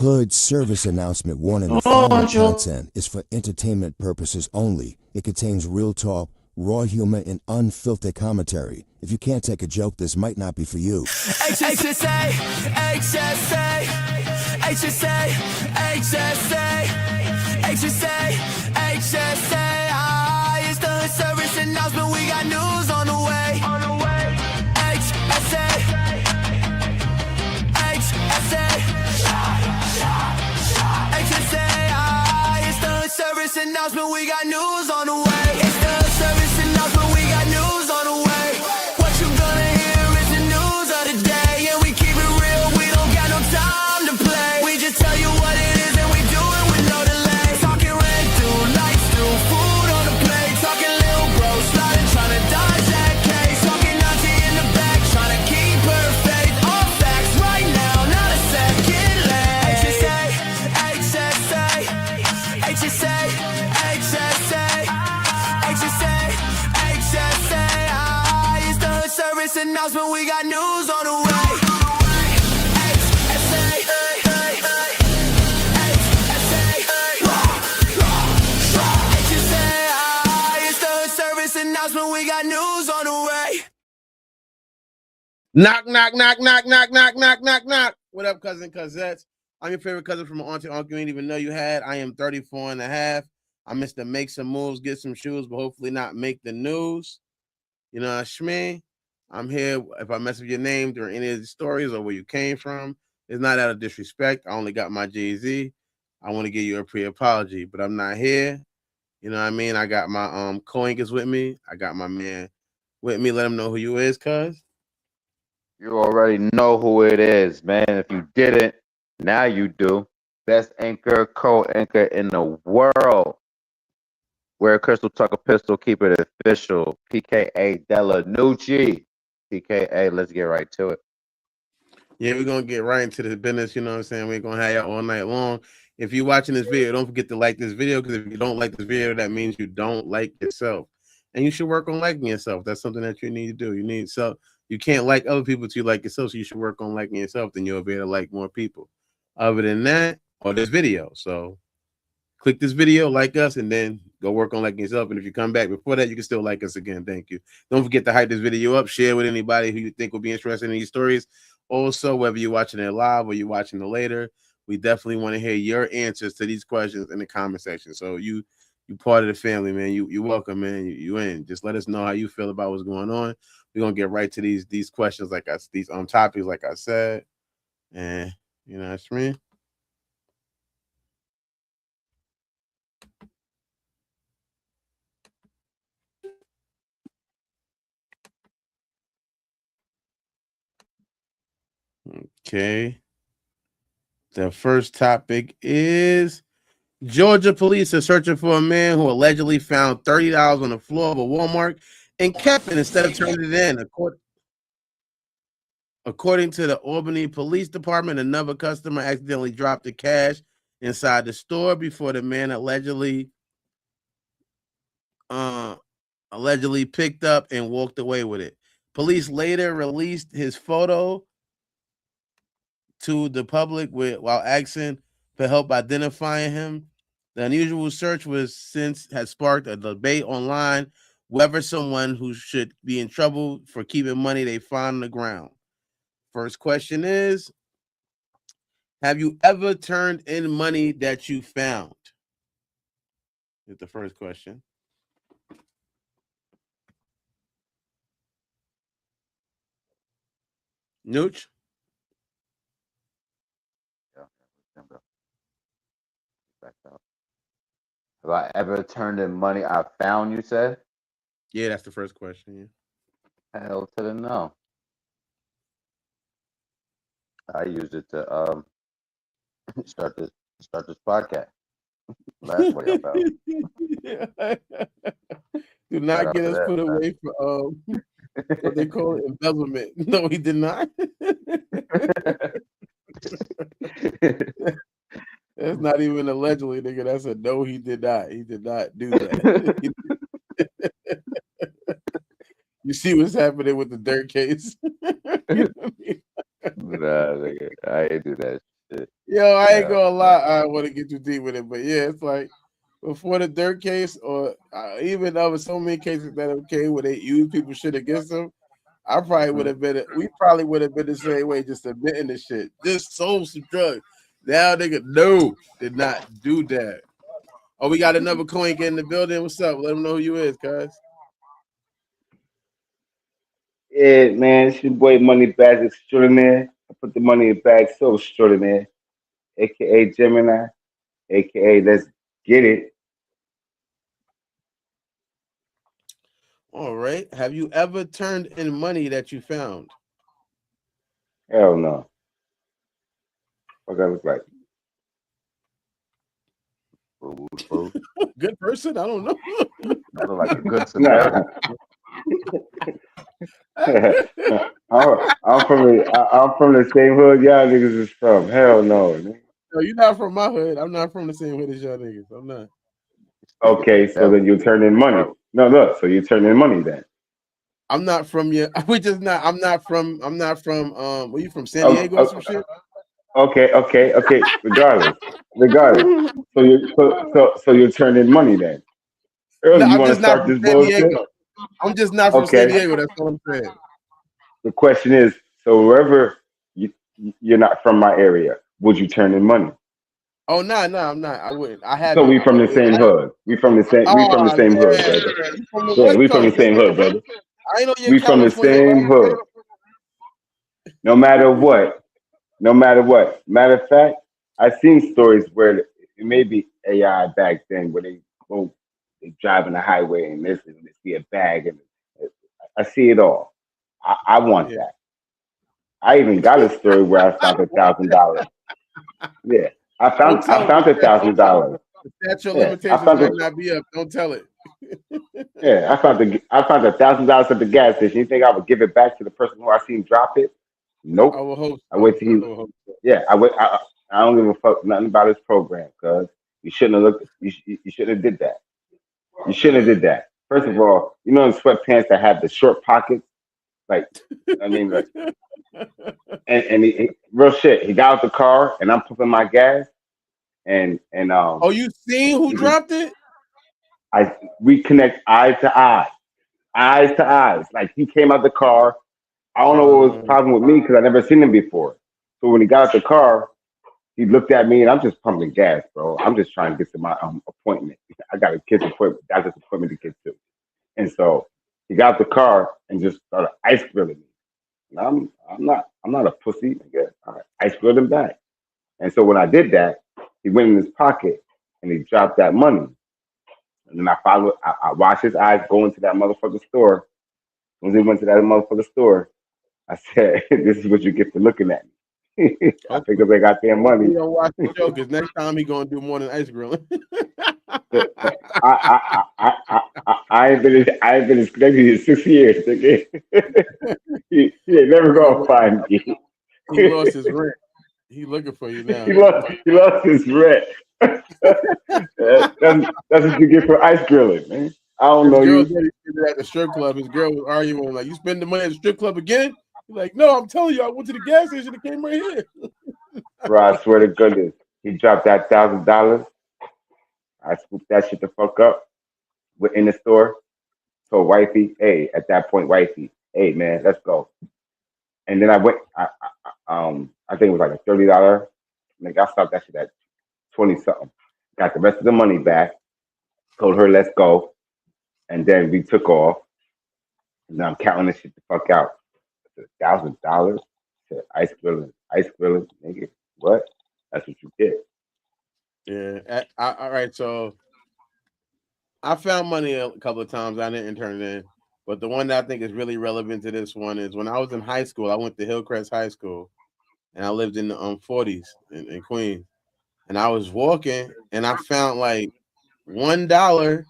Hood service announcement warning: the following content is for entertainment purposes only. It contains real talk, raw humor, and unfiltered commentary. If you can't take a joke, this might not be for you. HSA, HSA, HSA, HSA, HSA, HSA. It's the Hood service announcement. We got news on the way. HSA, HSA, HSA. It's the Hood service announcement. We got news on the way. It's the Hood service announcement. We got news on the way. What you gonna hear is the news of the day, and we keep it real. We don't got no time to play. We just tell you what it is, and we do it with no delay. Talking rent through, lights through, food on the plate. Talking little bro, sliding, trying to dodge that case. Talking auntie in the back, trying to keep her faith. All facts right now, not a second late. HSA, HSA, HSA, HSA, HSA, HSA. It's the Hood service announcement. We got news on the way. HSA, it's the Hood service announcement. We got news on the way. Knock, knock, knock, knock, knock, knock, knock, knock, knock. What up, cousin, cousettes? I'm your favorite cousin from an auntie uncle you didn't even know you had. I am 34 and a half. I missed to make some moves, get some shoes, but hopefully not make the news. You know what I mean? I'm here. If I mess with your name during any of the stories or where you came from, it's not out of disrespect. I only got my Jay-Z. I want to give you a pre-apology, but I'm not here. You know what I mean? I got my co-anchors with me. I got my man with me. Let him know who you is, cuz. You already know who it is, man. If you didn't, now you do. Best anchor, co-anchor in the world. Wear a crystal, tuck a pistol, keep it official. PKA Delanucci. PKA, let's get right to it. Yeah, we're going to get right into the business. You know what I'm saying? We're going to have y'all all night long. If you're watching this video, don't forget to like this video, because if you don't like this video, that means you don't like yourself. And you should work on liking yourself. That's something that you need to do. You can't like other people till you like yourself, so you should work on liking yourself. Then you'll be able to like more people. Other than that, or this video. So click this video, like us, and then go work on liking yourself. And if you come back before that, you can still like us again. Thank you. Don't forget to hype this video up. Share with anybody who you think will be interested in these stories. Also, whether you're watching it live or you're watching it later, we definitely want to hear your answers to these questions in the comment section. So you part of the family, man. You welcome, man. You in. Just let us know how you feel about what's going on. We're gonna get right to these questions, these topics, like I said. And you know what I mean? Okay. The first topic is Georgia police are searching for a man who allegedly found $30 on the floor of a Walmart and kept it instead of turning it in. According to the Albany Police Department, another customer accidentally dropped the cash inside the store before the man allegedly picked up and walked away with it. Police later released his photo to the public while asking for help identifying him. The unusual search has sparked a debate online whether someone who should be in trouble for keeping money they find on the ground. First question is, have you ever turned in money that you found? Is the first question. Nooch? Have I ever turned in money I found, you said? Yeah, that's the first question. Yeah. Hell to the no. I used it to start this podcast. That's what I found. Do not get us put away for what they call it, embezzlement. No, he did not. That's not even allegedly, nigga. That's a no, he did not. He did not do that. You see what's happening with the Durk case? Nah, nigga, I ain't do that shit. Yo, I ain't Yeah. gonna lie. I want to get too deep with it, but yeah, it's like before the Durk case, or even though so many cases that okay where they use people shit against them, I probably would have been. We probably would have been the same way, just admitting the shit. Just sold some drugs. Now nigga, no, did not do that. Oh, we got another coin in the building. What's up? Let them know who you is, cuz. Yeah, man, it's your boy Money Bags Extraordinaire. I put the money in bag so extraordinaire, aka Gemini, aka Let's Get It. All right. Have you ever turned in money that you found? Hell no. What that look like? Food. Good person? I don't know. I look like a good Nah. Samaritan. I'm from the same hood y'all niggas is from. Hell no. Man. No, you're not from my hood. I'm not from the same hood as y'all niggas. I'm not. Okay, so then you turn in money. No, look, so you turn in money then. I'm not from your. We just not. I'm not from. Were you from San Oh, Diego or some shit? okay. Regardless. So you turn in money then. No, Early, you I'm want just to not start from this San bullshit? Diego. I'm just not from San Okay. Diego. That's what I'm saying. The question is, so wherever you're not from my area, would you turn in money? Oh no, I'm not. I wouldn't. I So haven't. we from the same hood. We from the Oh same hood, yeah, brother. you from the Yeah, West we from the Coast, same nigga. hood, brother. I ain't know you're We from the California. same hood. No matter what. Matter of fact, I've seen stories where it may be AI back then where they drive on the highway and this and they see a bag and I see it all. I want Yeah. that. I even got a story where I found $1,000. Yeah, Don't tell I him found $1,000. the statute of Yeah, I limitations found might it. not be up. Don't tell it. Yeah, I found $1,000 at the gas station. You think I would give it back to the person who I seen drop it? I Nope. will hope I so. wait till he. I will hope so. Yeah, I wait. I don't give a fuck nothing about his program, cuz you shouldn't have looked. You shouldn't have did that. You shouldn't have Yeah. did that. First of all, you know the sweatpants that have the short pockets, like I mean, like, and real shit. He got out the car, and I'm pumping my gas, and Oh, you seen who dropped it? I we connect eyes to eyes. Like he came out the car. I don't know what was the Um, problem with me because I never seen him before. So when he got out the car, he looked at me and I'm just pumping gas, bro. I'm just trying to get to my appointment. I got a kid's appointment, doctor's appointment to get to. And so he got out the car and just started ice grilling me. And I'm not a pussy. I guess I ice grilled him back. And so when I did that, he went in his pocket and he dropped that money. And then I watched his eyes go into that motherfucking store. When he went to that motherfucking store, I said, "This is what you get for looking at me." I picked up hopefully, that goddamn hopefully money. you don't watch the show because next time he gonna do more than ice grilling. I ain't been disconnected in 6 years. Nigga. He ain't never gonna find me. He lost his rent. He looking for you now. He lost his rent. That's what you get for ice grilling, man. I don't His know girl you. said he did it at the strip club. His girl was arguing like, "You spend the money at the strip club again?" He's like, "No, I'm telling you, I went to the gas station. It came right here." Bro, I swear to goodness, he dropped that $1,000. I scooped that shit the fuck up. We're in the store. So wifey, hey, at that point, wifey, hey man, let's go. And then I went. I think it was like a $30. Like I stopped that shit at 20 something. Got the rest of the money back. Told her let's go, and then we took off. And now I'm counting this shit the fuck out. $1,000. Ice grilling, nigga. What? That's what you get. Yeah. All right. So I found money a couple of times. I didn't turn it in, but the one that I think is really relevant to this one is when I was in high school. I went to Hillcrest High School, and I lived in the 40s in Queens. And I was walking, and I found like $1.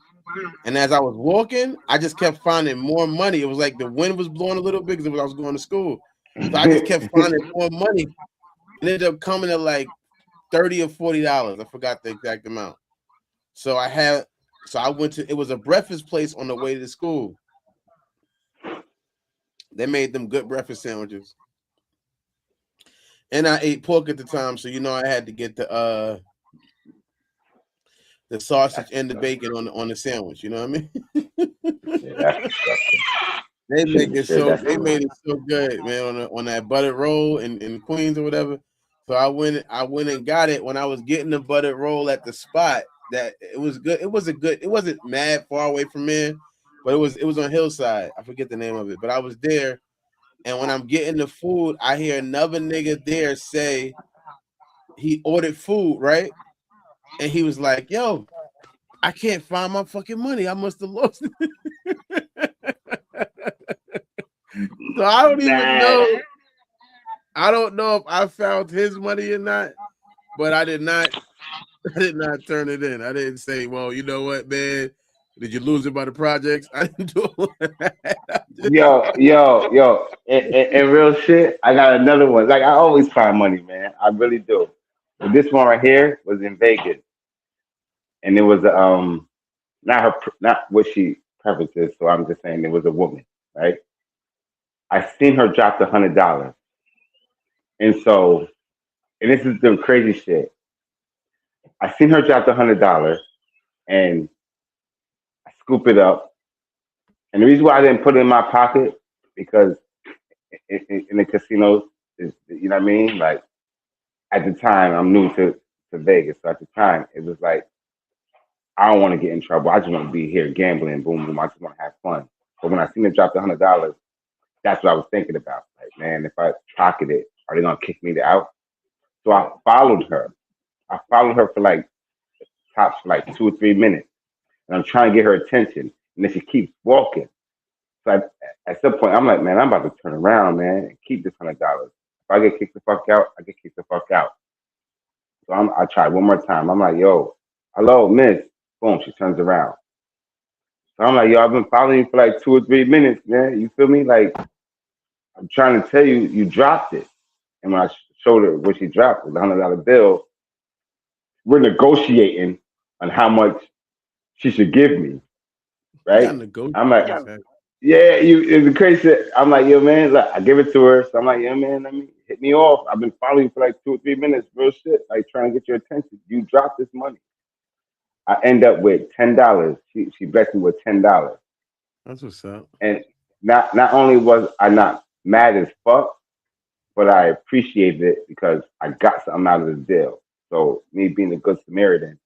And as I was walking, I just kept finding more money. It was like the wind was blowing a little bit because I was going to school. So I just kept finding more money. And ended up coming to like $30 or $40. I forgot the exact amount. So I went to, it was a breakfast place on the way to school. They made them good breakfast sandwiches. And I ate pork at the time, so you know I had to get the sausage and the bacon on the sandwich. You know what I mean? Yeah, that's disgusting. They Shouldn't make be it said. so That's they made it so good, man, on that buttered roll in Queens or whatever. So I went and got it when I was getting the buttered roll at the spot. That it was good. It wasn't mad far away from me, but it was on Hillside. I forget the name of it, but I was there. And when I'm getting the food, I hear another nigga there say he ordered food, right? And he was like, "Yo, I can't find my fucking money. I must have lost it." So I don't even know. I don't know if I found his money or not, but I did not turn it in. I didn't say, well, you know what, man? Did you lose it by the projects? I didn't do that. Yo. And real shit, I got another one. Like I always find money, man. I really do. But this one right here was in Vegas, and it was not what she prefaces. So I'm just saying it was a woman, right? I seen her drop $100, and so and this is the crazy shit. I seen her drop $100, and I scoop it up. And the reason why I didn't put it in my pocket because in the casinos is you know what I mean. Like at the time, I'm new to Vegas, so at the time it was like I don't want to get in trouble. I just want to be here gambling, boom, boom. I just want to have fun. But when I seen her drop $100, that's what I was thinking about. Like, man, if I pocket it, are they gonna kick me out? So I followed her. I followed her for like tops for like 2 or 3 minutes, and I'm trying to get her attention, and then she keeps walking. So at some point, I'm like, man, I'm about to turn around, man, and keep this $100. If I get kicked the fuck out, I get kicked the fuck out. So I tried one more time. I'm like, yo, hello, miss. Boom, she turns around. So I'm like, yo, I've been following you for like 2 or 3 minutes, man. You feel me? Like, I'm trying to tell you, you dropped it. And when I showed her what she dropped, the $100 bill, we're negotiating on how much she should give me, right? I'm like, yeah, it's a crazy shit. I'm like, yo, man, look, I give it to her. So I'm like, yo, man, let me hit me off. I've been following you for like 2 or 3 minutes, real shit, like trying to get your attention. You dropped this money. I end up with $10. She blessed me with $10. That's what's up. And not only was I not mad as fuck, but I appreciated it because I got something out of the deal. So me being a good Samaritan,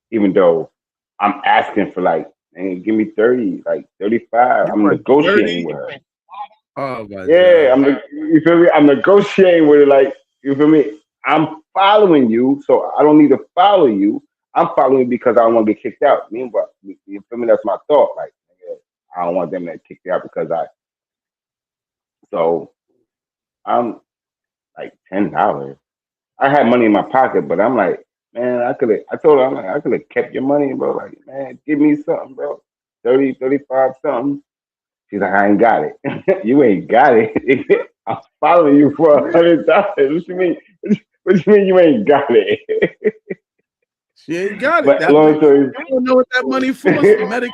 even though I'm asking for like, man, give me 30, like 35. I'm negotiating 30? With her. Oh my yeah, God. You feel me? I'm negotiating with her, like, you feel me? I'm following you, so I don't need to follow you. I'm following because I don't want to get kicked out. Meanwhile, you feel me? That's my thought. Like, I don't want them to kick me out because so I'm like $10. I had money in my pocket, but I'm like, man, I told her, I'm like, I could have kept your money, bro. Like, man, give me something, bro. 30, 35, something. She's like, I ain't got it. You ain't got it. I'm following you for $100. What you mean? What you mean you ain't got it? She ain't got it. But long story, you don't know what that money for. Medication,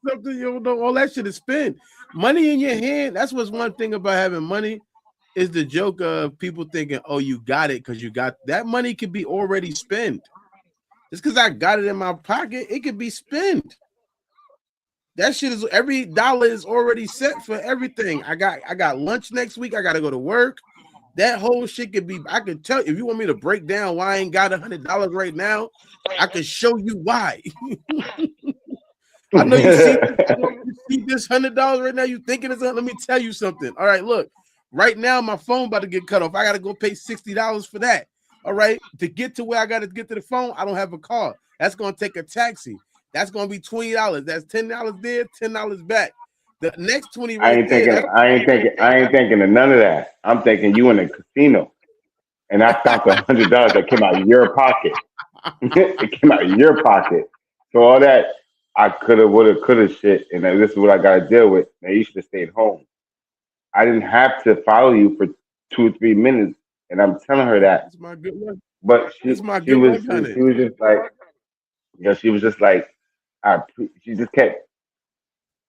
something you don't know. All that shit is spent. Money in your hand. That's what's one thing about having money is the joke of people thinking, oh, you got it because you got that money could be already spent. Just because I got it in my pocket, it could be spent. That shit is every dollar is already set for everything. I got lunch next week. I got to go to work. That whole shit could be. I could tell if you want me to break down why I ain't got $100 right now. I could show you why. I know you see this $100 right now. You thinking it's let me tell you something. All right, look. Right now, my phone about to get cut off. I got to go pay $60 for that. All right, to get to where I got to get to the phone, I don't have a car. That's gonna take a taxi. That's gonna be $20. That's $10 there, $10 back. The next 20 right I ain't thinking of none of that. I'm thinking you in a casino, and I found $100 that came out of your pocket. It came out of your pocket. So all that I coulda, woulda, coulda shit, and this is what I gotta deal with. Man, you should have stayed home. I didn't have to follow you for 2 or 3 minutes, and I'm telling her that. That's my good one. But she was just like, she was just like, she just kept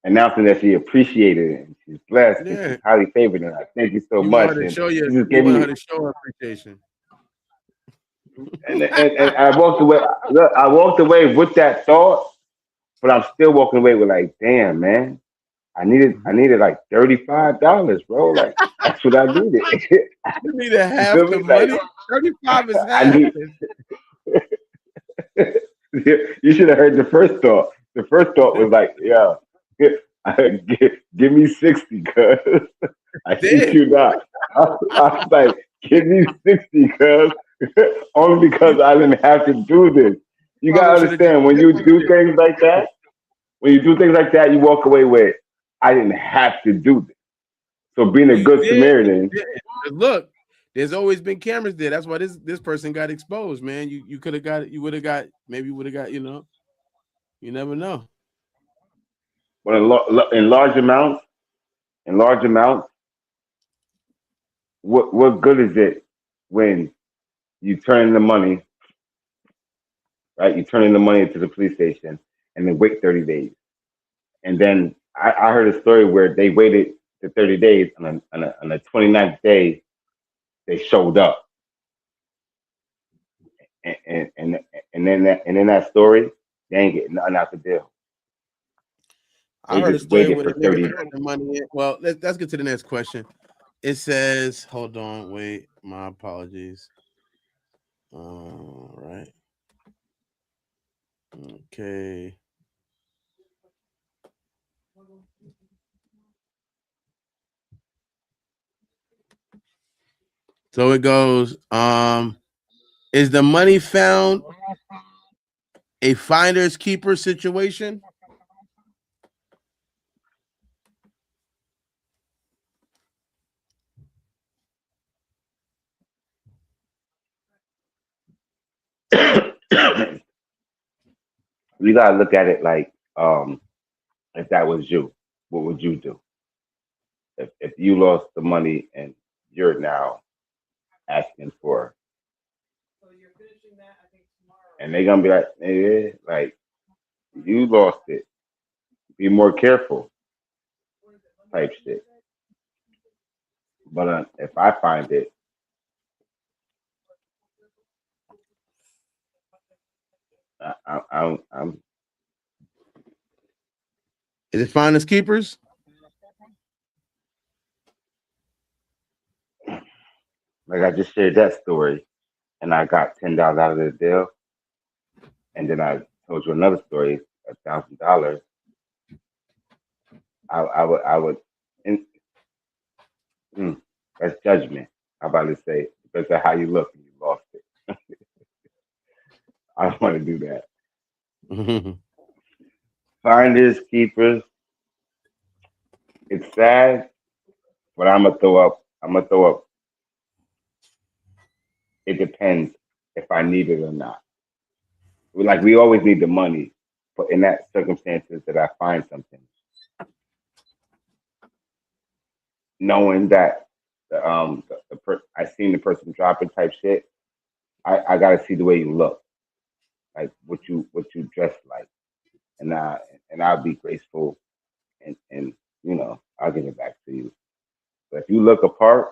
announcing that she appreciated it and she's blessed and Yeah, she's highly favored. And I thank you so you want much. her to And show you. she just You gave want her me, to show her appreciation. and I walked away. Look, I walked away with that thought, but I'm still walking away with like, damn, man, I needed like $35, bro. Like that's what I needed. You need a You half feel the me? Like money. 35 is I half. need. You should have heard the first thought. The first thought was like, yeah, give me 60, cuz I shit Did you not. I was like, give me 60, cuz only because I didn't have to do this. You probably gotta should have just understand when you listened do to things like that, you walk away with, I didn't have to do this. So being a you good did, but Samaritan, you didn't. 'Cause look, there's always been cameras there. That's why this person got exposed, man. You could have got it. You would have got, maybe you would have got. You never know. when in large amounts, what good is it when you turn in the money, right? You turn in the money to the police station and then wait 30 days. And then I heard a story where they waited to 30 days and on the 29th day, they showed up. And, and, and, and in that story, they ain't getting nothing out the deal. I They heard a just story waited where the for nigga 30 turned the money in. Well, let's get to the next question. It says, hold on, wait, my apologies. All right. Okay. So it goes, is the money found a finder's keeper situation? You gotta look at it like, if that was you, what would you do? If you lost the money and you're now asking for, and they're gonna be like, like you lost it. Be more careful, type shit. But if I find it, I'm Is it finders keepers? like I just shared that story, and I got $10 out of the deal, and then I told you another story, $1,000. I would, and, that's judgment. I'm about to say, depends on how you look and you lost it. I don't want to do that. Finders, keepers. It's sad, but I'm gonna throw up. I'm gonna throw up. It depends if I need it or not. Like we always need the money, but in that circumstances that I find something, knowing that I seen the person dropping type shit, I gotta see the way you look, like what you dress like, and I'll be graceful and I'll give it back to you. But if you look apart,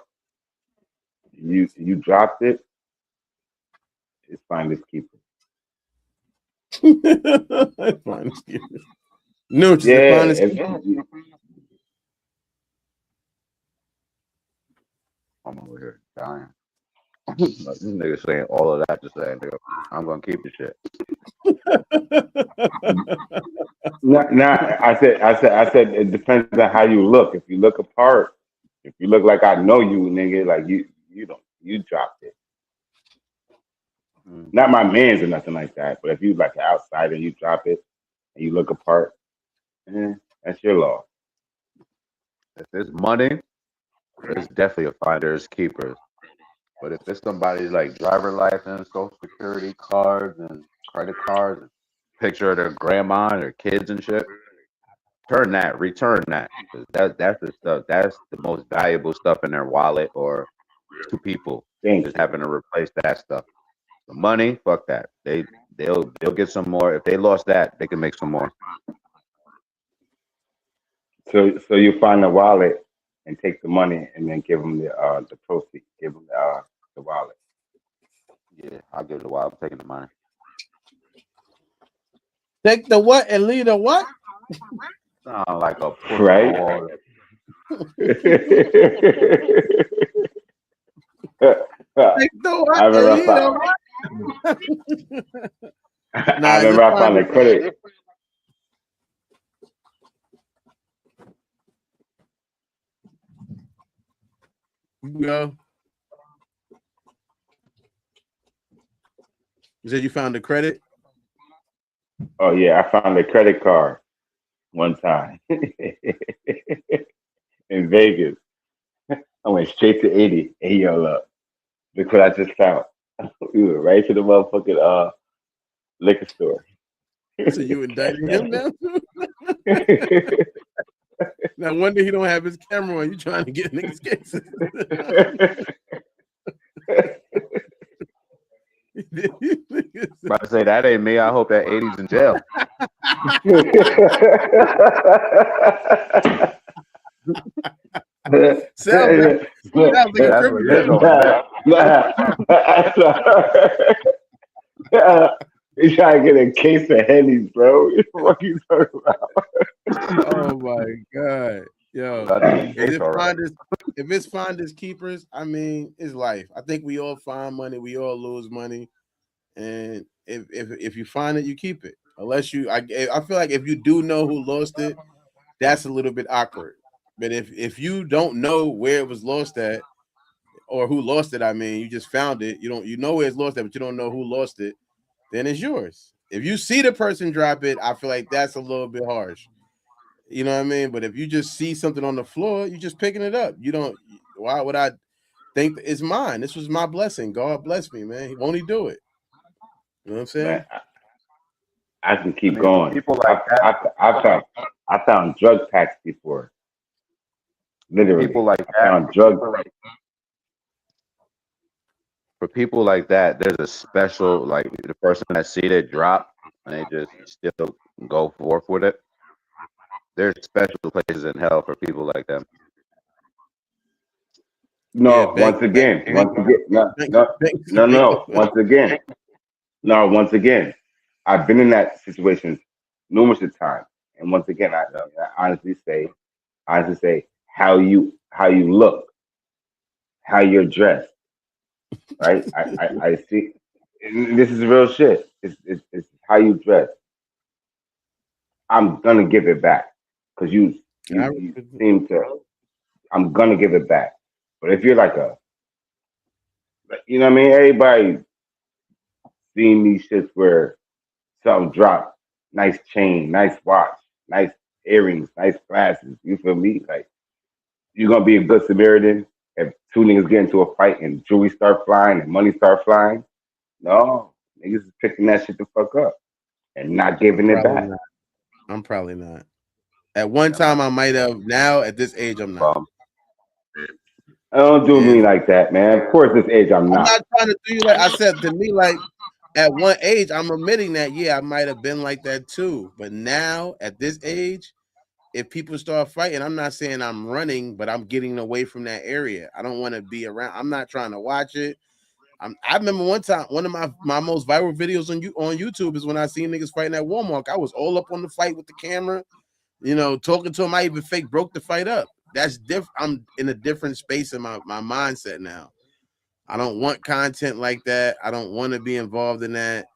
you dropped it, it's finders keepers. Finders keepers. No, it's the Yeah, finders keepers. I'm over here dying. This nigga saying all of that to say, nigga, I'm gonna keep the shit. I said it depends on how you look. If you look apart, if you look like I know you, nigga, like you dropped it. Not my man's or nothing like that. But if you like an outsider, you drop it and you look apart, that's your loss. If it's money, it's definitely a finder's keepers. But if it's somebody's like driver license, social security cards, and credit cards, and picture of their grandma and their kids and shit, return that. 'Cause that's the stuff. That's the most valuable stuff in their wallet or to people. Thank Just you. having to replace that stuff. The money, fuck that. They'll get some more. If they lost that, they can make some more. So you find the wallet and take the money and then give them the proceeds. Give them the wallet. Yeah, I'll give it a while. I'm taking the money. Take the what and leave the what? Sound like a pussy Right. boy. Take the what I and remember leave the what? I remember I found the credit. Go. You said you found the credit? Oh yeah, I found a credit card one time in Vegas. I went straight to 80. Hey yo, look what I just found. We went right to the motherfucking liquor store. So you indicting him now? No wonder he don't have his camera on. You trying to get niggas cases. About to say that ain't me. I hope that 80's in jail. Sounds like a criminal. He's trying to get a case of Henny's, bro. What you talking about? Oh my god, yo! If it's finders keepers, I mean, it's life. I think we all find money, we all lose money, and if you find it, you keep it. Unless I feel like if you do know who lost it, that's a little bit awkward. But if you don't know where it was lost at, or who lost it, I mean, you just found it. You know where it's lost at, but you don't know who lost it. Then it's yours. If you see the person drop it, I feel like that's a little bit harsh. You know what I mean? But if you just see something on the floor, you're just picking it up. You don't. Why would I think it's mine? This was my blessing. God bless me, man. Won't he do it? You know what I'm saying? Man, I can keep going. People like that. I found drug packs before. Literally, people like I that. found drug. For people like that, there's a special, like the person that see it drop and they just still go forth with it. There's special places in hell for people like them. No, once again, once again, I've been in that situation numerous of times, and once again, I honestly say, how you look, how you're dressed, right? I see. And this is real shit. It's how you dress. I'm gonna give it back because you seem to. I'm gonna give it back. But if you're like you know what I mean? Everybody seeing these shits where something drop, nice chain, nice watch, nice earrings, nice glasses. You feel me? Like, you're gonna be a good Samaritan if two niggas get into a fight and jewelry start flying and money start flying. No, niggas is picking that shit the fuck up and not giving it back. I'm probably not. At one time, I might have. Now, at this age, I'm not. Don't do me like that, man. Of course, this age, I'm not. I'm not trying to do you like I said. To me, like at one age, I'm admitting that I might have been like that too. But now, at this age, if people start fighting, I'm not saying I'm running, but I'm getting away from that area. I don't want to be around. I'm not trying to watch it. I remember one time, one of my most viral videos on YouTube is when I seen niggas fighting at Walmart. I was all up on the fight with the camera, talking to them. I even fake broke the fight up. That's different. I'm in a different space in my mindset now. I don't want content like that. I don't want to be involved in that.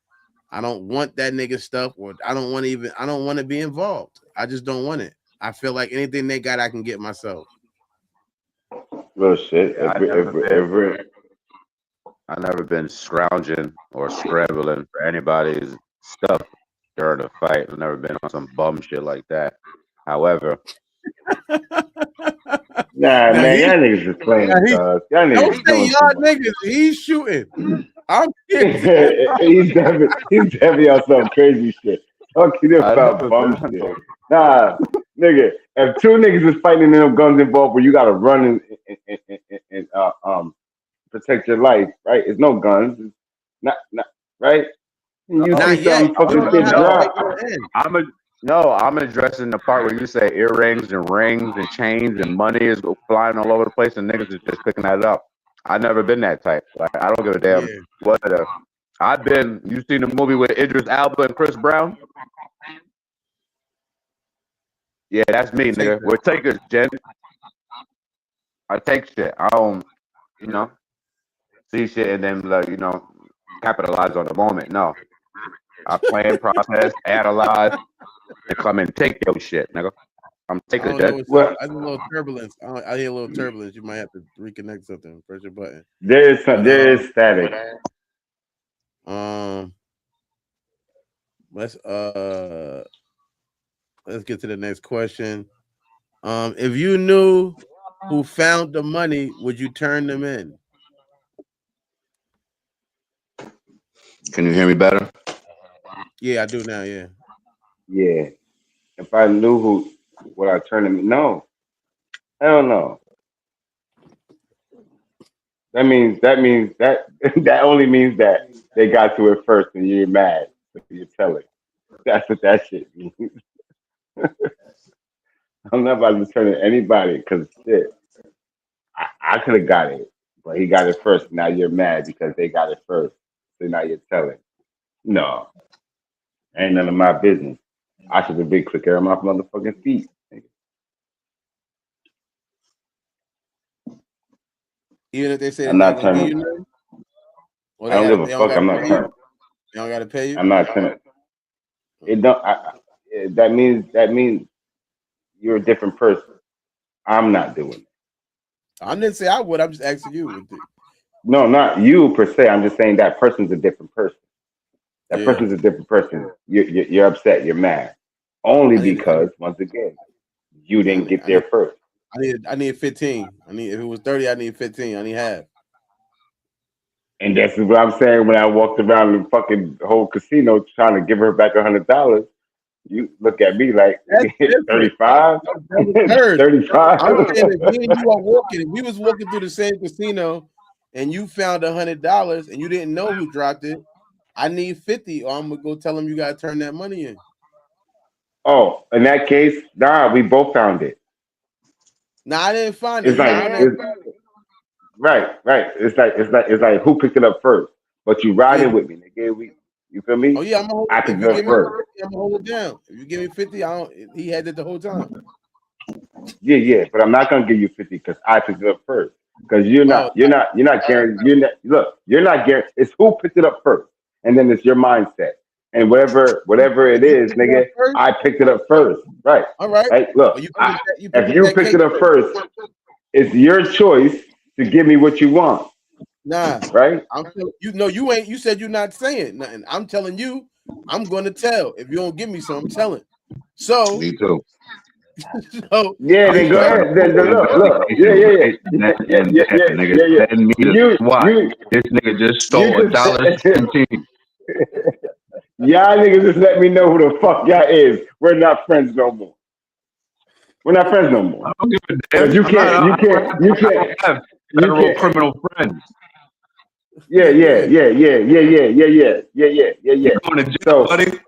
I don't want that nigga stuff, or I don't want to be involved. I just don't want it. I feel like anything they got, I can get myself. Real shit. I've never been scrounging or scrambling for anybody's stuff during a fight. I've never been on some bum shit like that. However, man, y'all niggas is playing. Y'all niggas don't say y'all niggas. He's shooting. I'm kidding. he's definitely on some crazy shit. Talking about bum shit. Nah, nigga. If two niggas is fighting and them guns involved, where you gotta run and protect your life, right? It's no guns. It's not right. You see something fucking shit drop. No, I'm addressing the part where you say earrings and rings and chains and money is flying all over the place and niggas is just picking that up. I've never been that type. Like I don't give a damn Yeah. what the. I've been. You seen the movie with Idris Elba and Chris Brown? Yeah, that's me, nigga. We're takers, Jen. I take shit. I don't, you know, see shit and then like capitalize on the moment. No, I plan, process, analyze, and come and take your shit, nigga. I'm taking that. Well, I hear a little turbulence. I hear a little turbulence. You might have to reconnect something. Press your button. there is static. Let's get to the next question. If you knew who found the money, would you turn them in? Can you hear me better? Yeah, I do now. Yeah. Yeah. If I knew who, would I turn them? No. Hell no. That means that that only means that they got to it first and you're mad. So you tell it. That's what that shit means. I'm not about to turn it anybody because shit. I could have got it, but he got it first. Now you're mad because they got it first. So now you're telling. No. Ain't none of my business. I should have been quicker on my motherfucking feet. Even if they say I'm they're not not gonna give turning. you none? Or I don't give a they fuck. I'm not turning. They don't gotta pay you? I'm not turning. It don't. That means you're a different person. I'm not doing it. I didn't say I would. I'm just asking you. No, not you per se. I'm just saying that person's a different person. That person's a different person. You're upset. You're mad. Only because, once again, you didn't get there first. I need 15. If it was 30, I need 15. I need half. And that's what I'm saying when I walked around the fucking whole casino trying to give her back $100. You look at me like 35, 35. I'm saying if me and you are walking, if we was walking through the same casino and you found $100 and you didn't know who dropped it, I need 50, or I'm gonna go tell them you gotta turn that money in. Oh, in that case, nah, we both found it. Nah, I didn't find it. Right. It's like who picked it up first. But you riding with me, nigga. You feel me? Oh yeah, I picked it up first. I'm gonna hold it down. If you give me 50, he had it the whole time. Yeah, but I'm not gonna give you 50 because I picked it up first. Because you're not guaranteed. You're not guaranteed. It's who picked it up first, and then it's your mindset. And whatever it is, nigga, I picked it up first. Right. All right. Right. Look, if you picked it up first, it's your choice to give me what you want. Nah. Right. You ain't. You said you're not saying nothing. I'm telling you. I'm gonna tell. If you don't give me some, I'm telling. So. Me too. So, yeah, then go ahead. Then look. This nigga just stole $1.17. Y'all niggas just let me know who the fuck y'all is. We're not friends no more. We're not friends no more. I don't give a damn. You can't have federal criminal friends. Yeah. Going to jail, buddy.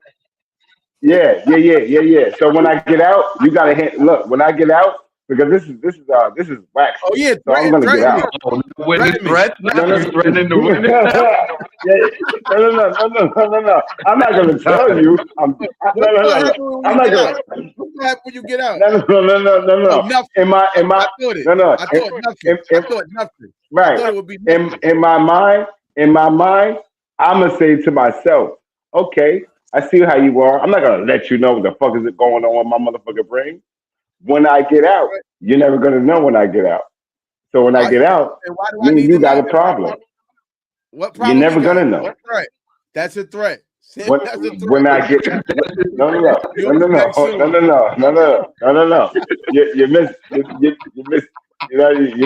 Yeah. So when I get out, you gotta look. When I get out, because this is wax. Oh yeah, so I'm gonna get out. Witness threat? You threatening to witness? No. I'm not gonna tell you. I'm not gonna. What happened when you get out? No. Nothing. I thought nothing. Right. I thought it would be nothing. In my mind, I'm gonna say to myself, okay, I see how you are. I'm not gonna let you know what the fuck is going on with my motherfucking brain. When I get out, you're never gonna know when I get out. So when I get out, you got a problem. What problem? You're never gonna know. That's a threat. When I get no. You're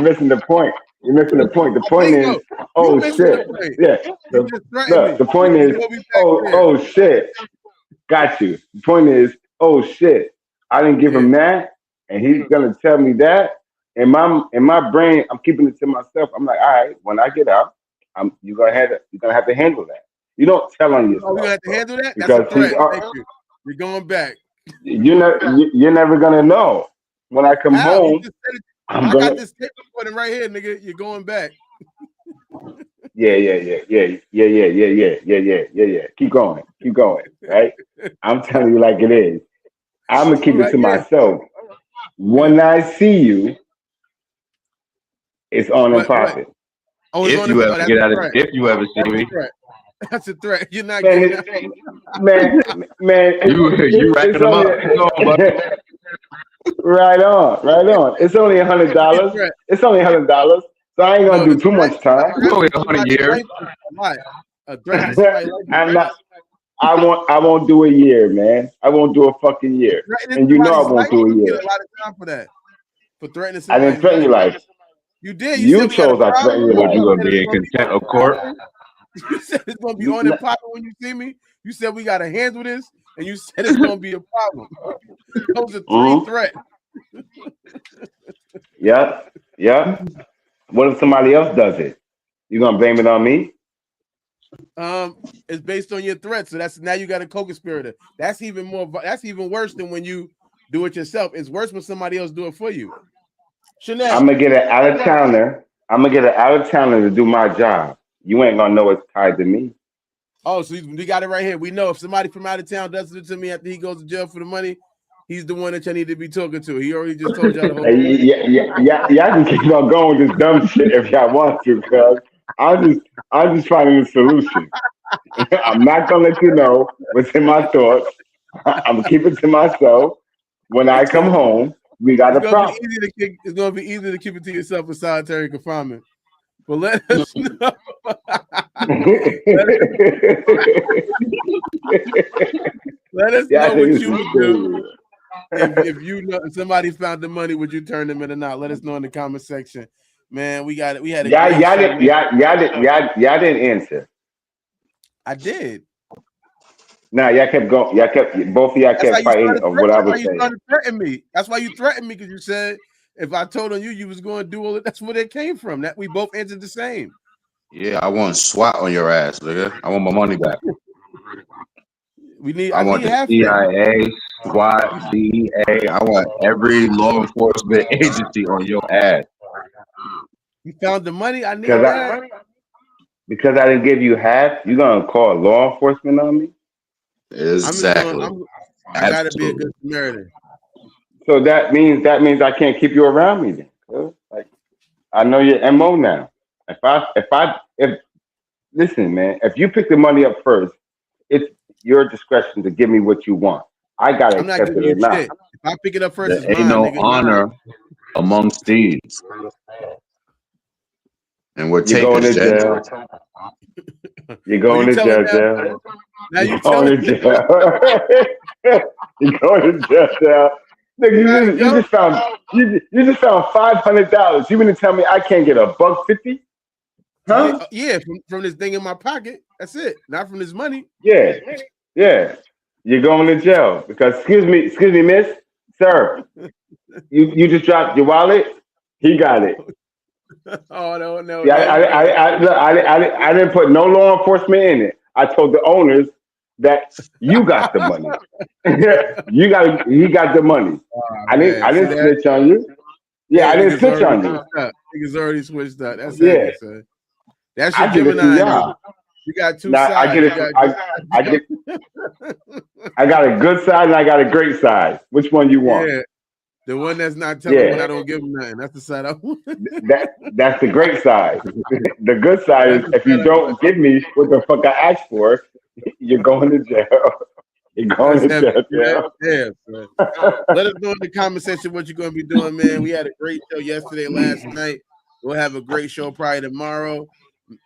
missing the point. You're missing the point. The point is, oh shit. Yeah. The point is, oh shit. Got you. The point is, oh shit. I didn't give him that, and he's gonna tell me that. In my brain, I'm keeping it to myself. I'm like, all right, when I get out, you're gonna have to handle that. You don't tell on yourself. Oh, you have to handle that? That's a threat. You're going back. You're never gonna know. When I come home, I got this tape recording right here, nigga. You're going back. Yeah. Keep going. Right? I'm telling you like it is. I'm gonna keep it to myself. When I see you, it's on and popping. Oh, if you ever get out of, if you ever see me, that's a threat. You're not man, getting man. You racking them up. Right on. It's only $100. It's only $100. So I ain't gonna do too much time. It's only 100 years. A threat to somebody like I won't do a year, man. I won't do a fucking year. And you know I won't do a year. Get a lot of time for that. For threatening I didn't threaten your life. You did. You chose I threatened your life. You gonna be in contempt of court? You said it's gonna be on and popping when you see me. You said we gotta handle this, and you said it's gonna be a problem. Those are three threats. Yep. What if somebody else does it? You gonna blame it on me? It's based on your threat. So that's now you got a co-conspirator. That's even worse than when you do it yourself. It's worse when somebody else do it for you. Chanel. I'm gonna get an out of towner. To do my job. You ain't gonna know it's tied to me. Oh, so we got it right here. We know if somebody from out of town does it to me after he goes to jail for the money, he's the one that you need to be talking to. He already just told y'all the whole y'all can keep on going with this dumb shit if y'all want to, because I'm just finding a solution. I'm not gonna let you know what's in my thoughts. I'm gonna keep it to myself. When I come home, we got a problem. It's gonna be easy to keep it to yourself in solitary confinement. But let us know. Let us know what you would do. If you know if somebody found the money, would you turn them in or not? Let us know in the comment section. Man, we had a y'all didn't answer. I did. Nah, y'all kept going. Both of y'all kept fighting of what I was saying. That's why you threatened me, because you said if I told on you was going to do all it. That's where it came from. That we both answered the same. Yeah, I want SWAT on your ass, nigga. I want my money back. I want the CIA, SWAT, DEA. I want every law enforcement agency on your ass. You found the money. I need that. Because I didn't give you half, you gonna call law enforcement on me? Exactly. I gotta be a good Samaritan. So that means I can't keep you around me then. Like, I know your MO now. If listen, man, if you pick the money up first, it's your discretion to give me what you want. I gotta accept it or not. Shit. If I pick it up first, there ain't no honor amongst thieves. And we're taking jail. You're going to jail. Now you going to jail. You're going to jail. Nigga, you just found $500. You mean to tell me I can't get $150? Huh? Yeah, from this thing in my pocket. That's it. Not from this money. Yeah. You're going to jail because excuse me, miss, sir. You just dropped your wallet. He got it. Oh no! Yeah, I didn't put no law enforcement in it. I told the owners that you got the money. He got the money. I didn't snitch on you. Yeah, I didn't snitch on you. Niggas already switched up. That's it. That's your Gemini. You got two sides. I got a good side and I got a great side. Which one you want? Yeah. The one that's not telling me I don't give them nothing. That's the side I want. That's the great side. The good side is if you don't give me what the fuck I asked for, you're going to jail. You're going to jail. Yeah. Let us know in the comment section what you're going to be doing, man. We had a great show yesterday, last night. We'll have a great show probably tomorrow.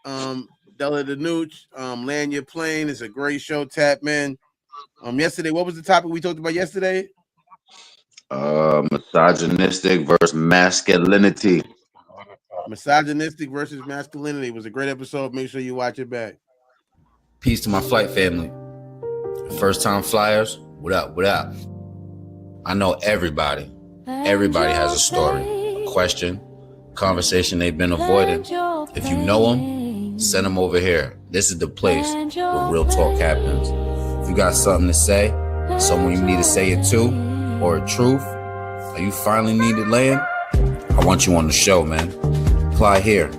Della the Nooch, Land Your Plane is a great show, Tap Man. Yesterday, what was the topic we talked about yesterday? Misogynistic versus masculinity. Misogynistic versus masculinity. It was a great episode. Make sure you watch it back. Peace to my flight family. First time flyers, what up? I know everybody has a story, a question, conversation they've been avoiding. If you know them, send them over here. This is the place where real talk happens. If you got something to say, someone you need to say it to, or a truth, or you finally needed land, I want you on the show, man. Apply here.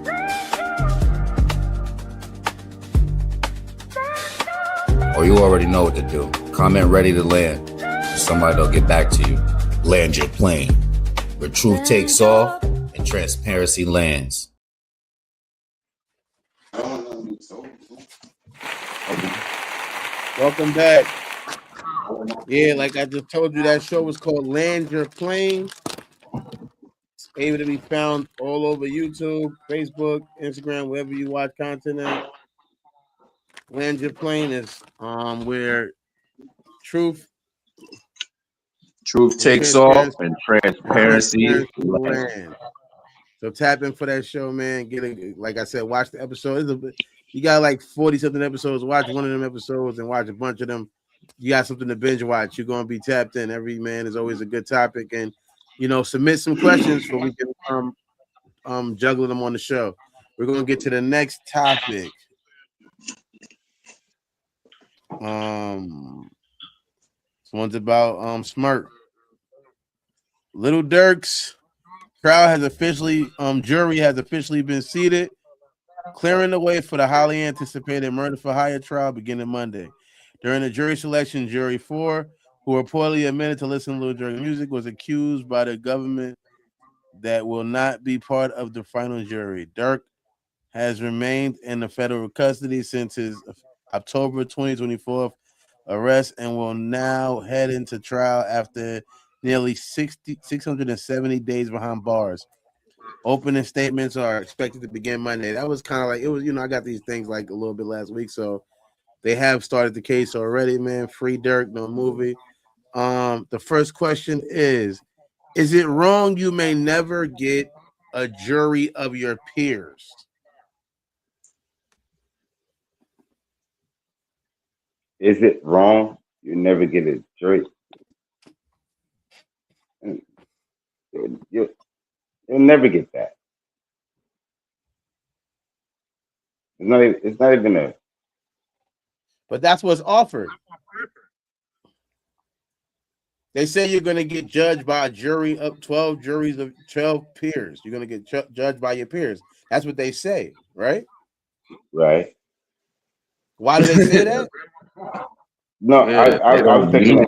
Or you already know what to do. Comment ready to land. Somebody will get back to you. Land your plane, where truth takes off and transparency lands. Welcome back. Yeah, like I just told you, that show was called Land Your Plane. It's able to be found all over YouTube, Facebook, Instagram, wherever you watch content at. Land Your Plane is where truth takes off and transparency land. So tap in for that show, man. Like I said, watch the episode. You got like 40-something episodes. Watch one of them episodes and watch a bunch of them. You got something to binge watch. You're gonna be tapped in. Every man is always a good topic, and submit some questions so we can juggle them on the show. We're gonna get to the next topic. This one's about Smirk. Lil Durk's crowd has officially jury has officially been seated, clearing the way for the highly anticipated murder-for-hire trial beginning Monday. During the jury selection, jury 4, who reportedly admitted to listening to Lil Durk's music, was accused by the government that will not be part of the final jury. Durk has remained in the federal custody since his October 2024 arrest and will now head into trial after nearly 670 days behind bars. Opening statements are expected to begin Monday. That was kind of like, it was, I got these things like a little bit last week, so they have started the case already, man. Free Durk, no movie. The first question is it wrong you may never get a jury of your peers? Is it wrong you never get a jury? You'll never get that. It's not even a. But that's what's offered. They say you're going to get judged by a jury of 12 juries of 12 peers. You're going to get judged by your peers. That's what they say, right? Right. Why do they say that? No, yeah, I was thinking.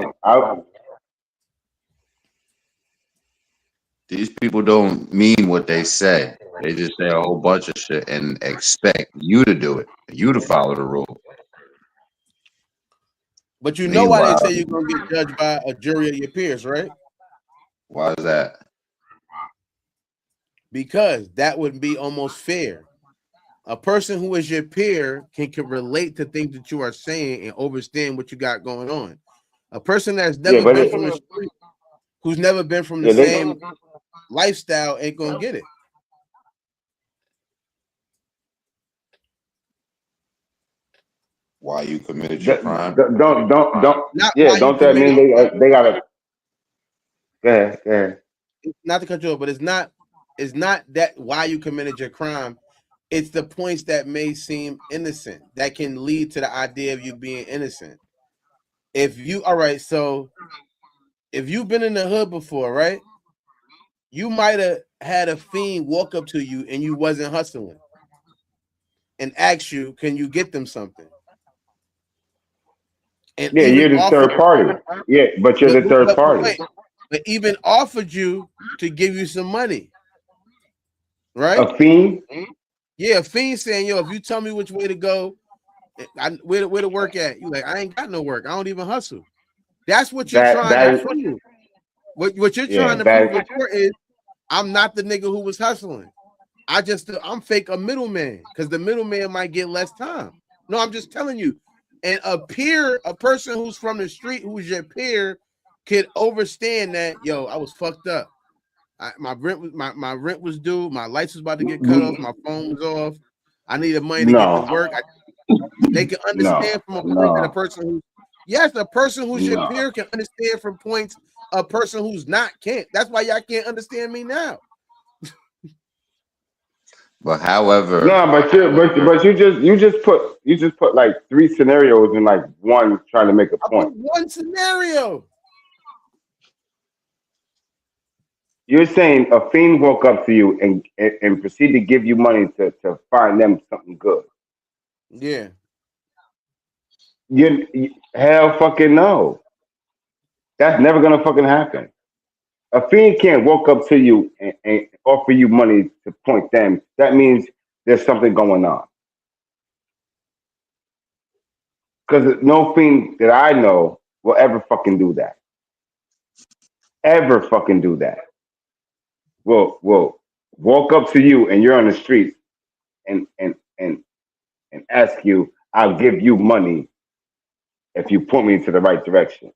These people don't mean what they say. They just say a whole bunch of shit and expect you to do it, you to follow the rule. But you know why they say you're going to get judged by a jury of your peers, right? Why is that? Because that would be almost fair. A person who is your peer can relate to things that you are saying and understand what you got going on. A person that's never been from the street, who's never been from the same lifestyle, ain't gonna get it. Why you committed your crime? Don't. Don't that mean they gotta? Go ahead. Not to cut you off, but it's not that why you committed your crime. It's the points that may seem innocent that can lead to the idea of you being innocent. If you've been in the hood before, right? You might have had a fiend walk up to you and you wasn't hustling and ask you, can you get them something? And yeah, you're the third party. Yeah, but you're the third party. But even offered you to give you some money, right? A fiend? Yeah, a fiend saying, yo, if you tell me which way to go, where to work at, you like, I ain't got no work. I don't even hustle. That's what you're trying to prove. What you're trying to prove is I'm not the nigga who was hustling. I'm fake a middleman because the middleman might get less time. No, I'm just telling you. And a person who's from the street, who's your peer, could understand that, yo, I was fucked up. My rent was due. My lights was about to get cut off. My phone was off. I needed money to get to work. They can understand from a point that a person a person who's your peer can understand from points a person who's not can't. That's why y'all can't understand me now. But however, No, you just put like three scenarios in like one trying to make a I point. put one scenario. You're saying a fiend woke up to you and proceed to give you money to find them something good. Yeah. You hell fucking no. That's never gonna fucking happen. A fiend can't walk up to you and offer you money to point them. That means there's something going on. Because no fiend that I know will ever fucking do that. Ever fucking do that. Will walk up to you and you're on the street and ask you, I'll give you money if you point me into the right direction.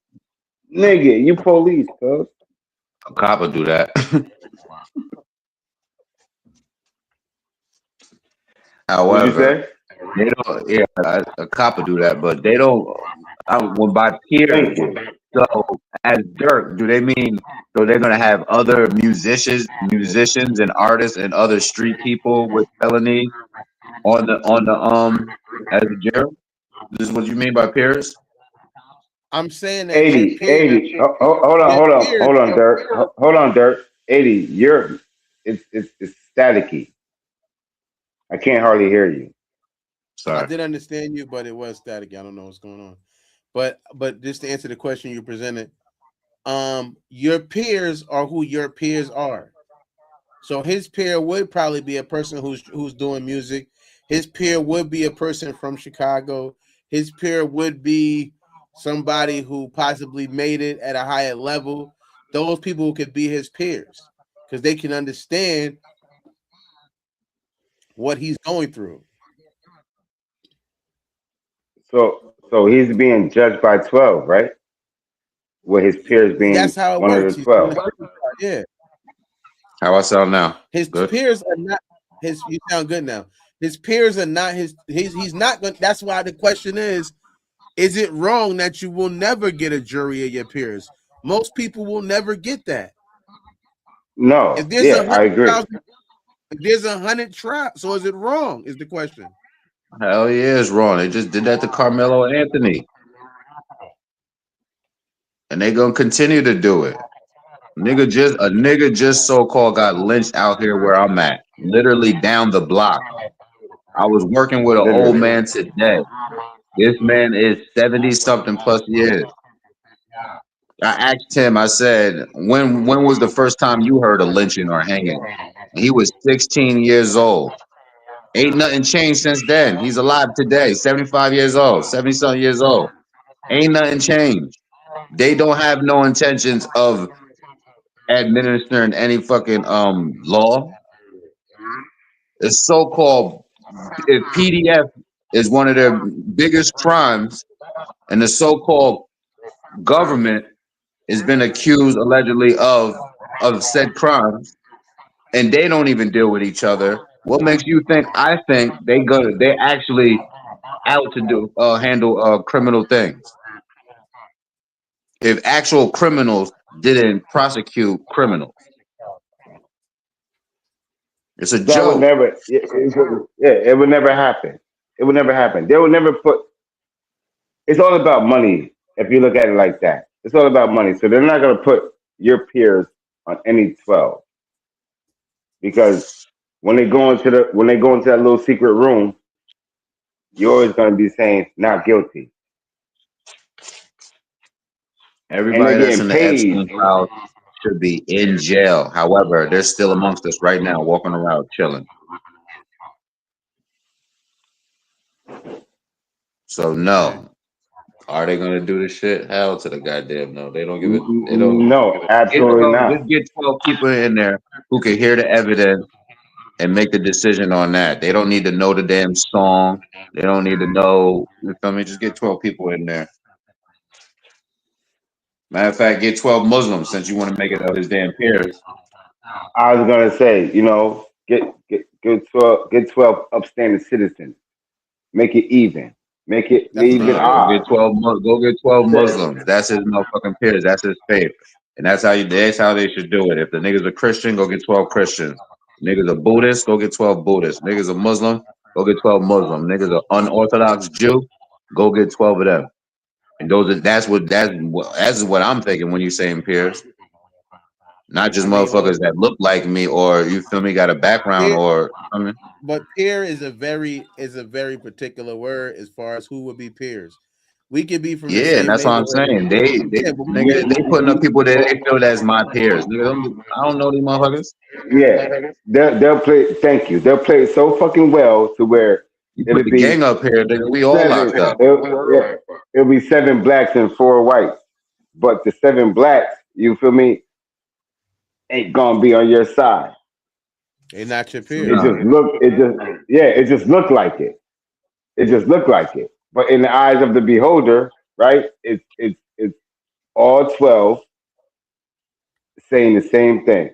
Nigga, you police, cuz. a cop will do that. What'd you However, say? they don't. Yeah, a cop will do that, but they don't. When by peers, Thank you. so as Dirk, do they mean so they're gonna have other musicians and artists and other street people with felony on the as a juror? This is what you mean by peers? I'm saying that your 80, peers, 80. your peers. Hold on, Dirk. Hold on, Dirk. 80. It's staticky. I can't hardly hear you. I Sorry. did understand you, but it was static. I don't know what's going on. But just to answer the question you presented, your peers are who your peers are. So his peer would probably be a person who's doing music. His peer would be a person from Chicago. His peer would be somebody who possibly made it at a higher level. Those people could be his peers because they can understand what he's going through. So he's being judged by 12, right? With his peers being That's how it one of works. the He's doing 12. the business part, yeah. How I sound now? His Good. peers are not his. You sound good now. His peers are not his. He's not going. That's why the question is it wrong that you will never get a jury of your peers? Most people will never get that. No, If there's yeah, I agree. if there's 100 trials, so is it wrong? Is the question. Hell yeah, it's wrong. They just did that to Carmelo Anthony, and they gonna continue to do it. A nigga just so called got lynched out here where I'm at, literally down the block. I was working with an old Literally. man today. This man is 70 something plus years. I asked him, I said, when was the first time you heard of lynching or hanging? And he was 16 years old. Ain't nothing changed since then. He's alive today, 75 years old, 70 something years old. Ain't nothing changed. They don't have no intentions of administering any fucking law. The so-called if PDF is one of their biggest crimes, and the so-called government has been accused allegedly of said crimes, and they don't even deal with each other. What makes you think? I think they actually out to do handle criminal things. If actual criminals didn't prosecute criminals, it's a That would joke. never, it would never happen. It would never happen. They would never put, it's all about money if you look at it like that. It's all about money. So they're not going to put your peers on any 12 because when they go into that little secret room, you're always going to be saying not guilty. And Everybody they're that's getting in the paid. Epstein file should be in jail. However, they're still amongst us right now, walking around chilling. So no, are they gonna do this shit? Hell to the goddamn no. They don't give it. They don't. No, Get absolutely 12, not. just get 12 people in there who can hear the evidence and make the decision on that. They don't need to know the damn song. They don't need to know. You feel me? Just get 12 people in there. Matter of fact, get 12 Muslims since you want to make it of his damn peers. I was gonna say, get 12 upstanding citizens. Make it even. Make it That's what even they No, do. go get odd. 12. Go get 12 Muslims. That's his motherfucking peers. That's his faith, and that's how they should do it. If the niggas are Christian, go get 12 Christians. Niggas are Buddhist, go get 12 Buddhists. Niggas are Muslim, go get 12 Muslim. Niggas are unorthodox Jew, go get 12 of them. And that's what I'm thinking when you saying peers. Not just I mean, motherfuckers that look like me or you feel me got a background peer, or I mean, but peer is a very particular word as far as who would be peers. We could be from the yeah, and same that's what I'm neighborhood. saying. They Yeah, but we nigga, could. they putting up people that they feel that's my peers. Nigga, I don't know these motherfuckers. Yeah, they'll play. Thank you. They'll play it so fucking well to where You put it'll the be gang up here, nigga. We all seven. locked up. It'll be 7 blacks and 4 whites. But the 7 blacks, you feel me, ain't gonna be on your side. They're not your It peers. Nah. just look. It just It just looked like it. It just looked like it. But in the eyes of the beholder, right? It's all 12 saying the same thing.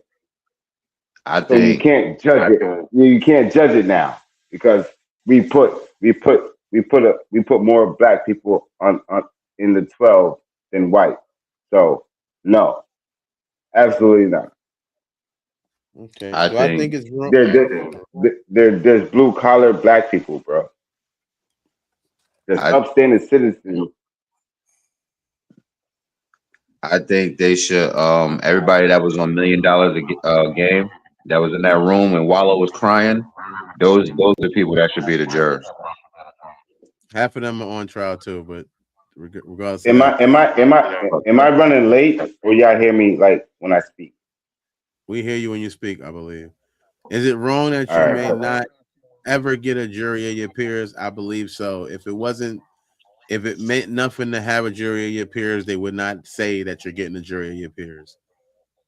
I So you think can't judge it. You can't judge it now because we put more black people on in the 12 than white. So no, absolutely not. Okay, I do I think think it's wrong? There's blue collar black people, bro. There's I upstanding citizens. I think they should everybody that was on $1 million game that was in that room and Wallow was crying, those are the people that should be the jurors. Half of them are on trial too, but regardless of Am that, I am I am I Fuck am that. I running late or y'all hear me like when I speak? we hear you when you speak. I believe. Is it wrong that All you right, may cool. not ever get a jury of your peers? I believe so. If it meant nothing to have a jury of your peers, they would not say that you're getting a jury of your peers.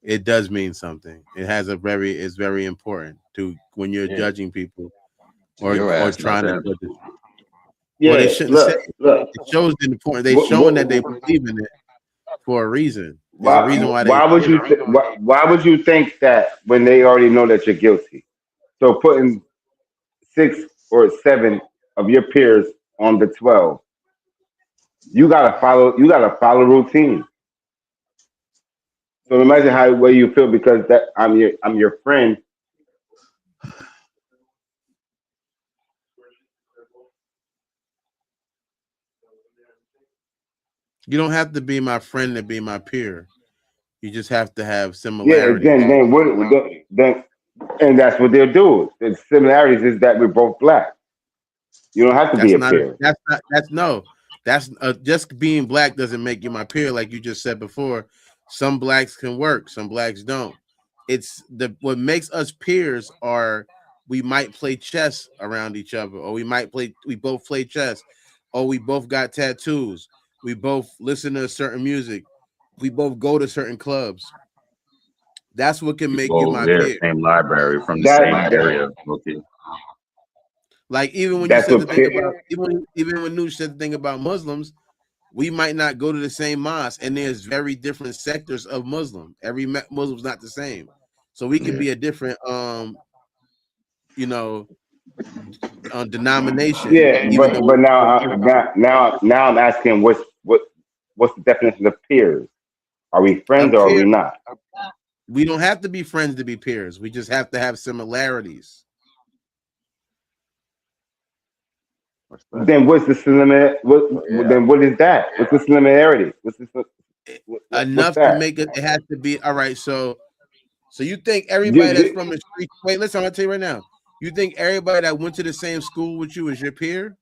It does mean something. It's very important to when you're Yeah. judging people To your or ass, not trying to them. judge it. Well, they Yeah, shouldn't say it. look. It shows the important. They What, showing that they what, believe in it for a reason. There's a why reason why they why would say you it. why would you think that when they already know that you're guilty? So putting 6 or 7 of your peers on the 12, you gotta follow routine. So imagine how way you feel because that I'm your friend. You don't have to be my friend to be my peer. You just have to have Yeah, similarities. then and that's what they'll do. The similarities is that we're both black. You don't have to be That's a not. peer. That's not. That's no. That's just being black doesn't make you my peer, like you just said before. Some blacks can work, some blacks don't. It's the what makes us peers are we might play chess around each other, or we both play chess, or we both got tattoos. We both listen to certain music. We both go to certain clubs. That's what can make you Go my there, peer. same library from the same That area. Okay. Like even when you that's said the what thing peer. about even when Noosh said the thing about Muslims, we might not go to the same mosque, and there's very different sectors of Muslim. Every Muslim's not the same, so we could Yeah. be a different you know denomination, Yeah, even though but now I'm asking what's the definition of peers? Are we a friends or are we peer not? we don't have to be friends to be peers. We just have to have similarities. Respect. Then what's the similar? Yeah. Then what is that? What's the similarity? What's Enough to that? make it. It has to be all right. So you think everybody that's You, from the street? Wait, listen. I'm gonna tell you right now. You think everybody that went to the same school with you is your peer?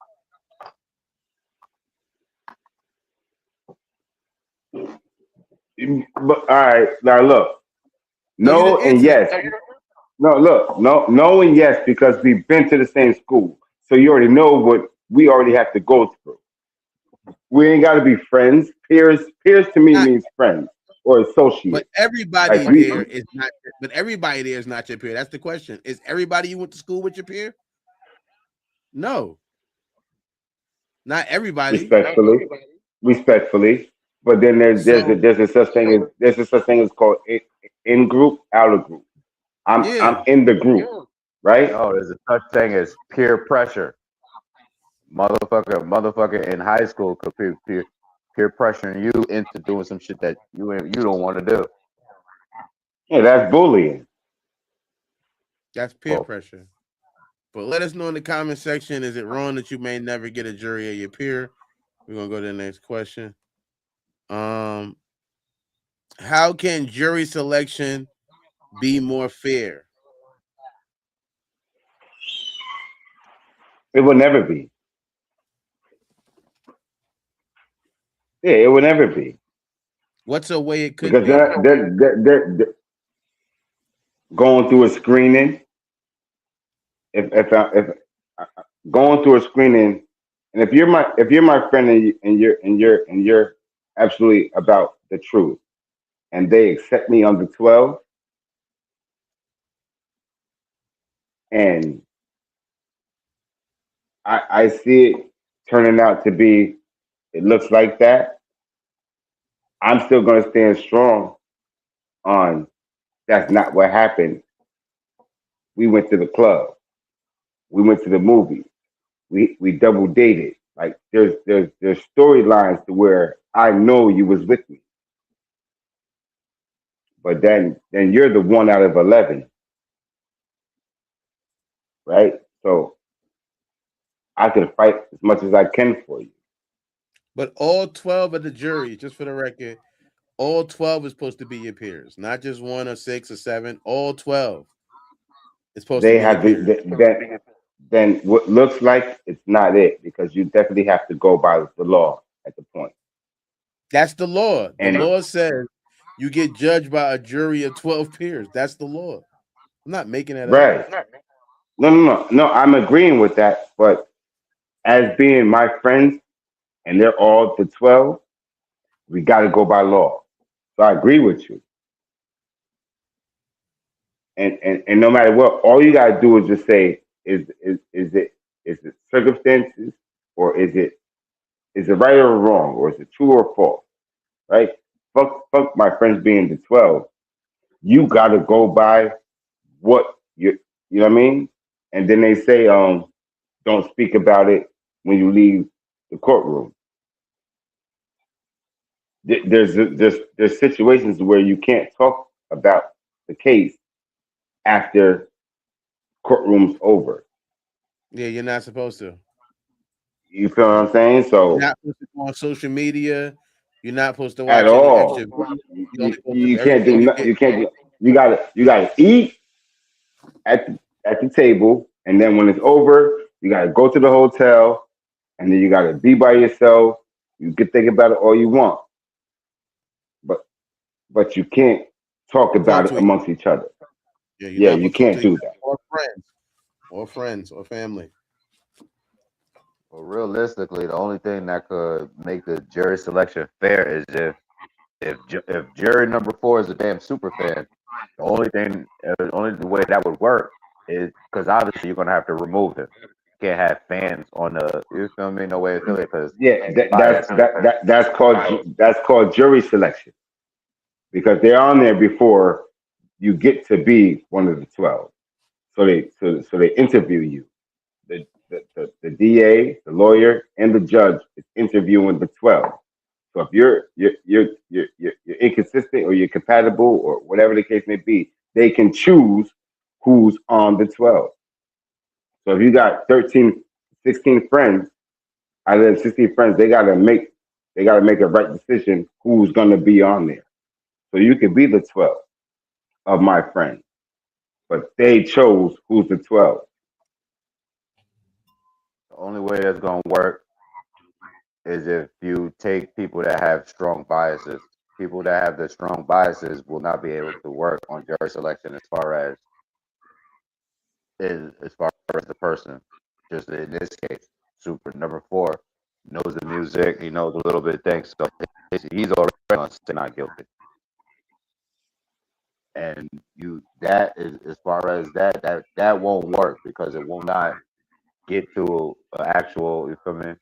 but all right, now look, No, you no didn't and answer that. yes. No, look, no and yes because we've been to the same school, so you already know what we already have to go through. We ain't got to be friends. Peers to me Not, means friends or but associates. Like everybody we, there is not. But everybody there is not your peer. That's the question. Is everybody you went to school with your peer? No, not everybody. respectfully, respectfully. But then So there's a such thing as called in group, out of group. I'm yeah, in the group, right? No, there's a such thing as peer pressure. Motherfucker in high school could peer pressuring you into doing some shit that you don't want to do. Yeah, that's bullying. That's peer pressure. But let us know in the comment section, is it wrong that you may never get a jury of your peer? We're gonna go to the next question. How can jury selection be more fair? It will never be. Yeah, it will never be. What's a way it could Because be? they're going through a screening. If going through a screening, and if you're my friend and you're absolutely about the truth, and they accept me on the 12, and I see it turning out to be, it looks like that, I'm still going to stand strong on that's not what happened. We went to the club, we went to the movie, we double dated. Like there's storylines to where I know you was with me, but then you're the one out of 11, right? So I can fight as much as I can for you. But all 12 of the jury, just for the record, all 12 is supposed to be your peers, not just one or six or seven. All 12 is supposed to They be your have peers. then what looks like it's not it, because you definitely have to go by the law at the point. That's the law. The And law says you get judged by a jury of 12 peers. That's the law. I'm not making that up. right. No, I'm agreeing with that. But as being my friends and they're all the 12, we got to go by law. So I agree with you. And no matter what, all you got to do is just say, is it circumstances, or is it right or wrong, or is it true or false, right? Fuck my friends being the 12. You got to go by what you know what I mean? And then they say, don't speak about it when you leave the courtroom. There's situations where you can't talk about the case after courtroom's over. Yeah, you're not supposed to. You feel what I'm saying? You're So not supposed to go on social media. You're not supposed to at watch any all, extra videos. You're only you, supposed you to can't do everything you nothing. get. You can't do. You gotta eat at the table, and then when it's over, you gotta go to the hotel, and then you gotta be by yourself. You can think about it all you want, but you can't talk Talk about it to each amongst each other. Yeah, you're Yeah, not you supposed to talk can't to each do other that. or family. Well, realistically, the only thing that could make the jury selection fair is if jury number 4 is a damn super fan. The only way that would work is because obviously you're gonna have to remove him. You can't have fans on the. You feel me? No way to feel it because Yeah, bias. that's called jury selection, because they're on there before you get to be one of the 12. So they interview you. The DA, the lawyer, and the judge is interviewing the 12. So if you're inconsistent, or you're compatible, or whatever the case may be, they can choose who's on the 12. So if you got 13, 16 friends, out of them 16 friends, they gotta make a right decision who's gonna be on there. So you could be the 12 of my friends, but they chose who's the 12. The only way that's gonna work is if you take people that have strong biases. People that have the strong biases will not be able to work on jury selection as far as the person. Just in this case, super number 4 knows the music. He knows a little bit of things, so he's already going to say not guilty. And that is as far as that won't work because it will not get to an actual, you feel me,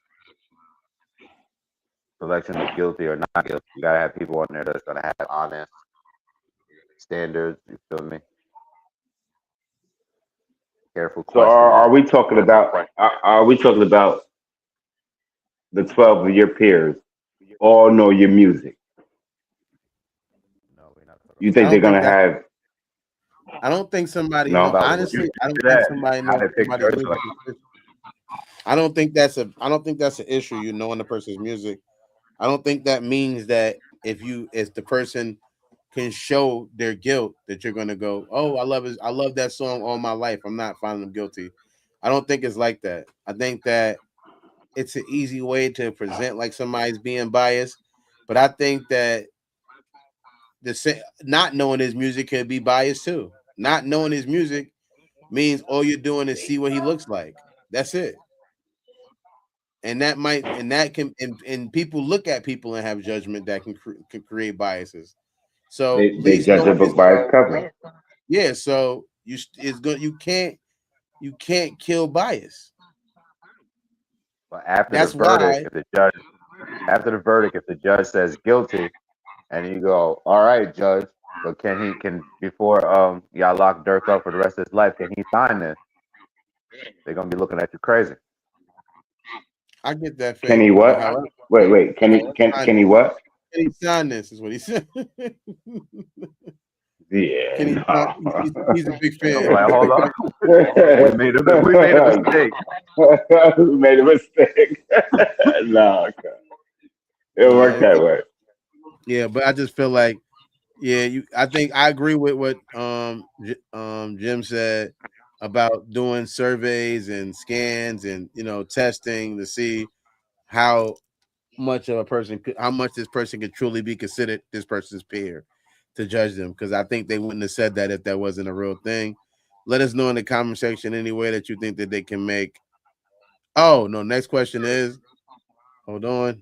selection of guilty or not guilty. You gotta have people on there that's gonna have honest standards. You feel me? Careful So are questioning. we talking about are we talking about the 12 of your peers all know your music? No, we're not talking You I think don't they're think gonna that's have I don't think somebody. No. Honestly, I don't think that, somebody how knows they pick somebody's your music. choice. I don't think that's a. I don't think that's an issue. You knowing the person's music. I don't think that means that if the person can show their guilt, that you're gonna go, oh, I love that song all my life. I'm not finding them guilty. I don't think it's like that. I think that it's an easy way to present like somebody's being biased, but I think that not knowing his music can be biased too. Not knowing his music means all you're doing is see what he looks like. That's it. And that might and that can and people look at people and have judgment that can create biases. So at They least judge a know book by its cover. yeah. So it's good. You can't kill bias. But after the That's verdict, why if the judge says guilty, and you go, all right, judge, but can before y'all lock Dirk up for the rest of his life, can he sign this? They're gonna be looking at you crazy. I get that Can faith. he But what? however, Wait. Can he what? can he sign this? Is what he said. Yeah, Can he? no. He's a big They're gonna fan. be like, hold on, we made a mistake. We made a mistake. No, it'll work Yeah, that way. yeah, but I just feel like, yeah, I think I agree with what Jim said about doing surveys and scans and testing to see how how much this person could truly be considered this person's peer to judge them. Because I think they wouldn't have said that if that wasn't a real thing. Let us know in the comment section any way that you think that they can make. Oh no! Next question is, hold on.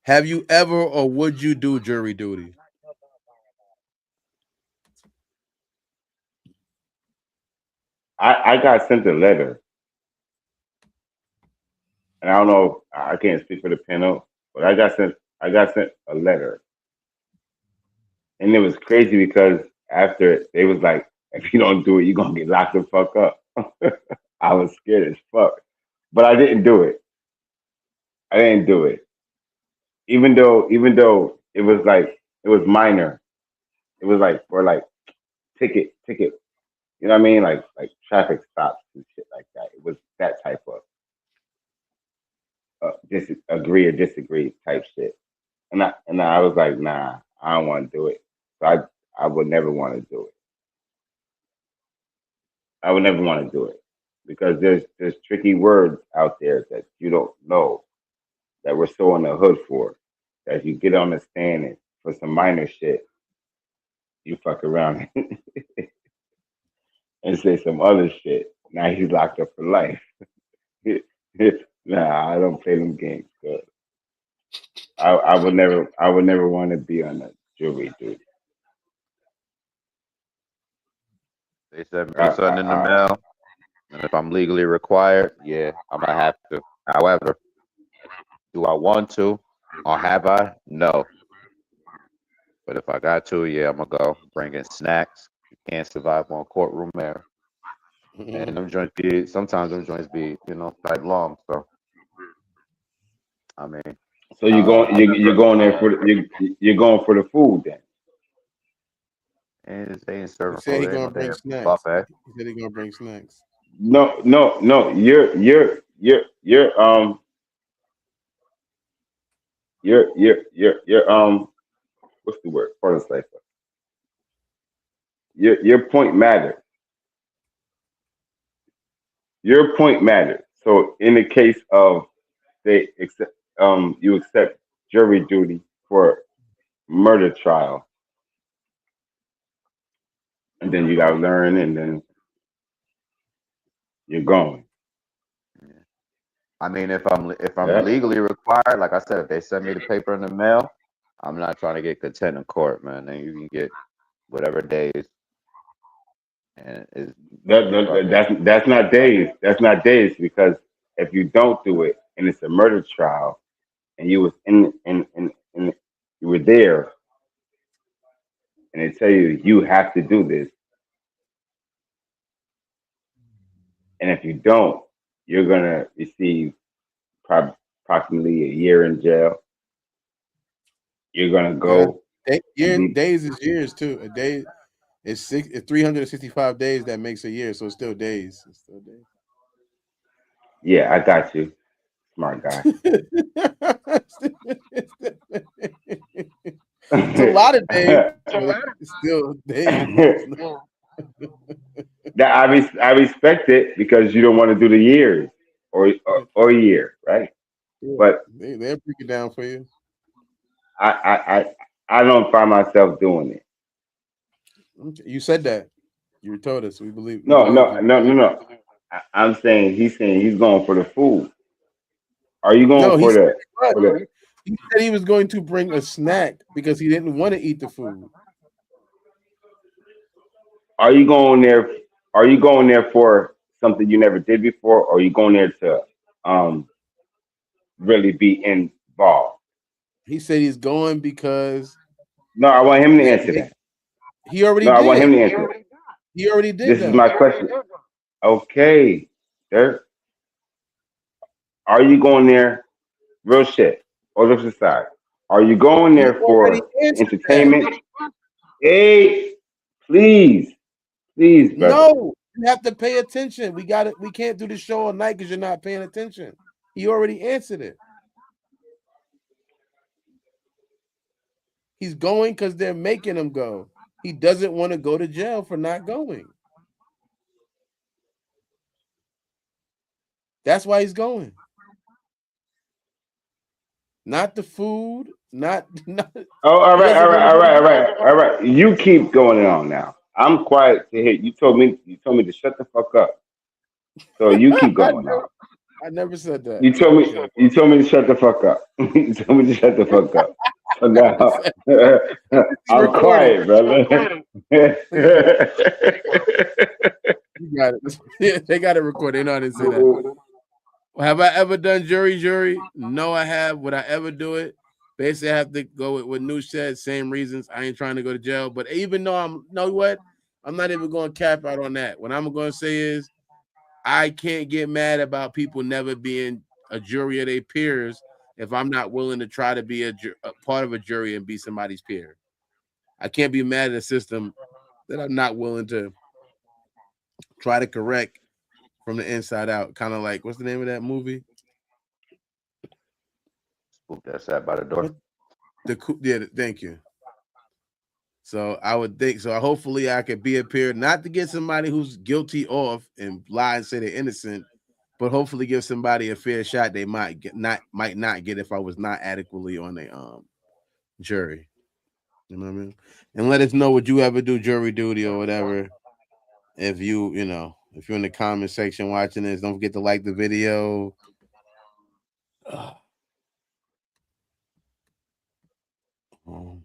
Have you ever or would you do jury duty? I got sent a letter, and I don't know. I can't speak for the panel, but I got sent a letter, and it was crazy because after it, they was like, if you don't do it, you're gonna get locked the fuck up. I was scared as fuck, but I didn't do it. I didn't do it, even though it was minor. It was like for like ticket. You know what I mean? Like traffic stops and shit like that. It was that type of agree or disagree type shit. And I was like, nah, I don't want to do it. So I would never want to do it. I would never want to do it because there's tricky words out there that you don't know that we're so in the hood for. That if you get on the stand and for some minor shit, you fuck around and say some other shit. Now he's locked up for life. Nah, I don't play them games. So I would never want to be on a jury duty. They send I, me something in the I, mail, and if I'm legally required, yeah, I might have to. However, do I want to, or have I? No. But if I got to, yeah, I'm gonna go. Bring in snacks. You can't survive on courtroom air. And them joints be sometimes them joints be quite long. So I mean, so you going I you're remember going there for you're going for the food then. and they ain't He serving said food. he They ain't no gonna bring damn snacks. buffet. He said he gonna bring snacks. No. You're what's the word? Pardon cipher. Your point matters. Your point matters. So in the case of you accept jury duty for murder trial, and then you gotta learn, and then you're going. I mean, if I'm Yeah. legally required, like I said, if they send me the paper in the mail, I'm not trying to get content in court, man. Then you can get whatever days, and it's fucking That's not days. That's not days because if you don't do it and it's a murder trial and you was in you were there and they tell you have to do this, and if you don't, you're gonna receive approximately a year in jail. You're gonna Yeah, go. Days is years too. A day is 365 days. That makes a year, so it's still days. It's still days. Yeah, I got you, smart guy. It's a lot of days, but it's still days. That I respect it because you don't want to do the years or year, right? But They'll break it down for you. I don't find myself doing it. Okay. You said that. You told us. We believe. We No, believe no, you. no, no, no. I'm saying he's going for the food. Are you No, going he for said the? he said he was going to bring a snack because he didn't want to eat the food. Are you going there? Are you going there for something you never did before, or are you going there to um really be involved? He said he's going because No, I want him to answer that. he already No, I want him did. to answer it. He already did This is that. my question. Okay, there. Are you going there? Real shit. All jokes aside, are you going He there already for answered that. entertainment? Hey, please, please, brother. No, you have to pay attention. We got it. We can't do the show all night because you're not paying attention. He already answered it. He's going because they're making him go. He doesn't want to go to jail for not going. That's why he's going. Not the food, not. Oh, all He right, all doesn't right, want to all go right, to all jail. right, all right. You keep going on now. I'm quiet to hear. You told me to shut the fuck up. So you keep going on. I never said that. You told me to shut the fuck up. You told me to shut the fuck up. So Never now said I'm recorded. quiet, brother. You got it. Yeah, they got it recorded. They know I didn't say that. Have I ever done jury? No, I have. Would I ever do it? Basically, I have to go with what New said. Same reasons. I ain't trying to go to jail. But even though know what? I'm not even going to cap out on that. What I'm going to say is I can't get mad about people never being a jury of their peers if I'm not willing to try to be a part of a jury and be somebody's peer. I can't be mad at a system that I'm not willing to try to correct from the inside out. Kind of like, what's the name of that movie? Spook that sat by the door. Thank you. So I would think so. Hopefully, I could be a peer, not to get somebody who's guilty off and lie and say they're innocent, but hopefully give somebody a fair shot. They might not get if I was not adequately on a jury. You know what I mean? And let us know what you ever do jury duty or whatever. If you're in the comment section watching this, don't forget to like the video. All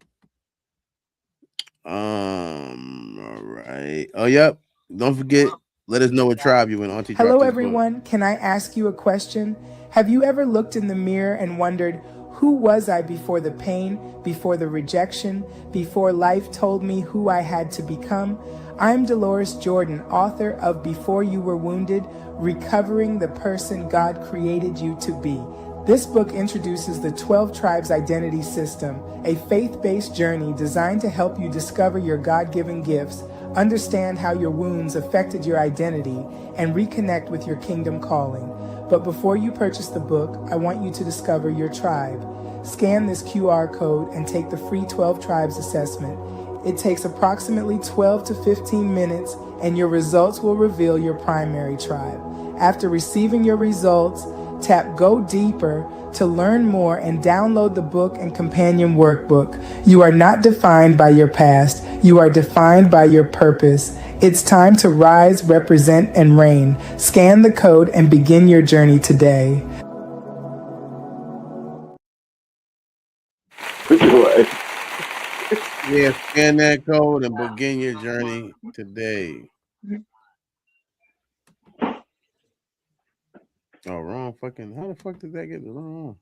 right. Oh, yep. Don't forget, let us know what tribe you in. Auntie Hello, everyone. Can I ask you a question? Have you ever looked in the mirror and wondered, who was I before the pain, before the rejection, before life told me who I had to become? I'm Dolores Jordan, author of Before You Were Wounded, Recovering the Person God Created You to Be. This book introduces the 12 Tribes Identity System, a faith-based journey designed to help you discover your God-given gifts, understand how your wounds affected your identity, and reconnect with your kingdom calling. But before you purchase the book, I want you to discover your tribe. Scan this QR code and take the free 12 Tribes assessment. It takes approximately 12 to 15 minutes, and your results will reveal your primary tribe. After receiving your results, tap Go Deeper to learn more and download the book and companion workbook. You are not defined by your past. You are defined by your purpose. It's time to rise, represent, and reign. Scan the code and begin your journey today. Yeah, scan that code and begin your journey today. Oh, wrong fucking. How the fuck did that get wrong?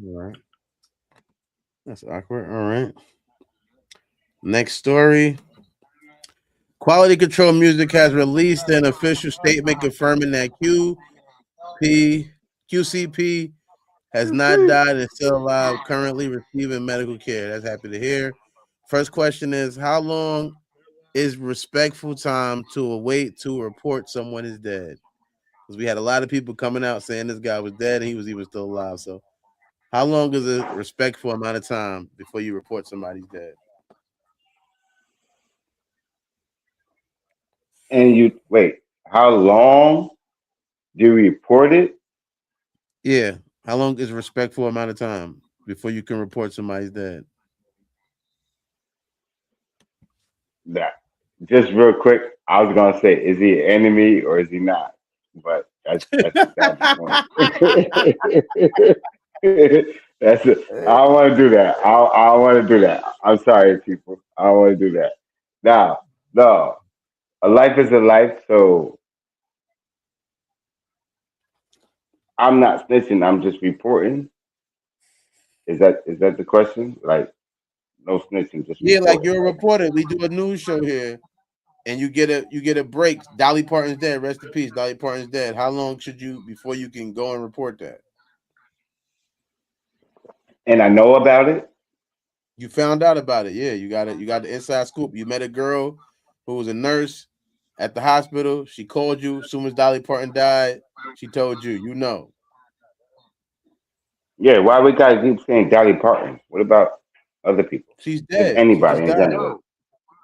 All right. That's awkward. All right. Next story. Quality Control Music has released an official statement confirming that QCP has not died and is still alive, currently receiving medical care. That's happy to hear. First question is, how long is respectful time to await to report someone is dead? Because we had a lot of people coming out saying this guy was dead and he was even still alive. So how long is a respectful amount of time before you report somebody's dead? And you wait, how long do you report it? Yeah. How long is a respectful amount of time before you can report somebody's dead? That just real quick, I was gonna say, is he an enemy or is he not? But that's beside the point. That's it. I don't want to do that. I don't want to do that. I'm sorry, people. I don't want to do that. Now, no, a life is a life. So I'm not snitching. I'm just reporting. Is that the question? Like no snitching, just Yeah, like reporting. you're a Like reporter. We do a news show here, and you get a break. Dolly Parton's dead. Rest in peace. Dolly Parton's dead. How long should you before you can go and report that? and I know about it. You found out about it. Yeah, you got it. You got the inside scoop. You met a girl who was a nurse at the hospital. She called you as soon as Dolly Parton died. She told you. You know, Yeah, why we gotta keep saying Dolly Parton? What about other people? she's Just dead. She anybody just in died. general.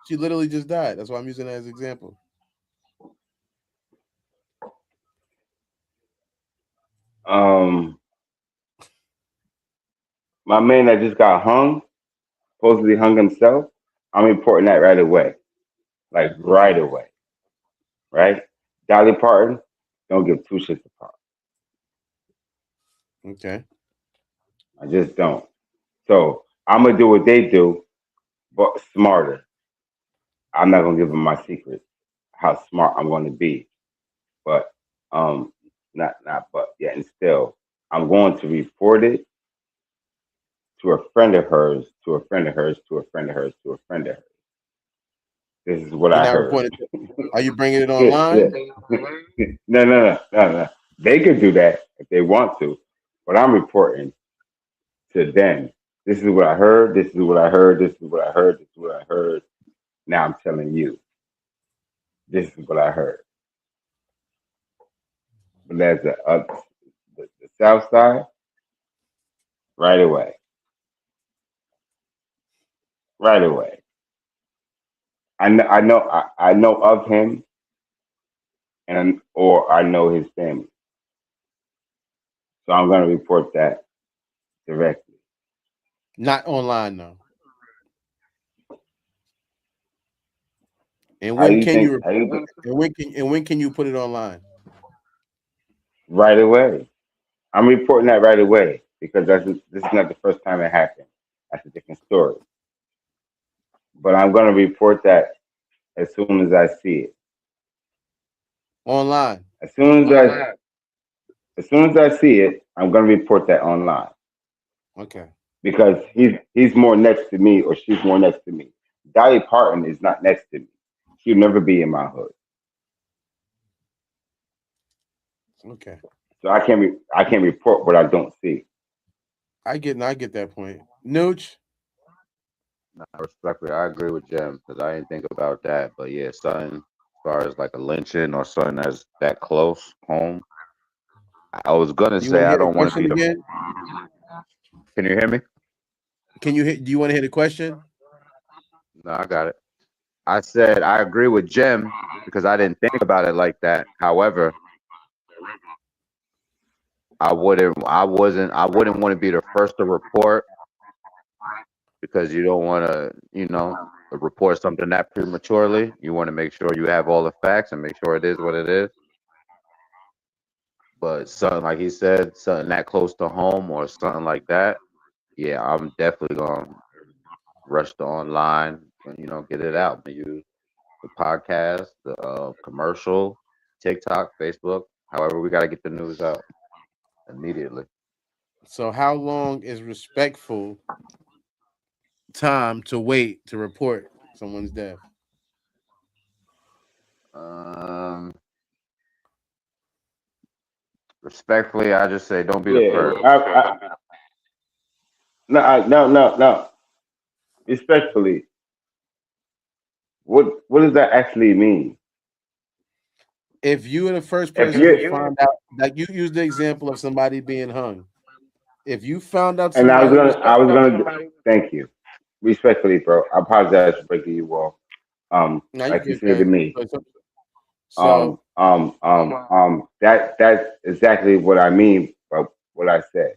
She literally just died. That's why I'm using that as an example. Um, my man that just got hung, supposedly hung himself. I'm reporting that right away, like right Okay. away, right? Dolly Parton, don't give two shits apart. Okay. I just don't. So I'm gonna do what they do, but smarter. I'm not gonna give them my secret, how smart I'm gonna be, but not but yeah, and still, I'm going to report it to a friend of hers, to a friend of hers, to a friend of hers, to a friend of hers. This is what You're I not heard. reporting. Are you bringing it Yeah, yeah. online? No. They could do that if they want to, but I'm reporting to them. This is what I heard. This is what I heard. This is what I heard. This is what I heard. Now I'm telling you, this is what I heard. But that's the South Side, right away, right away. I know of him, or I know his family, so I'm going to report that directly. Not online though. And How do when you can you think? report? And when can you put it online? Right away. I'm reporting that right away because this is not the first time it happened. That's a different story. But I'm going to report that as soon as I see it. Online. As soon as as soon as I see it, I'm going to report that online Okay. because he's more next to me or she's more next to me. Dolly Parton is not next to me. She'll never be in my hood, Okay. so I can't report what I don't see. I get that point. Nooch. Nah, respectfully, I agree with Jim because I didn't think about that. But yeah, something as far as like a lynching or something that's that close home. I was gonna You want say to I hear the don't want to question be the. again? Can you hear me? Do you want to hear the question? No, I got it. I said I agree with Jim because I didn't think about it like that. However, I wouldn't want to be the first to report because you don't want to, report something that prematurely. You want to make sure you have all the facts and make sure it is what it is. But something like he said, something that close to home or something like that, yeah, I'm definitely gonna rush to online and get it out. Use the podcast, the commercial, TikTok, Facebook. However, we gotta get the news out immediately. So how long is respectful time to wait to report someone's death? Um, Respectfully, I just say don't be the Yeah. first. No. Respectfully, what does that actually mean? If you were the first If person to you find out, like you used the example of somebody being hung. If you found out and I was gonna thank you. Respectfully, bro. I apologize for breaking you off. now you Like you get said to that. me. So That's exactly what I mean by what I said.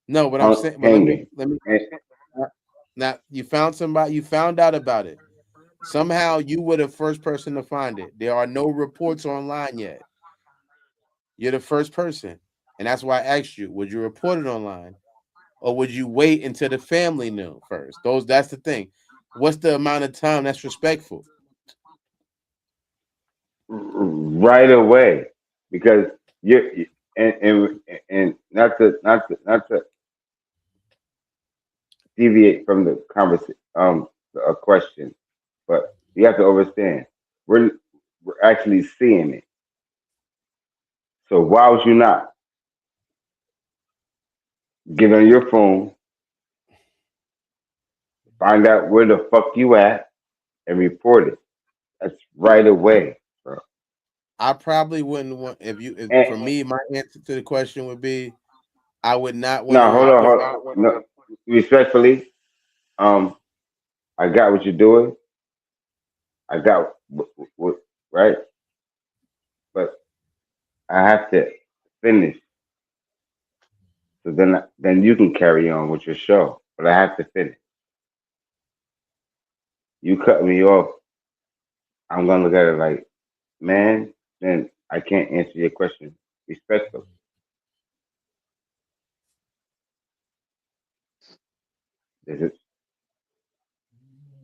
no, what I'm saying, but Hanging. let me And, now you found somebody, you found out about it. Somehow you were the first person to find it. There are no reports online yet. You're the first person. And that's why I asked you, would you report it online? Or would you wait until the family knew first? That's the thing. What's the amount of time that's respectful? right away, because you and not to deviate from the conversation, a question, but you have to understand we're actually seeing it. So why would you not get on your phone, find out where the fuck you at, and report it? That's right away, bro. I probably wouldn't want if And for me, my answer to the question would be I would not want to no, report. hold on. No, respectfully, um, I got what you're doing. I got right, but I have to finish. So then you can carry on with your show. But I have to finish. You cut me off. I'm gonna look at it like, man, then I can't answer your question respectfully. This is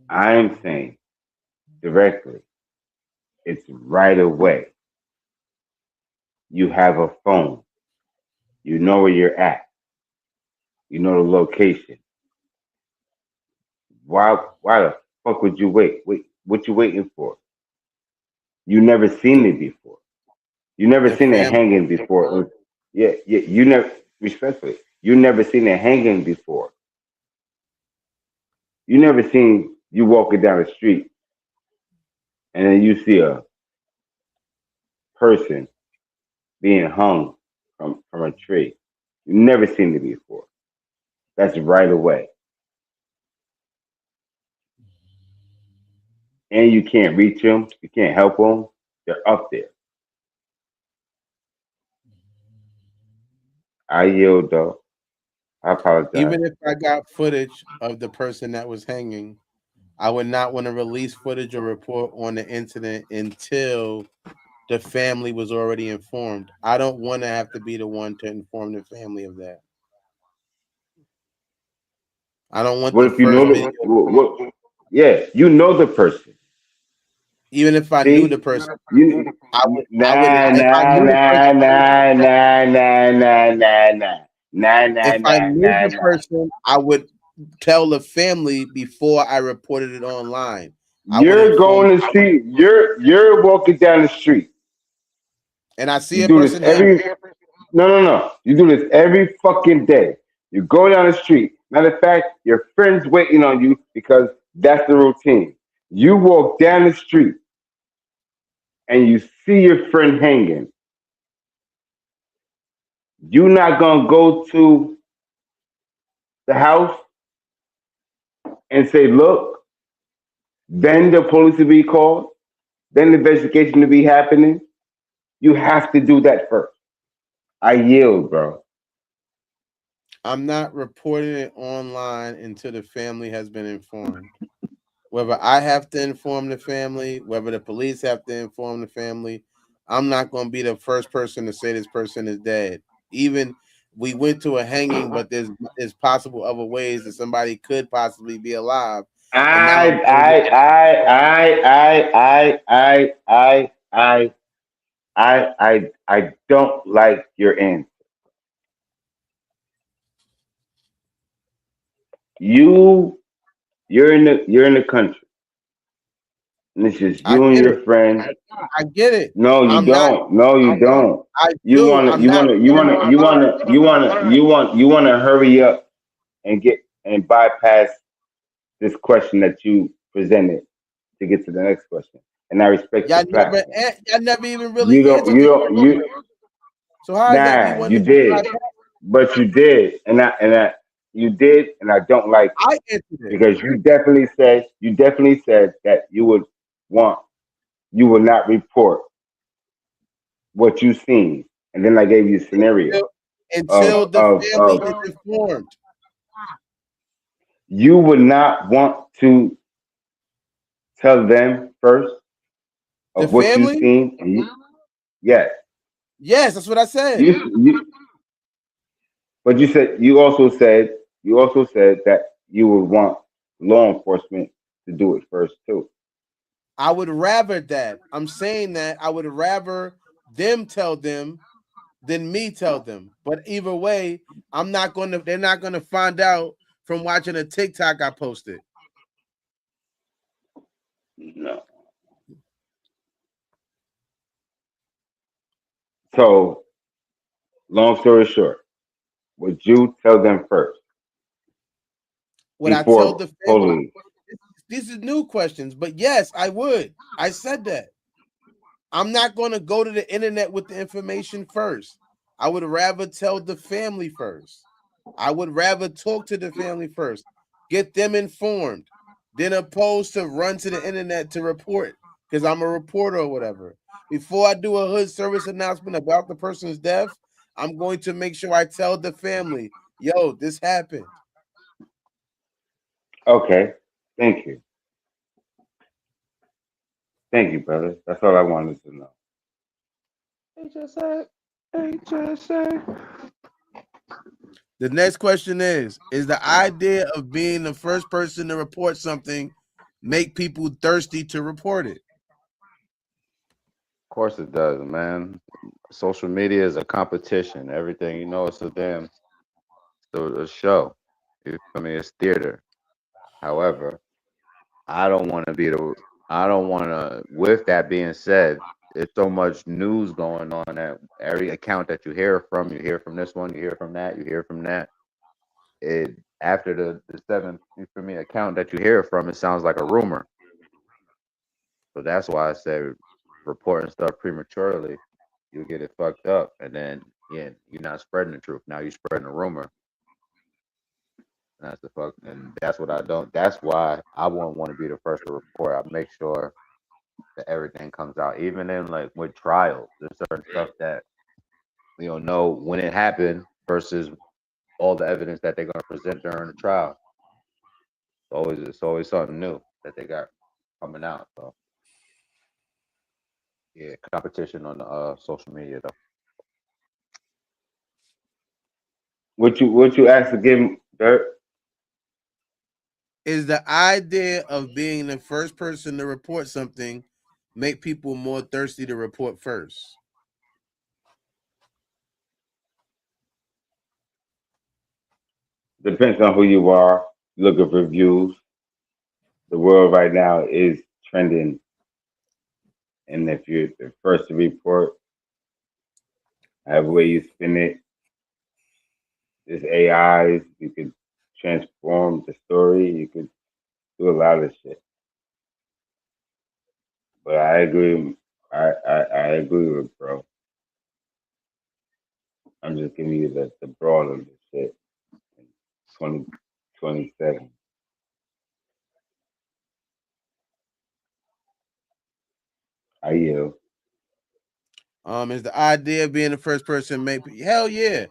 I'm saying directly. It's right away. You have a phone. You know where you're at. You know the location. Why the fuck would you wait? Wait, what you waiting for? You never seen it before. You never The seen it family. hanging before. Yeah. You never respectfully. You never seen it hanging before. You never seen you walking down the street and then you see a person being hung from a tree. You never seen it before. That's right away. And you can't reach them. You can't help them. They're up there. I yield though. I apologize. Even if I got footage of the person that was hanging, I would not want to release footage or report on the incident until the family was already informed. I don't want to have to be the one to inform the family of that. I don't want What the if you first know video. what? Yeah, you know the person. Even if I knew the See, person, you I would nah if I nah knew the person nah nah nah nah nah nah nah nah if nah I nah knew nah the nah. person, I would tell the family before I reported it online. I would You're inform, going to see. You're walking down the street. and I see You a do this person hanging. every no. You do this every fucking day. You go down the street. Matter of fact, your friends waiting on you because that's the routine. You walk down the street and you see your friend hanging. You not gonna go to the house and say, look, then the police will be called, then the investigation will be happening. You have to do that first. I yield, bro. I'm not reporting it online until the family has been informed. Whether I have to inform the family, whether the police have to inform the family, I'm not going to be the first person to say this person is dead. Even we went to a hanging, but there's possible other ways that somebody could possibly be alive. And now I I'm saying I I I I I I I I don't like your answer. You you're in the country. And it's just I you and get your it. friend. I get it. No, you I'm not. don't. No, you don't. I You do. wanna, I'm you not. wanna, you wanna, you wanna, you wanna, you wanna hurry up and get and bypass this question that you presented to get to the next question. And I respect your platform. Y'all never even really You don't, answered you the don't, question. you. So how is that me Nah, you wanting to did, but you did, you did, and I don't like it I answered it. because you definitely said that want, you would not report what you seen, and then I gave you a scenario Until the family of is informed. you would not want to tell them first The of what you family? seen, and yes, Yes, that's what I said. you, but you also said that you would want law enforcement to do it first too. I would rather that. I'm saying that I would rather them tell them than me tell them. But either way, they're not gonna find out from watching a TikTok I posted. No. So, long story short, would you tell them first Would I tell before the family? police? These are new questions, but yes, I would. I said that. I'm not going to go to the internet with the information first. I would rather tell the family first. I would rather talk to the family first, get them informed, than opposed to run to the internet to report because I'm a reporter or whatever. Before I do a hood service announcement about the person's death, I'm going to make sure I tell the family, yo, this happened. Okay. Thank you. Thank you, brother. That's all I wanted to know. The next question is the idea of being the first person to report something make people thirsty to report it? Of course it does, man. Social media is a competition. Everything you know, it's a show. I mean, it's theater. However, I don't want to be the. I don't want to. With that being said, it's so much news going on that every account that you hear from this one, you hear from that, you hear from that. It after the seventh for me account that you hear from, it sounds like a rumor. So that's why I said reporting stuff prematurely, you get it fucked up, and then yeah, you're not spreading the truth. Now you're spreading a rumor. That's the fuck, and that's what I don't. That's why I won't want to be the first to report. I make sure that everything comes out, even in like with trials. There's certain stuff that we don't know when it happened versus all the evidence that they're gonna present during the trial. It's always something new that they got coming out. So yeah, competition on the social media though. What you asked to give him, Dirt? Is the idea of being the first person to report something make people more thirsty to report first? Depends on who you are. Look at reviews. The world right now is trending, and if you're the first to report, however way you spin it, there's AIs. You could transform the story. You could do a lot of shit. But I agree. I agree with bro. I'm just giving you the broad of the shit. 2027. I yield. Is the idea of being the first person make hell yeah.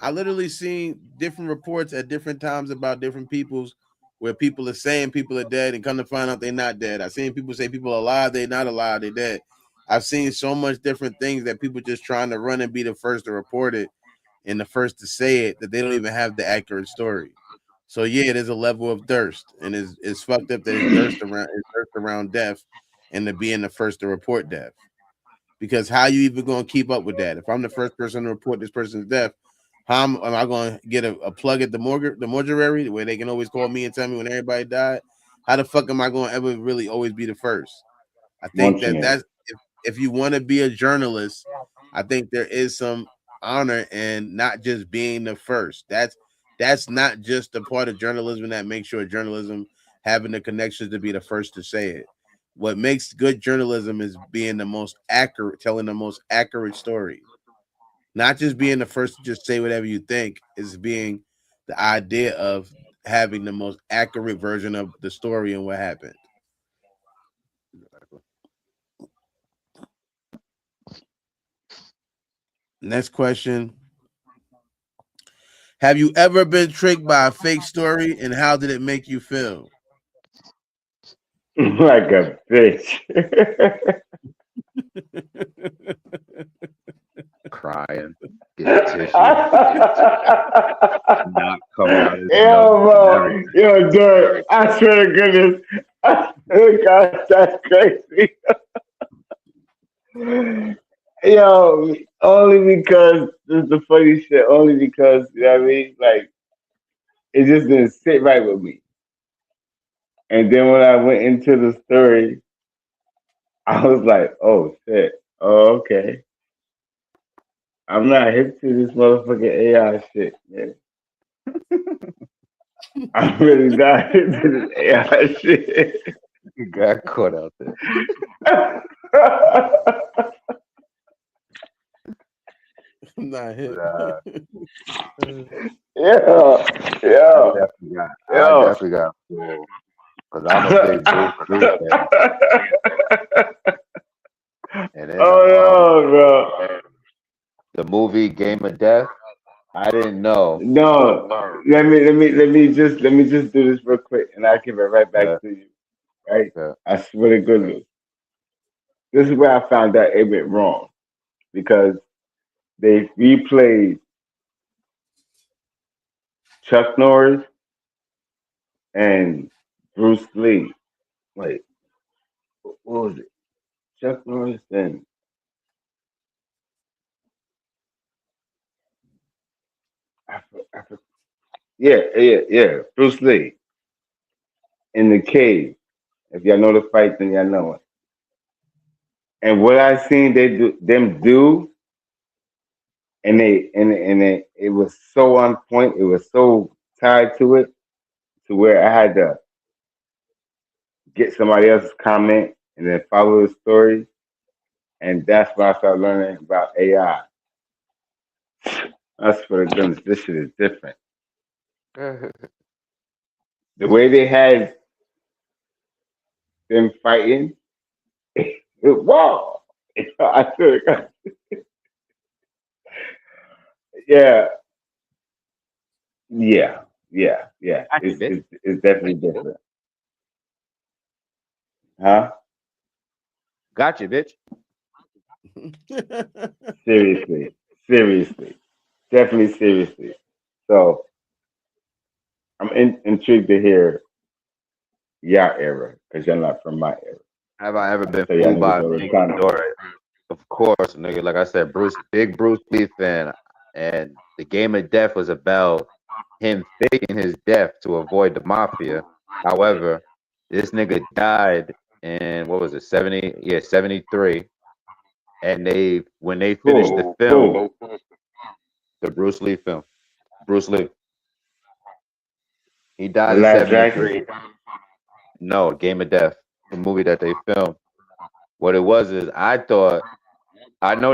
I literally seen different reports at different times about different people's where people are saying people are dead and come to find out they're not dead. I've seen people say people are alive, they're not alive, they're dead. I've seen so much different things that people just trying to run and be the first to report it and the first to say it that they don't even have the accurate story. So yeah, there's a level of thirst, and it's fucked up that it's thirst around death, and to being the first to report death. Because how you even going to keep up with that? If I'm the first person to report this person's death, how am I going to get a plug at the mortuary where they can always call me and tell me when everybody died? How the fuck am I going to ever really always be the first? I think Launching it. that's if you want to be a journalist, I think there is some honor in not just being the first. That's not just the part of journalism that makes sure journalism having the connections to be the first to say it. What makes good journalism is being the most accurate, telling the most accurate story. Not just being the first to just say whatever you think, is being the idea of having the most accurate version of the story and what happened. Next question. Have you ever been tricked by a fake story and how did it make you feel? Like a bitch. Crying, get the tissue, not coming out his Yo, nose and bro. everything. Yo, Dirk. I swear to goodness. I swear to God, that's crazy. Yo, only because this is the funny shit. Only because, you know what I mean? Like, it just didn't sit right with me. And then when I went into the story, I was like, oh, shit. Oh, okay. I'm not hip to this motherfucking AI shit, man. I'm really not hip to this AI shit. You got caught out there. I'm not hip. Yeah, I yeah, definitely got fooled because I'm a big Bruce fan. And then Oh no, bro. the movie Game of Death, I didn't know. No, let me just do this real quick, and I'll give it right back to you. Right? Yeah. I swear to goodness, this is where I found out it went wrong because they replayed Chuck Norris and Bruce Lee. Wait, what was it? Chuck Norris and yeah, Bruce Lee in the cave. If y'all know the fight, then y'all know it. And what I seen them do, and it was so on point. It was so tied to it, to where I had to get somebody else's comment and then follow the story. And that's when I started learning about AI. I swear to goodness, this shit is different. The way they had them fighting, wow! I swear to God. Yeah, yeah. It's definitely different. Huh? Gotcha, bitch. Seriously. Definitely seriously. So I'm intrigued to hear your era, because you're not from my era. Have I ever been So y'all fooled by a niggas fake already story? Of course, nigga. Like I said, big Bruce Lee fan, and the Game of Death was about him faking his death to avoid the mafia. However, this nigga died in what was it, 70? Yeah, 73. And when they finished the film, the Bruce Lee film, Bruce Lee, he The died in Last 73. Dragon? No, Game of Death, the movie that they filmed. What it was is I know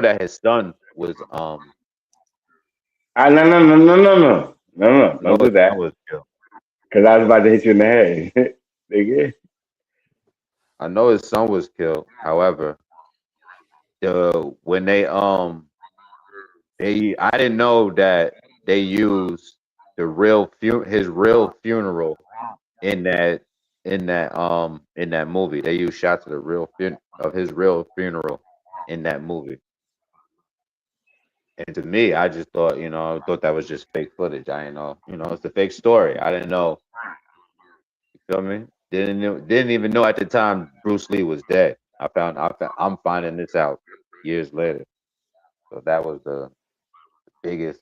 that his son was No, no. no, Don't do his that. son was killed. Because I was about to hit you in the head. Nigga. I know his son was killed. However, when I didn't know that they used his real funeral in that movie. They used shots of his real funeral in that movie. And to me, I just thought, I thought that was just fake footage. I didn't know, it's a fake story. I didn't know. You feel me? Didn't even know at the time Bruce Lee was dead. I'm finding this out years later. So that was the biggest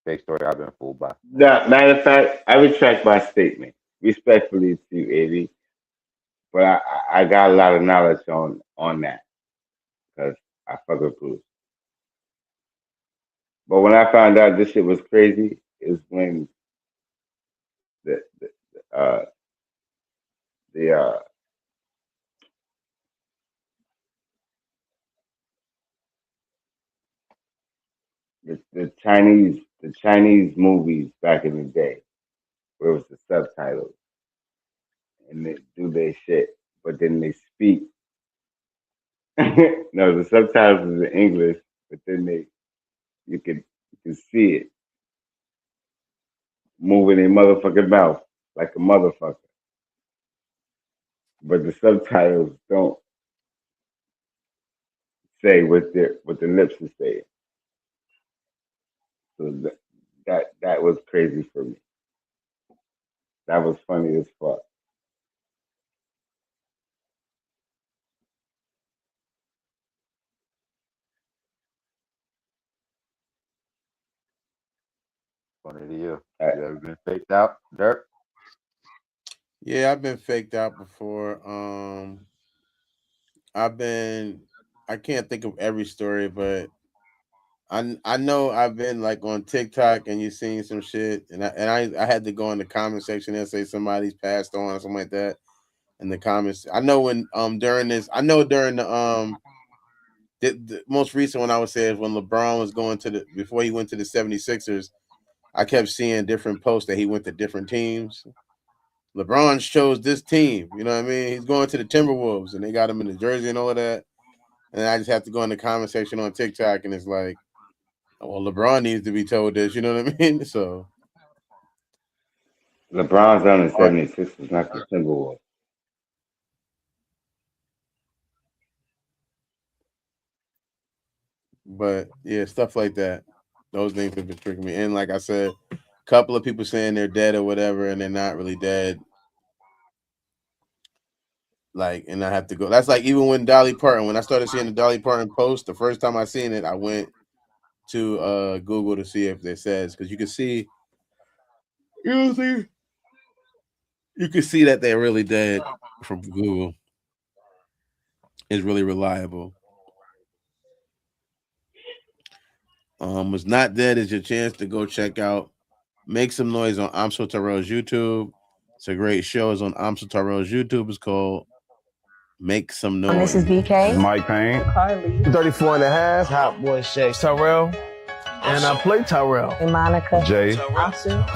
fake story I've been fooled by. Matter of fact, I retract my statement. Respectfully to you, Eddie. But I got a lot of knowledge on that because I fuck with Bruce. But when I found out this shit was crazy, is when the uh the uh the Chinese movies back in the day, where it was the subtitles and they do their shit, but then they speak. No, the subtitles is in English, but then you can see it moving their motherfucking mouth like a motherfucker, but the subtitles don't say what the lips are saying. So that was crazy for me. That was funny as fuck. Funny to you. You ever been faked out, Dirk? Yeah, I've been faked out before. I can't think of every story, but I know I've been like on TikTok and you've seen some shit, and I had to go in the comment section and say somebody's passed on or something like that in the comments. I know when during the the most recent one I would say is when LeBron was going before he went to the 76ers, I kept seeing different posts that he went to different teams. LeBron chose this team, you know what I mean? He's going to the Timberwolves and they got him in the jersey and all of that. And I just have to go in the comment section on TikTok and it's like, well, LeBron needs to be told this, you know what I mean? So LeBron's on the 76ers, not the Timberwolves. But yeah, stuff like that. Those things have been tricking me. And like I said, a couple of people saying they're dead or whatever, and they're not really dead. Like, and I have to go. That's like even when I started seeing the Dolly Parton post, the first time I seen it, I went to Google to see if it says, because you can see that they're really dead from Google. It's really reliable. Was not dead is your chance to go check out Make Some Noise on I'm So Tyrell's YouTube. It's a great show. It's on I'm So Tyrell's YouTube. It's called Make Some Noise. This is BK. Mike Payne. Carly. 34 and a half. Hot Boy Shay. Tyrell. And I play Tyrell. And Monica. Jay.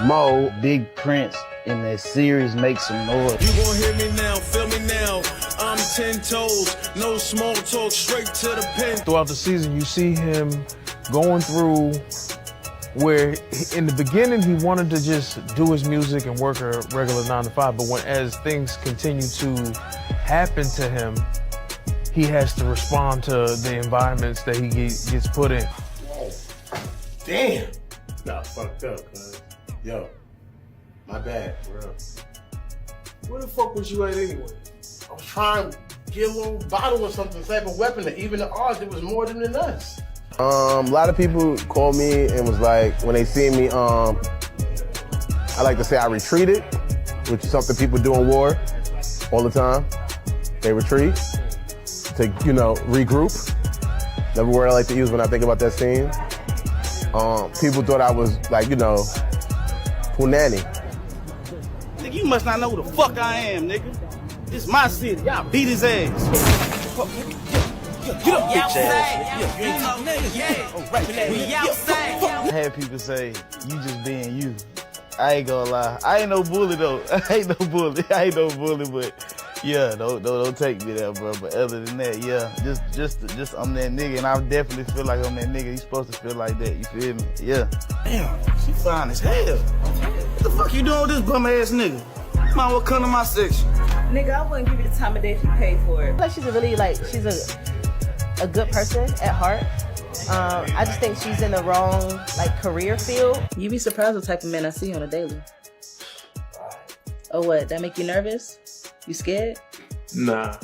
Mo. Big Prince in that series Make Some Noise. You gon' hear me now, feel me now. I'm 10 toes, no small talk, straight to the pen. Throughout the season, you see him going through where in the beginning he wanted to just do his music and work a regular 9 to 5, but as things continue to happen to him, he has to respond to the environments that he gets put in. Damn. Nah, fucked up, cuz. Yo, my bad, bro. Where the fuck was you at anyway? I was trying to get a little bottle or something, type of weapon that even the odds it was more than us. A lot of people called me and was like, when they see me, I like to say I retreated, which is something people do in war all the time. They retreat to, regroup. Another word I like to use when I think about that scene. People thought I was like, punani. Nigga, you must not know who the fuck I am, nigga. This my city. Y'all beat his ass. Get up, bitch ass. I had people say, you just being you. I ain't gonna lie. I ain't no bully though. I ain't no bully, but yeah, don't take me there, bro. But other than that, yeah, just I'm that nigga, and I definitely feel like I'm that nigga. You supposed to feel like that, you feel me? Yeah. Damn, she fine as hell. What the fuck you doing with this bum ass nigga? Might well come to my section. Nigga, I wouldn't give you the time of day if you paid for it. Like she's a good person at heart. I just think she's in the wrong career field. You be surprised what type of men I see on a daily. Oh, what? That make you nervous? You scared? Nah,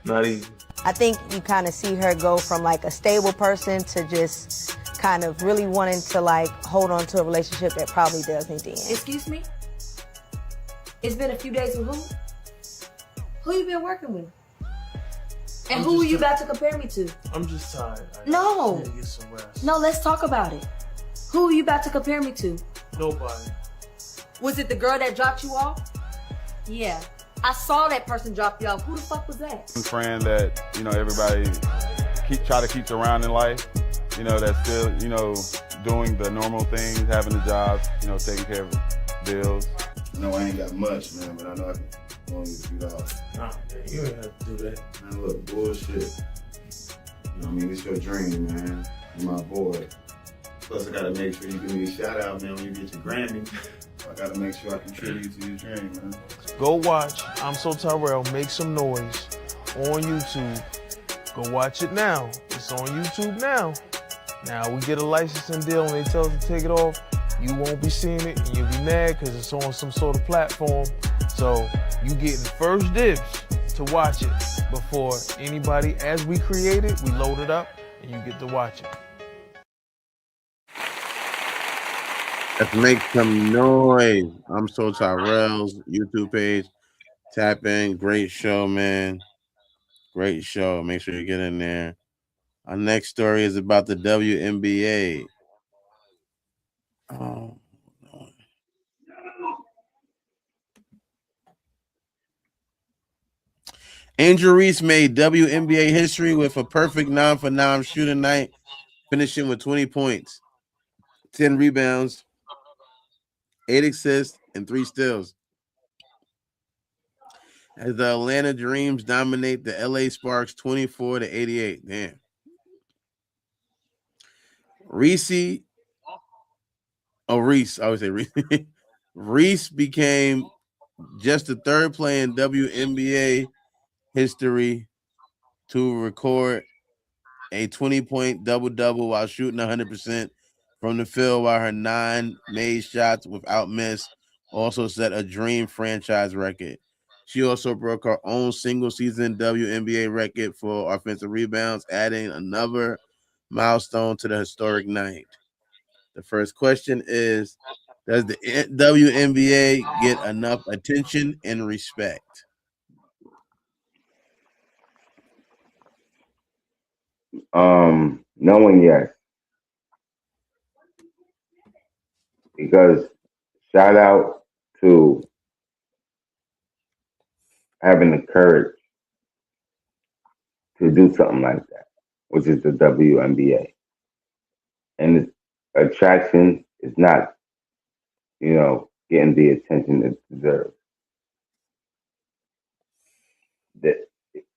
not even. I think you kind of see her go from a stable person to just kind of really wanting to hold on to a relationship that probably doesn't end. Excuse me? It's been a few days with who? Who you been working with? And who are you about to compare me to? I'm just tired. No. I need to get some rest. No, let's talk about it. Who are you about to compare me to? Nobody. Was it the girl that dropped you off? Yeah. I saw that person drop you off. Who the fuck was that? A friend that, everybody try to keep around in life, that's still, doing the normal things, having a job, taking care of bills. No, I ain't got much, man, but I know I can go you $2. Nah, man, you ain't have to do that. Man, look, bullshit. It's your dream, man. You're my boy. Plus, I gotta make sure you give me a shout out, man, when you get your Grammy. I gotta make sure I contribute to your dream, man. Go watch I'm So Tyrell, Make Some Noise on YouTube. Go watch it now. It's on YouTube now. Now we get a licensing deal and they tell us to take it off. You won't be seeing it and you'll be mad because it's on some sort of platform. So you getting first dibs to watch it before anybody. As we create it, we load it up and you get to watch it. Let's make some noise. I'm So Tyrell's YouTube page. Tap in. Great show, man. Great show. Make sure you get in there. Our next story is about the WNBA. Oh, no. Angel Reese made WNBA history with a perfect 9-for-9 shooting night, finishing with 20 points, 10 rebounds, 8 assists, and 3 steals. As the Atlanta Dreams dominate the LA Sparks 24-88. Damn. Reese, I would say Reese. Reese became just the third player in WNBA history to record a 20-point double-double while shooting 100% from the field, while her 9 made shots without miss also set a Dream franchise record. She also broke her own single-season WNBA record for offensive rebounds, adding another milestone to the historic night. The first question is, does the WNBA get enough attention and respect? No one yet. Because shout out to having the courage to do something like that, which is the WNBA. And its attraction is not, getting the attention it deserves. That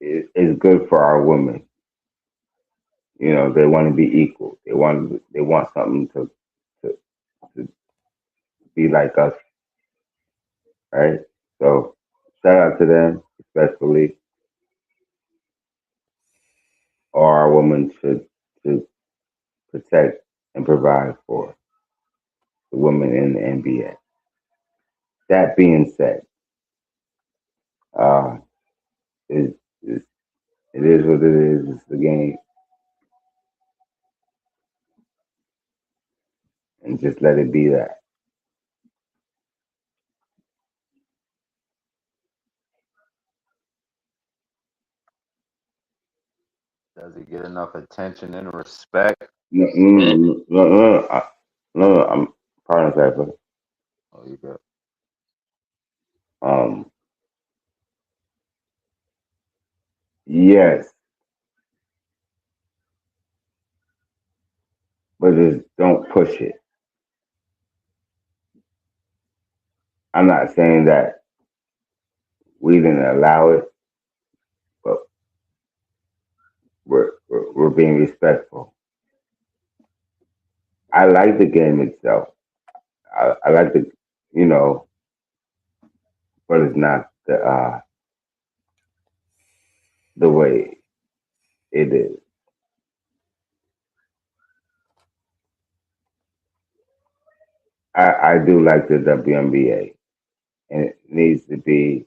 it's good for our women. They want to be equal. They want something to be like us, right? So shout out to them, especially. Or our women should protect and provide for the women in the NBA. That being said, it is what it is. It's the game. And just let it be that. Does it get enough attention and respect? No, I'm pardon that, but Oh, you good. Yes, but just don't push it. I'm not saying that we didn't allow it, but we're being respectful. I like the game itself. I like the, but it's not the way it is. I do like the WNBA, and it needs to be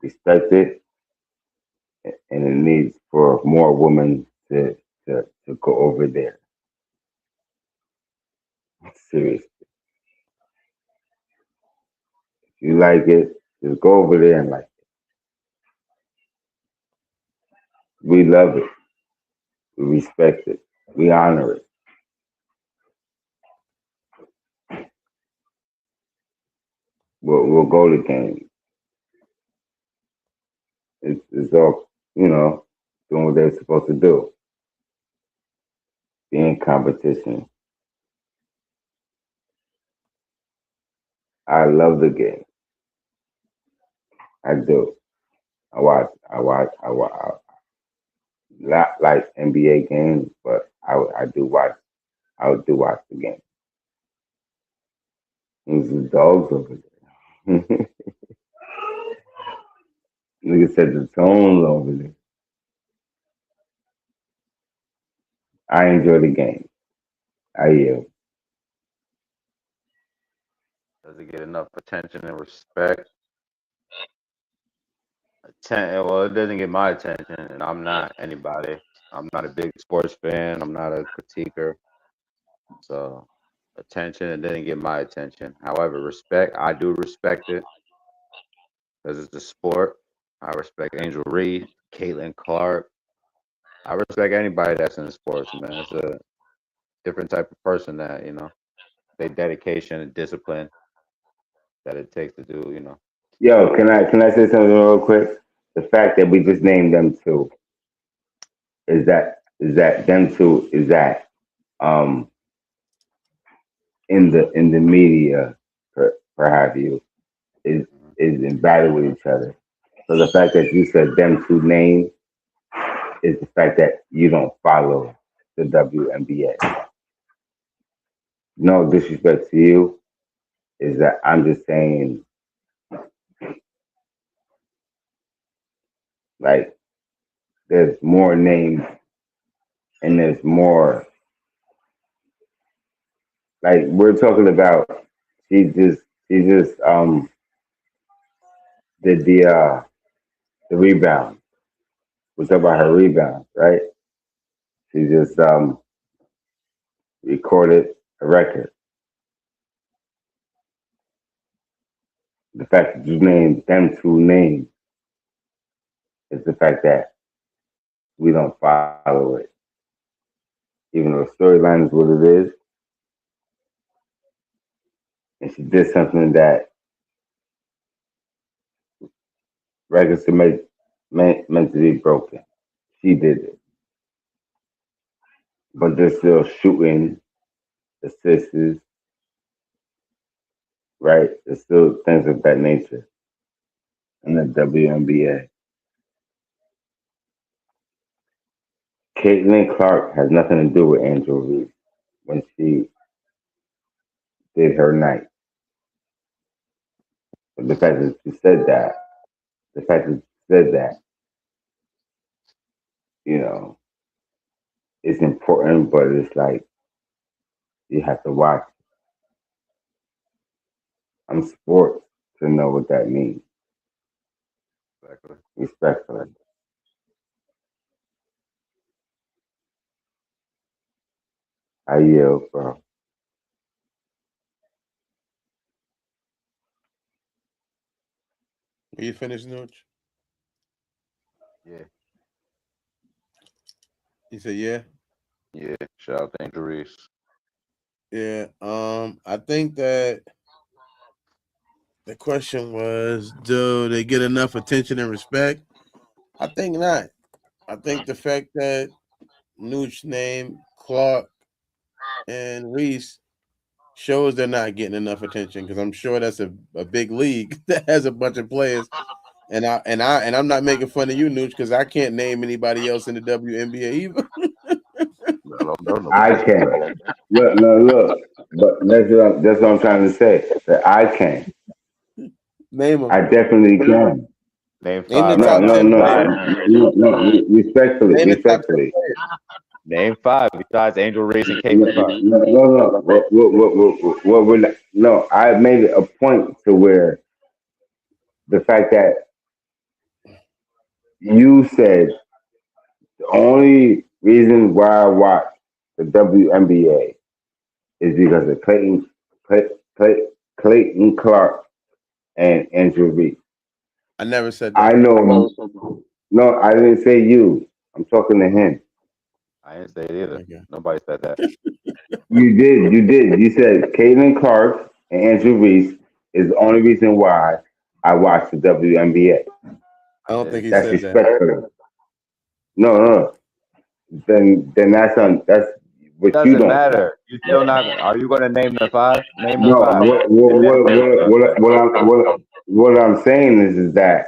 respected, and it needs for more women to go over there. Seriously, if you like it, Just go over there and like it. We love it. We respect it. We honor it. We'll go to games. It's all, doing what they're supposed to do. Be in competition. I love the game. I do. I watch. Not like NBA games, but I do watch. I do watch the game. There's the dogs over there. Nigga said the tones over there. I enjoy the game. I yield. Does it get enough attention and respect? Well, it doesn't get my attention, and I'm not anybody. I'm not a big sports fan. I'm not a critiquer. So, attention, it didn't get my attention. However, respect, I do respect it because it's a sport. I respect Angel Reese, Caitlin Clark. I respect anybody that's in the sports, man. It's a different type of person that, their dedication and discipline that it takes to do, Yo, can I say something real quick? The fact that we just named them two is that them two is that in the media for have you is in battle with each other. So the fact that you said them two names is the fact that you don't follow the WNBA. No disrespect to you, is that I'm just saying, like, there's more names and there's more, like, we're talking about, she just did the rebound. We're talking about her rebound, right? She just recorded a record. The fact that you named them two names is the fact that we don't follow it. Even though the storyline is what it is, and she did something that records are meant to be broken. She did it. But they're still shooting assists, right? There's still things of that nature in the WNBA. Caitlin Clark has nothing to do with Angel Reese when she did her night. But the fact that she said that, it's important, but it's like you have to watch. I'm sports to know what that means. Respectfully. I yield, bro. Are you finished, Nooch? Yeah. You said yeah? Yeah. Shout out to Angel Reese. Yeah. I think that the question was, do they get enough attention and respect? I think not. I think the fact that Nooch named Clark and Reese shows they're not getting enough attention, because I'm sure that's a big league that has a bunch of players. And I'm not making fun of you, Nooch, because I can't name anybody else in the WNBA either. I can. Look. But that's what I'm trying to say. That I can. Name them. I definitely can. Name five. No. Respectfully. Name five besides Angel Reese and Caitlin Clark. No. I made it a point to where the fact that you said the only reason why I watch the WNBA is because of Clayton Clark and Andrew Reese. I never said I that. know. No, I didn't say you. I'm talking to him. I didn't say it either. Okay. Nobody said that. You did. You did. You said Caitlin Clark and Andrew Reese is the only reason why I watch the WNBA. I don't think he That's said that. respectful. No. Then that's what you Doesn't don't. matter. You still not. Are you going to name the five? Name the No. five. What I'm saying is that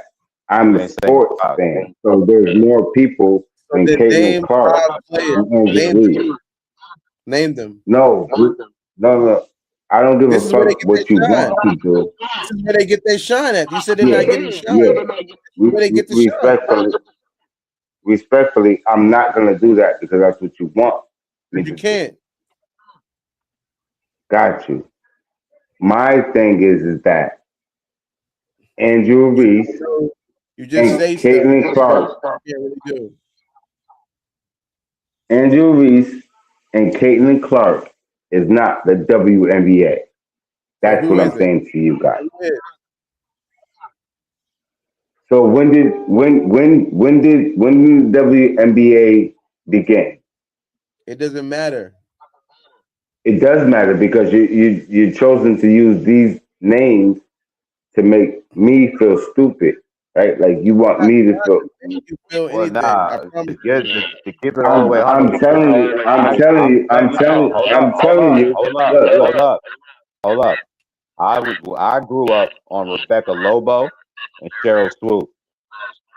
I'm a sports fan. So there's more people than Then Caitlin name Clark 5 players. and Andrew Name Reese. them. Name them. No. I don't give This a is where they fuck get what their you shine. want to do. This is where they get their shine at. You said they're not getting shine. Yeah. Where they get the shine. Respectfully, I'm not gonna do that because that's what you want me But you to do. can't. Got you. My thing is that Andrew Reese You just and say stuff. Caitlin Clark, You can't really do. Andrew Reese and Caitlin Clark is not the WNBA. That's who what is I'm it? saying to you guys. Who is? So when did the WNBA begin? It doesn't matter. It does matter because you're chosen to use these names to make me feel stupid, right? Like you want me to feel. You feel Well, anything. nah. I promise. To keep it all the way. I'm telling you. Hold up. I grew up on Rebecca Lobo and Cheryl Swoop.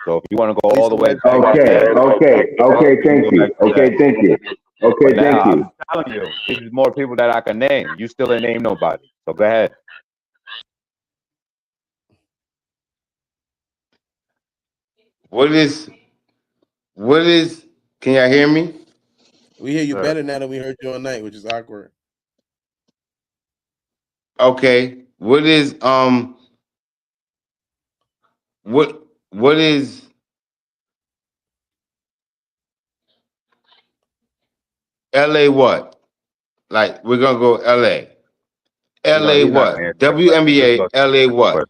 So if you want to go all the way back, Okay, thank you. But now I'm telling you, there's more people that I can name. You still didn't name nobody. So go ahead. What is? Can y'all hear me? We hear you better now than we heard you all night, which is awkward. Okay. What is what is LA what? Like we're gonna go LA. LA what? WNBA LA what?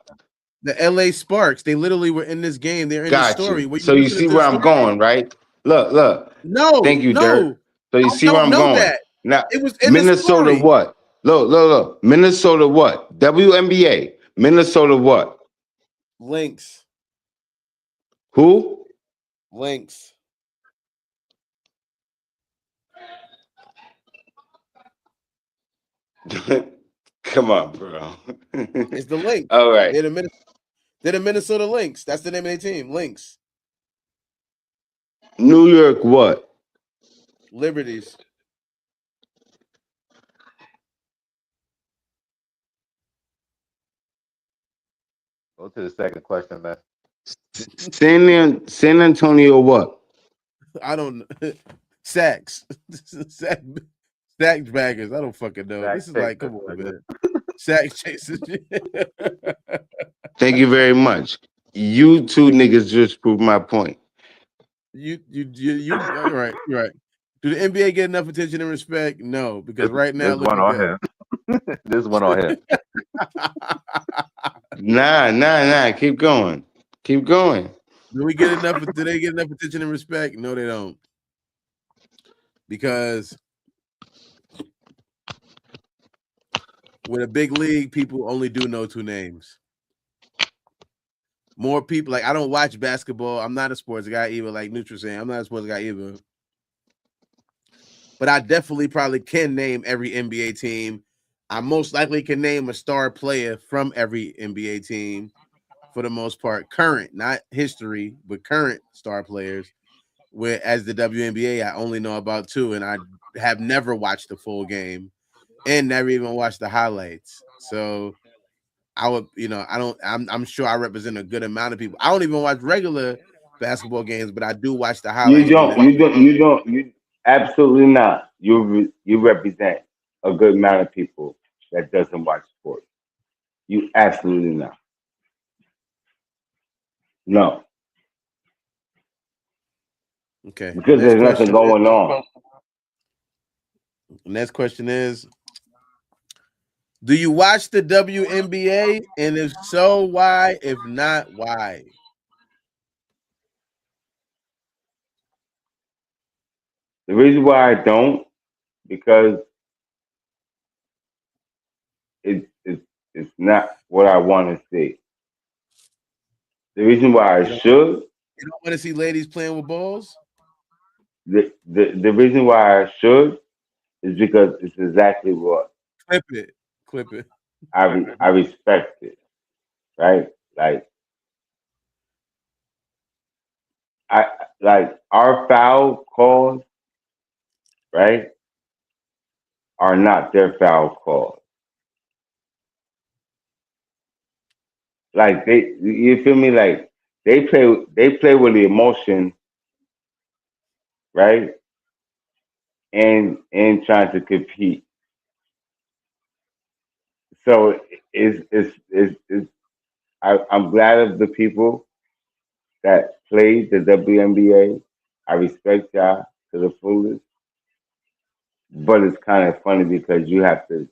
The LA Sparks. They literally were in this game. They're in the Got story. you. Were So you listening see to the where I'm story? going, right? Look. No, Thank you, Dirk. no. So you I see where don't I'm know going. that. Now It was in the Minnesota story. what? Look. Minnesota what? WNBA. Minnesota what? Lynx. Who? Lynx. Come on, bro. It's the Lynx. All right. They're the Minnesota Lynx. That's the name of their team. Lynx. New York what? Liberties. Go to the second question, man. San Antonio what? I don't know. Sacks. Sack baggers. I don't fucking know. This is like, come on, man. Sack chasers. Thank you very much. You two niggas just proved my point. You you're right. You're right. Do the NBA get enough attention and respect? No, because right now This look one at on them. him. This one on him. Nah. Keep going. Do they get enough attention and respect? No, they don't. Because with a big league, people only do know 2 names. More people, like I don't watch basketball. I'm not a sports guy either, like Neutral saying. I'm not a sports guy either. But I definitely probably can name every NBA team. I most likely can name a star player from every NBA team for the most part. Current, not history, but current star players. Whereas the WNBA, I only know about 2, and I have never watched the full game and never even watched the highlights. So I would, I'm sure I represent a good amount of people. I don't even watch regular basketball games, but I do watch the highlights. You absolutely not. You represent a good amount of people that doesn't watch sports. You absolutely not. No. Okay. Because there's nothing going on. Next question is, Do you watch the WNBA? And if so, why? If not, why? The reason why I don't, because it's not what I want to see. The reason why I should, You don't want to see ladies playing with balls? the reason why I should is because it's exactly what Clip it. Clip it. I respect it, right? Like our foul calls, right, are not their foul calls. Like you feel me? Like they play with the emotion, right? And trying to compete. So I'm glad of the people that played the WNBA. I respect y'all to the fullest. But it's kind of funny because you have to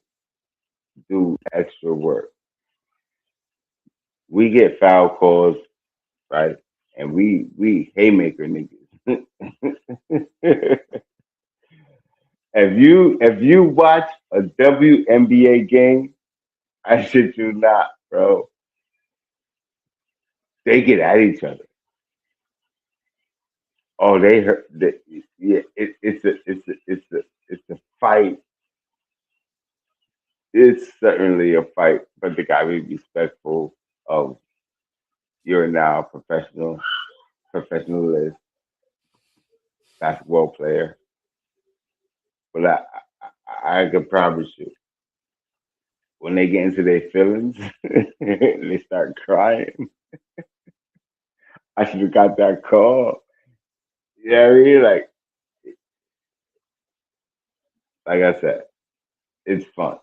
do extra work. We get foul calls, right? And we haymaker niggas. If you watch a WNBA game, I shit you not, bro. They get at each other. Oh, they hurt. Yeah, it's a fight. It's certainly a fight, but they gotta be respectful of you're now a professionalist basketball player. But I can promise you, when they get into their feelings, they start crying. I should have got that call. Yeah, I mean, like I said, it's fun,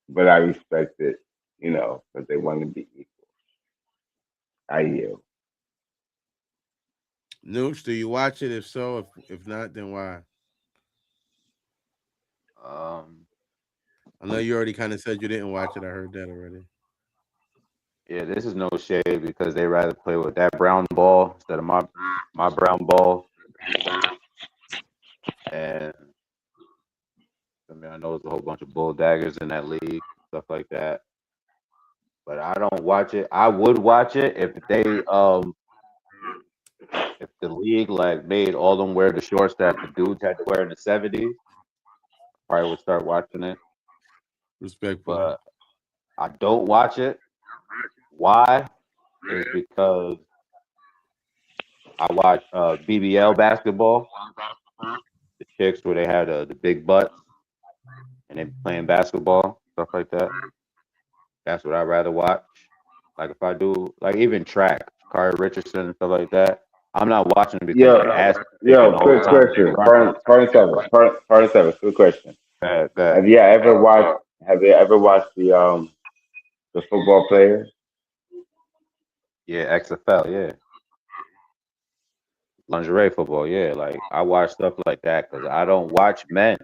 but I respect it, because they want to be equal. I yield. Nooch, do you watch it? If so, if not, then why? I know you already kind of said you didn't watch it. I heard that already. Yeah, this is no shade because they rather play with that brown ball instead of my brown ball. And I mean, I know there's a whole bunch of bull daggers in that league, stuff like that. But I don't watch it. I would watch it if the league like made all them wear the shorts that the dudes had to wear in the 70s. Probably would start watching it. Respectful. But I don't watch it. Why? Is because I watch BBL basketball. The chicks where they had the big butts and they playing basketball, stuff like that. That's what I'd rather watch. Like if I do, like even track, Kari Richardson and stuff like that. I'm not watching because their ass is shaking the whole Quick time. question. Part 7. Quick question. Have you ever watched the football players? Yeah, XFL, yeah. Lingerie football, yeah. Like I watch stuff like that because I don't watch men.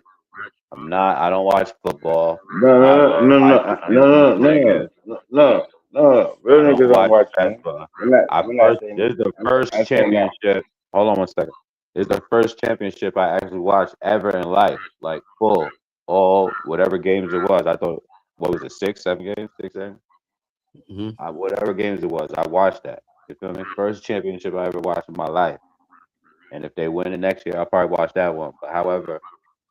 I don't watch football. No. Real niggas don't watch, man. This is the first championship. Hold on one second. This is the first championship I actually watched ever in life, like full, all whatever games it was. I thought, what was it, 6, 7 games, 6, 7? Whatever games it was, I watched that. You feel me? First championship I ever watched in my life. And if they win it next year, I'll probably watch that one. But however,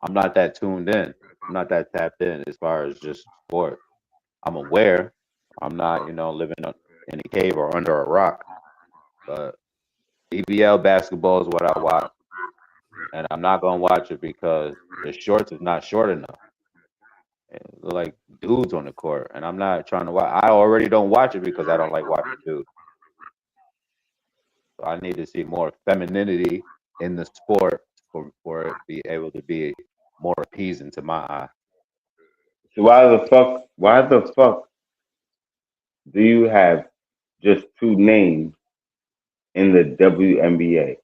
I'm not that tuned in. I'm not that tapped in as far as just sport. I'm aware. I'm not, living in a cave or under a rock. But BBL basketball is what I watch. And I'm not going to watch it because the shorts is not short enough. They're like dudes on the court. And I'm not trying to watch. I already don't watch it because I don't like watching dudes. So I need to see more femininity in the sport for it to be able to be more appeasing to my eye. So why the fuck do you have just 2 names in the WNBA?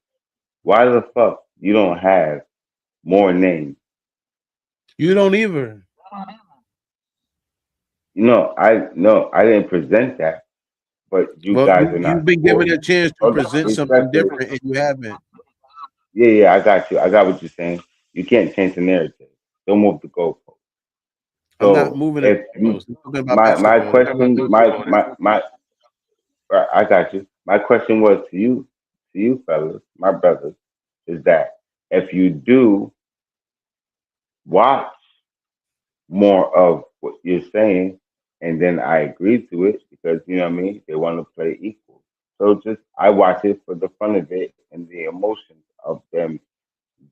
Why the fuck you don't have more names? You don't either. I didn't present that, but you Well, guys are you've not been given sports. a chance to Hold on, present something respectfully. different, and you haven't. Yeah, I got you. I got what you're saying. You can't change the narrative. Don't move the goalpost. I'm not So moving the if you, goalposts. I'm talking about my basketball. question, right, I got you. My question was to you fellas, my brothers, is that if you do watch more of what you're saying, and then I agree to it because you know what I mean, they want to play equal. So just I watch it for the fun of it and the emotions of them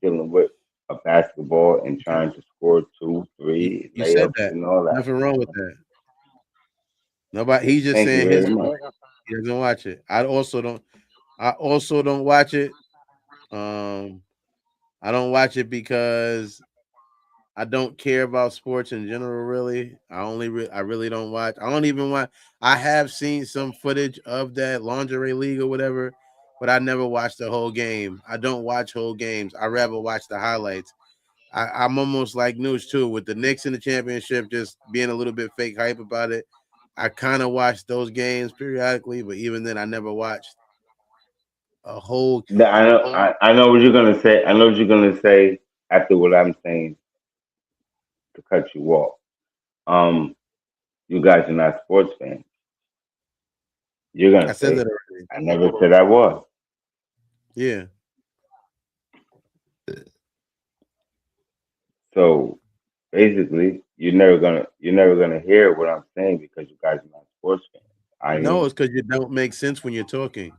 dealing with a basketball and trying to score two, three You said layups that. and all that. Nothing wrong with that. Nobody. He's just Thank you saying very his. much. He doesn't watch it. I also don't. I also don't watch it. Um, I don't watch it because I don't care about sports in general. Really, I really don't watch. I don't even watch. I have seen some footage of that lingerie league or whatever, but I never watched the whole game. I don't watch whole games. I rather watch the highlights. I'm almost like news too with the Knicks in the championship, just being a little bit fake hype about it. I kind of watch those games periodically, but even then, I never watched a whole. I know what you're gonna say. I know what you're gonna say after what I'm saying to cut you off. Um, you guys are not sports fans. You're I gonna said say, that already. I never said I was. Yeah. So basically, you're never gonna hear what I'm saying because you guys are not sports fans. I No, am. it's because you don't make sense when you're talking.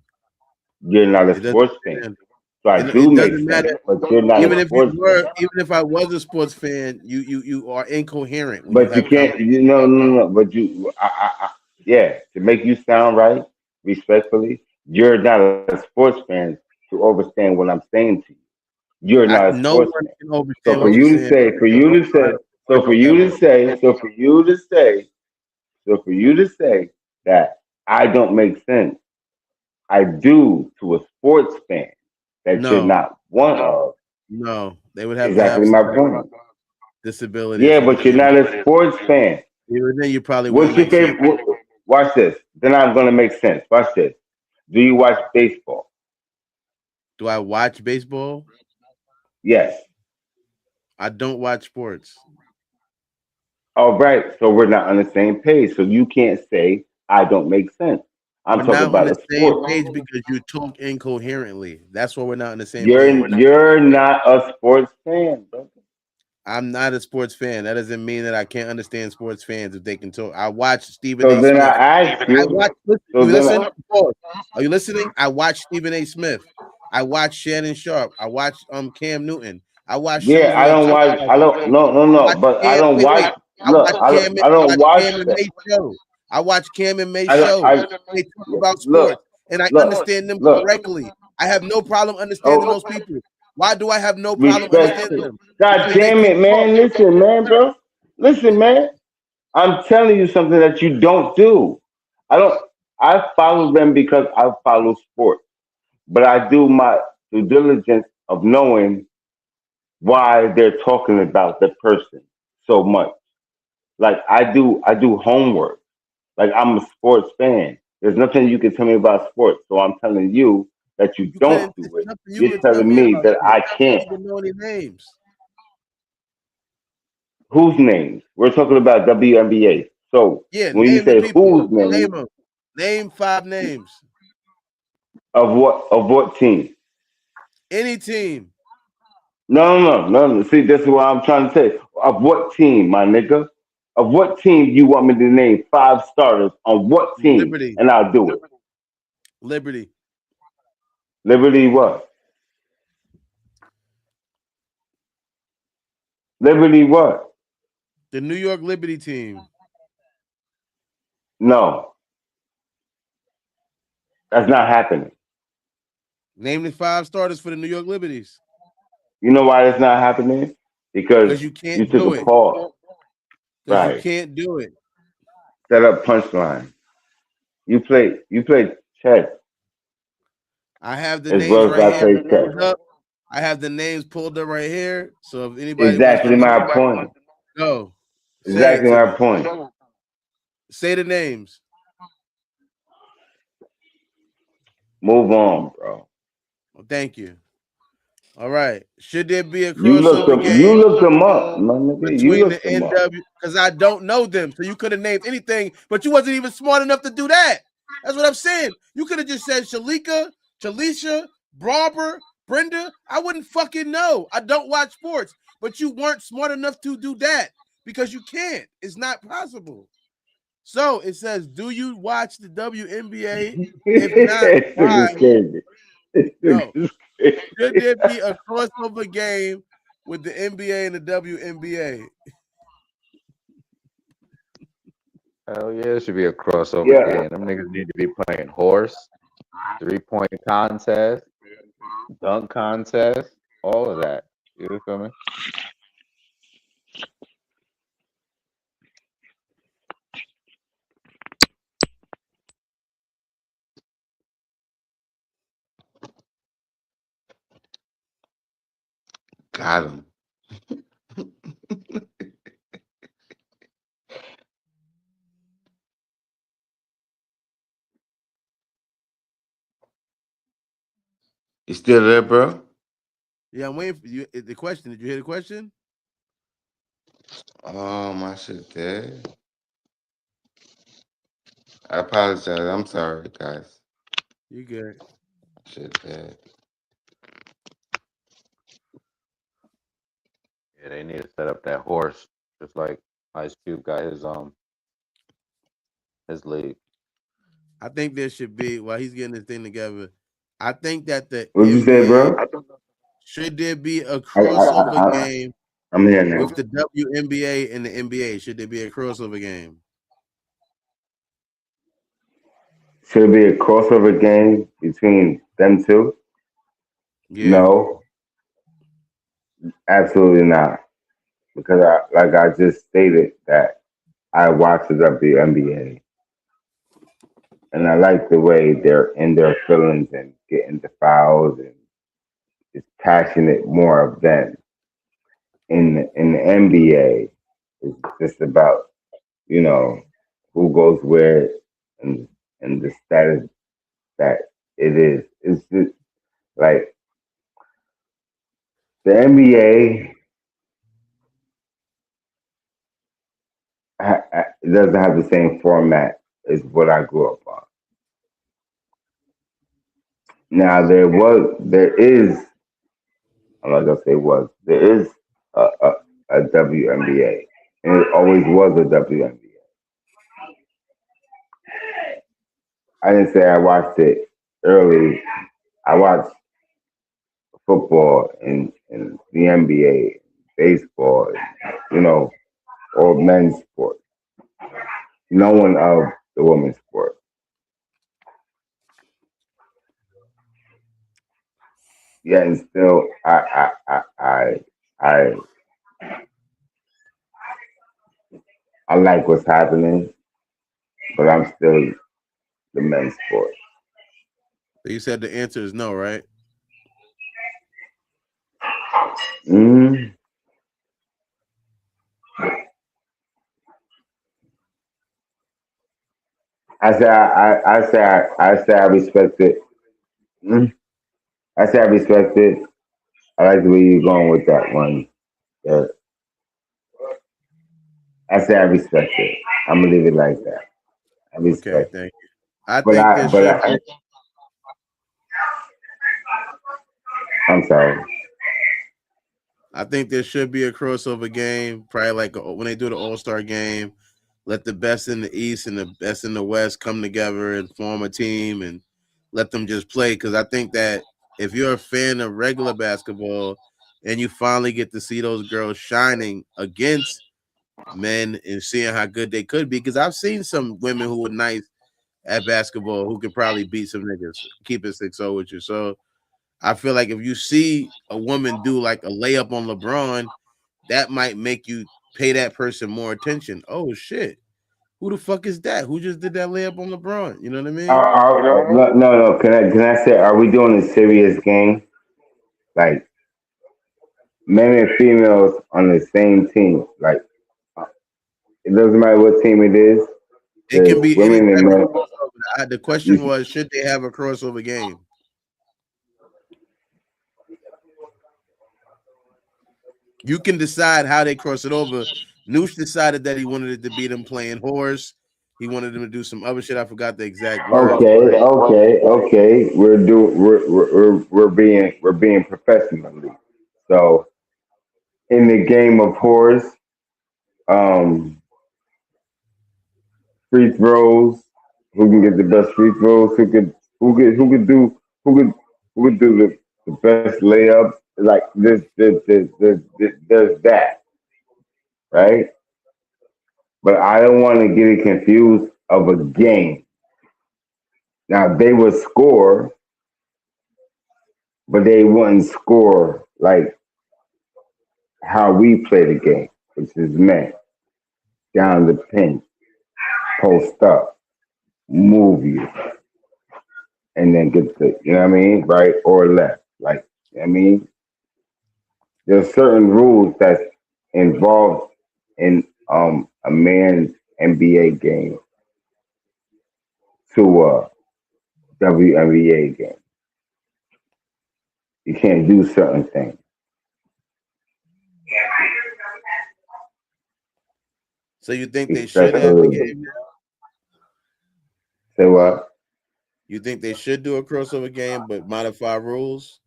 You're not It a doesn't. sports fan. So I do It make doesn't sense, matter. but you're not Even a if you sports fan. were, even if I was a sports fan, you are incoherent when you But you have can't. conversations. No. But yeah. To make you sound right, respectfully, you're not a sports fan to understand what I'm saying to you. You're not a No sports one fan. can So understand for what you're you to saying. say, for you to say, so for you to Whatsoever. say, so for you to say, so for you to say that I don't make sense, I do to a sports fan that you're No, not one of. no, they would have to Exactly have my some point. disability or Yeah, but something you're to not a sports fan. even then you probably wouldn't What's your make sense. favorite? Watch this. Then I'm gonna make sense. Watch this. Do you watch baseball? Do I watch baseball? Yes. I don't watch sports. All right. So we're not on the same page. So you can't say I don't make sense. I'm We're talking not on about the a same sport. page because you talk incoherently. That's why we're not on the same You're page. you're not a sports fan, brother. I'm not a sports fan. That doesn't mean that I can't understand sports fans if they can talk. I watch Stephen So A. then Smith. I ask I you. watch. So You then listen? Pause. Are you listening? I watch Stephen A. Smith. I watch Shannon Sharp. I watch Cam Newton. I watch yeah, shows I where don't talk watch. about I don't. sports. No, no, I no. watch But I Cam. don't Wait, watch. wait. I Look, watch Cam. I I don't watch watch Cam and that. May show. I watch Cam and May I don't. show. They talk about Look, sports, and I look, understand them look. correctly. I have no problem understanding Oh, those people. Why do I have no problem understanding respectful. them? God Because they damn can it, talk. man. Listen, man, bro. Listen, man. I'm telling you something that you don't do. I don't. I follow them because I follow sports, but I do my due diligence of knowing why they're talking about the person so much. Like I do homework. Like I'm a sports fan. There's nothing you can tell me about sports, so I'm telling you that you You don't couldn't. do It's it. nothing you You're could tell telling me me about that sports. I I don't can't. even know any names. Whose names? We're talking about WNBA. So Yeah, when you name the say people. whose Name name them. Name 5 names. of what team? Any team. No. See, this is what I'm trying to say. Of what team, my nigga? Of what team you want me to name 5 starters on what team? Liberty. And I'll do it. Liberty. Liberty what? Liberty what? The New York Liberty team. No, that's not happening. Name the 5 starters for the New York Liberties. You know why that's not happening? Because Because you you can't took do a it. pause. Because you Right. can't do it. Set up punchline. You play chess I have the as names well as right I here play chess. pulled up. I have the names pulled up right here. So if anybody wants to Exactly look, my point. go. Say it Exactly to my me. point. Say the names. Move on, bro. Well, thank you. All right. Should there be a You looked crossover them. You game looked them up, my nigga. You between the looked them up. NW? Because I don't know them, so you could have named anything, but you wasn't even smart enough to do that. That's what I'm saying. You could have just said Shalika, Shalisha, Barber, Brenda. I wouldn't fucking know. I don't watch sports, but you weren't smart enough to do that because you can't. It's not possible. So it says, do you watch the WNBA? If not, why? No. Should there be a crossover game with the NBA and the WNBA? Hell yeah, it should be a crossover Yeah. game. Them niggas need to be playing horse, 3-point contest, dunk contest, all of that. You feel me? Got him. You still there, bro? Yeah, I'm waiting for you. The question. Did you hear the question? Oh, my shit dead. I apologize. I'm sorry, guys. You good. Shit dead. Yeah, they need to set up that horse, just like Ice Cube got his league. I think there should be, while he's getting this thing together, I think that the What'd you say, bro? should there be a crossover game I'm here now. with the WNBA and the NBA? Should there be a crossover game? Should there be a crossover game between them two? Yeah. No, absolutely not. Because I just stated that I watch the WNBA, and I like the way they're in their feelings and getting the fouls, and it's passionate more of them. In the NBA, it's just about who goes where and the status that it is. It's just like the NBA it doesn't have the same format as what I grew up on. Now there is, I'm not gonna say was, there is a WNBA, and it always was a WNBA. I didn't say I watched it early. I watched football and the NBA, baseball, all men's sports. No one of the women's sport. Yeah, and still, I like what's happening, but I'm still the men's sport. So you said the answer is no, right? Mm. I say I respect it. Mm. I say I respect it. I like the way you're going with that one. Yeah. I say I respect it. I'm gonna leave it like that. I respect Okay, it. thank you. I But think there should be. I'm sorry. I think there should be a crossover game, probably like when they do the All-Star game. Let the best in the East and the best in the West come together and form a team and let them just play. Because I think that if you're a fan of regular basketball and you finally get to see those girls shining against men and seeing how good they could be, because I've seen some women who were nice at basketball who could probably beat some niggas, keep it 6-0 with you. So I feel like if you see a woman do like a layup on LeBron, that might make you pay that person more attention. Oh shit, who the fuck is that? Who just did that layup on LeBron? You know what I mean? No. Can I say, are we doing a serious game? Like men and females on the same team. Like it doesn't matter what team it is. It can be any women and type men. of crossover. The question was, should they have a crossover game? You can decide how they cross it over. Noosh decided that he wanted it to be them playing horse. He wanted them to do some other shit. I forgot the exact words. Okay. We're being professionally. So in the game of horse, free throws. Who can get the best free throws? Who could do the best layups? Like there's that, right? But I don't want to get it confused of a game. Now they would score, but they wouldn't score like how we play the game, which is man down the pin, post up, move you, and then get the, you know what I mean, right or left. Like, I mean, there's certain rules that's involved in a man's NBA game to a WNBA game. You can't do certain things. So you think they should have the game now? Say what? You think they should do a crossover game but modify rules?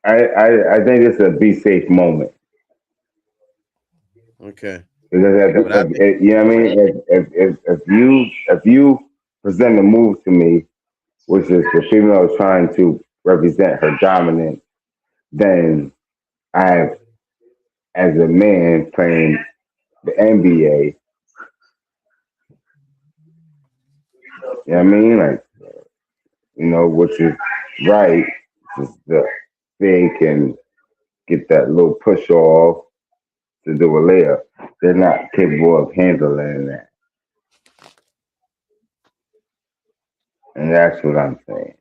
I think it's a be safe moment. Okay. Because you know what I mean? If you present a move to me, which is the female trying to represent her dominance, then I have, as a man playing the NBA, you know what I mean? Like, you know, which is right, is the they can get that little push off to do a layup. They're not capable of handling that. And that's what I'm saying.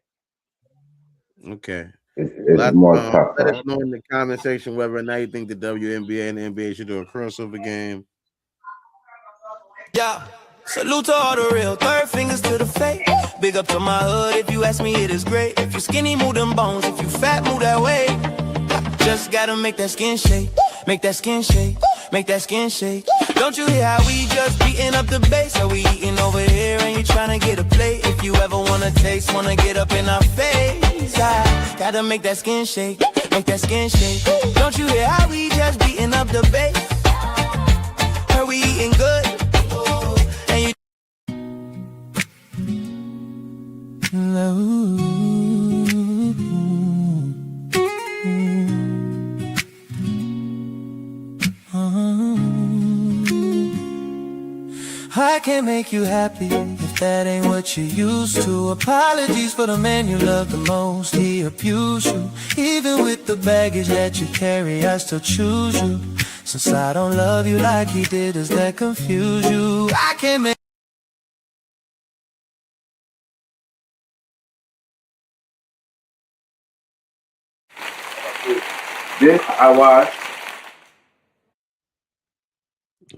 Okay. It's more tougher. Let us know in the comment section whether or not you think the WNBA and the NBA should do a crossover game. Yeah. Salute to all the real, third fingers to the face. Big up to my hood, if you ask me it is great. If you skinny, move them bones, if you fat, move that way. Just gotta make that skin shake, make that skin shake, make that skin shake. Don't you hear how we just beating up the bass? So we eating over here and you trying to get a plate. If you ever wanna taste, wanna get up in our face, I gotta make that skin shake, make that skin shake. Don't you hear how we just beating up the bass? Heard we eating good. I can't make you happy if that ain't what you used to. Apologies for the man you love the most, he abused you. Even with the baggage that you carry, I still choose you. Since I don't love you like he did, does that confuse you? I can't make this I watched.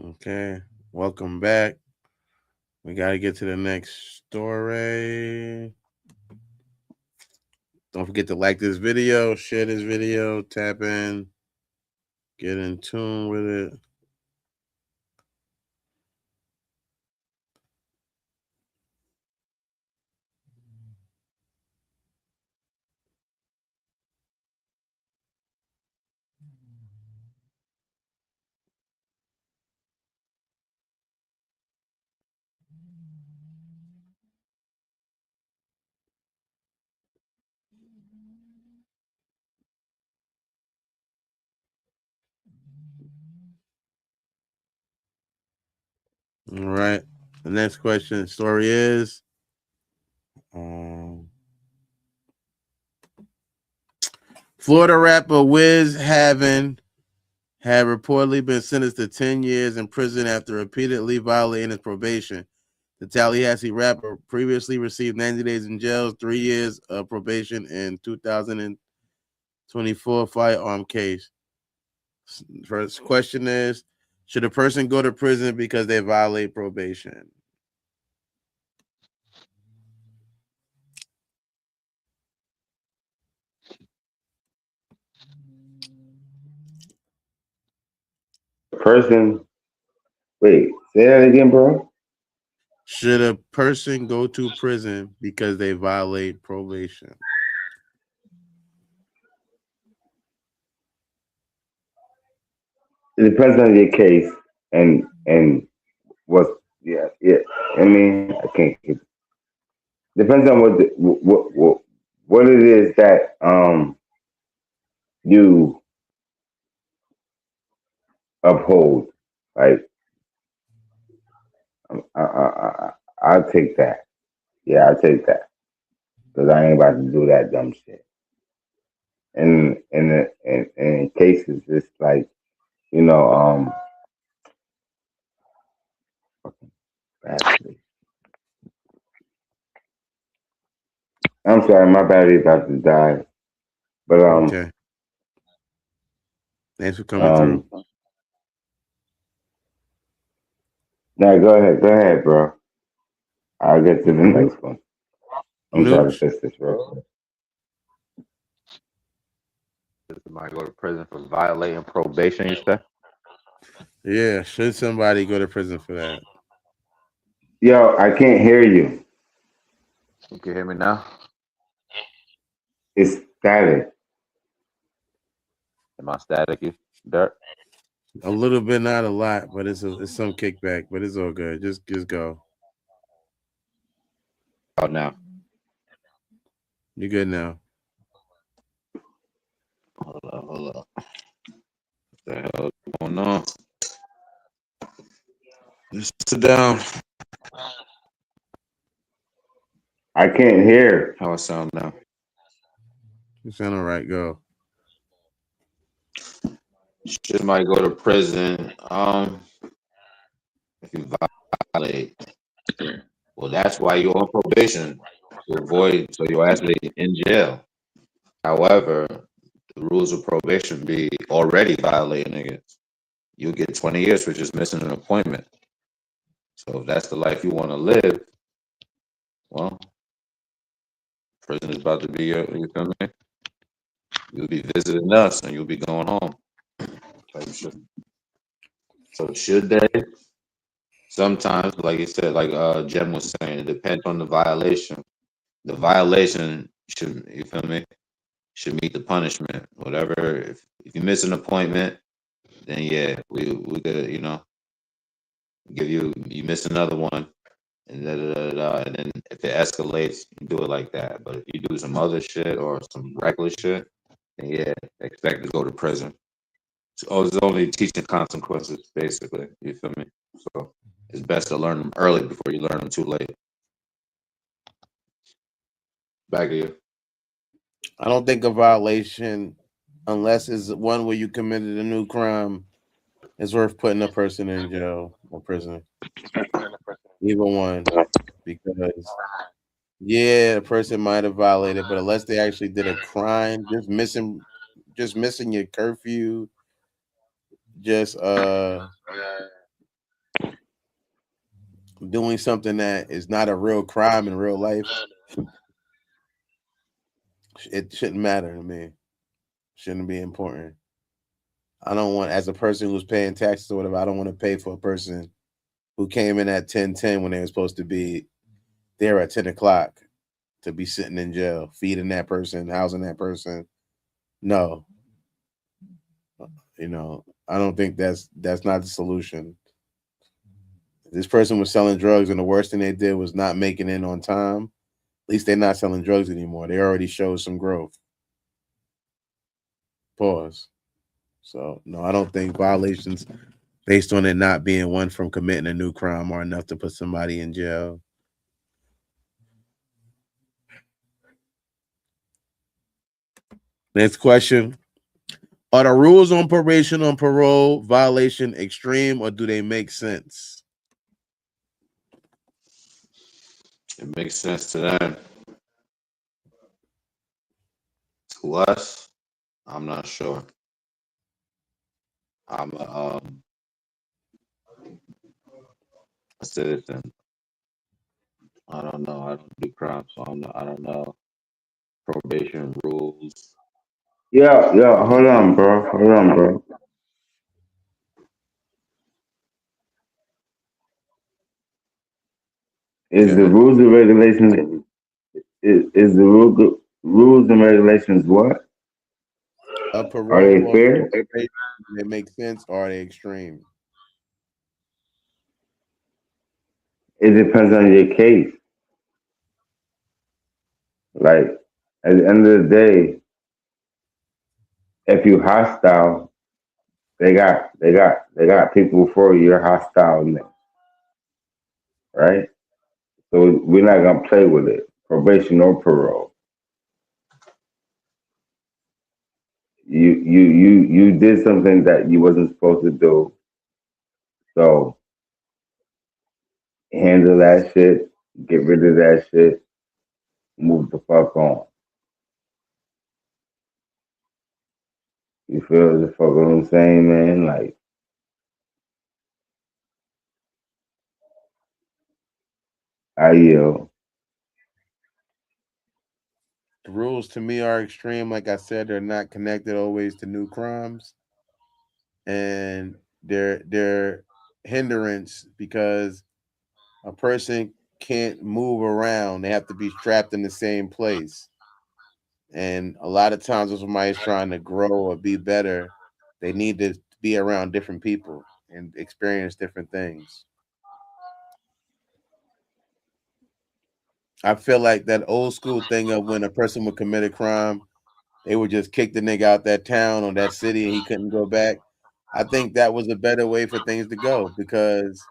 Okay. Welcome back. We got to get to the next story. Don't forget to like this video, share this video, tap in, get in tune with it. All right. The next question story is Florida rapper Wiz Havin had reportedly been sentenced to 10 years in prison after repeatedly violating his probation. The Tallahassee rapper previously received 90 days in jail, 3 years of probation in 2020 24 firearm case. First question is, should a person go to prison because they violate probation? Person, wait, say that again, bro. Should a person go to prison because they violate probation? It depends on your case and what's yeah. I mean, I can't. Depends on what it is that you uphold. Like I'll take that. Yeah, I'll take that because I ain't about to do that dumb shit. And in cases, it's like you know battery. I'm sorry, my battery about to die. But Okay. Thanks for coming through. No, go ahead, bro. I'll get to the next one. I'm trying to fix this real quick. Somebody go to prison for violating probation, you said? Yeah, should somebody go to prison for that? Yo, I can't hear you. You can hear me now? It's static. Am I staticky, Dirk? A little bit, not a lot, but it's some kickback, but it's all good. Just go. Oh, now. You're good now. Hold up. What the hell is going on? Just sit down. I can't hear. How I sound now? You sound all right. Go. Should somebody go to prison if you violate? Well, that's why you're on probation, to avoid, so you're actually in jail. However, the rules of probation be already violating it. You'll get 20 years for just missing an appointment. So if that's the life you want to live, well, prison is about to be your, you feel me? You'll be visiting us and you'll be going home. So should they? Sometimes, like you said, like Jem was saying, it depends on the violation. The violation should, you feel me, should meet the punishment. Whatever, if you miss an appointment, then yeah, we could, give you miss another one, and and then if it escalates, you do it like that. But if you do some other shit or some reckless shit, then yeah, expect to go to prison. So it's only teaching consequences, basically. You feel me? So it's best to learn them early before you learn them too late. Back to you. I don't think a violation, unless it's one where you committed a new crime, is worth putting a person in jail or prison. Either one, because yeah, the person might have violated, but unless they actually did a crime, just missing your curfew, just doing something that is not a real crime in real life, it shouldn't matter to me. Shouldn't be important. I don't want, as a person who's paying taxes or whatever, I don't want to pay for a person who came in at 10:10 when they were supposed to be there at 10 o'clock to be sitting in jail, feeding that person, housing that person. No. I don't think that's not the solution. This person was selling drugs, and the worst thing they did was not making it on time. At least they're not selling drugs anymore. They already showed some growth. Pause. So, no, I don't think violations based on it not being one from committing a new crime are enough to put somebody in jail. Next question. Are the rules on probation on parole violation extreme, or do they make sense? It makes sense to them. To us, I'm not sure. I'm a citizen. I don't know. I don't do crime, so I don't know probation rules. Yeah, yeah. Hold on, bro. Hold on, bro. Is the rules and regulations is the rules and regulations what? A Are parole they or fair? probation, they make sense or are they extreme? It depends on your case. Like at the end of the day, if you hostile, they got people for you. You're hostile, right? So we're not gonna play with it. Probation or parole. You did something that you wasn't supposed to do. So handle that shit. Get rid of that shit. Move the fuck on. You feel the fuck what I'm saying, man? Like I yield. The rules to me are extreme. Like I said, they're not connected always to new crimes, and they're hindrance because a person can't move around. They have to be trapped in the same place. And a lot of times when somebody's trying to grow or be better, they need to be around different people and experience different things. I feel like that old school thing of when a person would commit a crime, they would just kick the nigga out that town or that city and he couldn't go back. I think that was a better way for things to go because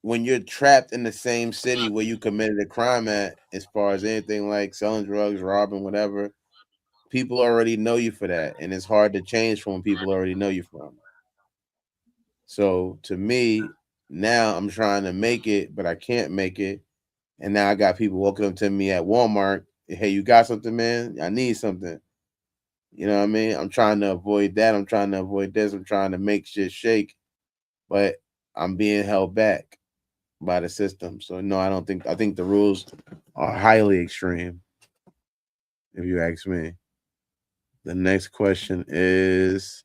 when you're trapped in the same city where you committed a crime at, as far as anything like selling drugs, robbing, whatever, people already know you for that. And it's hard to change from when people already know you from. So to me, now I'm trying to make it, but I can't make it. And now I got people walking up to me at Walmart. Hey, you got something, man? I need something. You know what I mean? I'm trying to avoid that. I'm trying to avoid this. I'm trying to make shit shake, but I'm being held back by the system. So no, I think the rules are highly extreme, if you ask me. The next question is,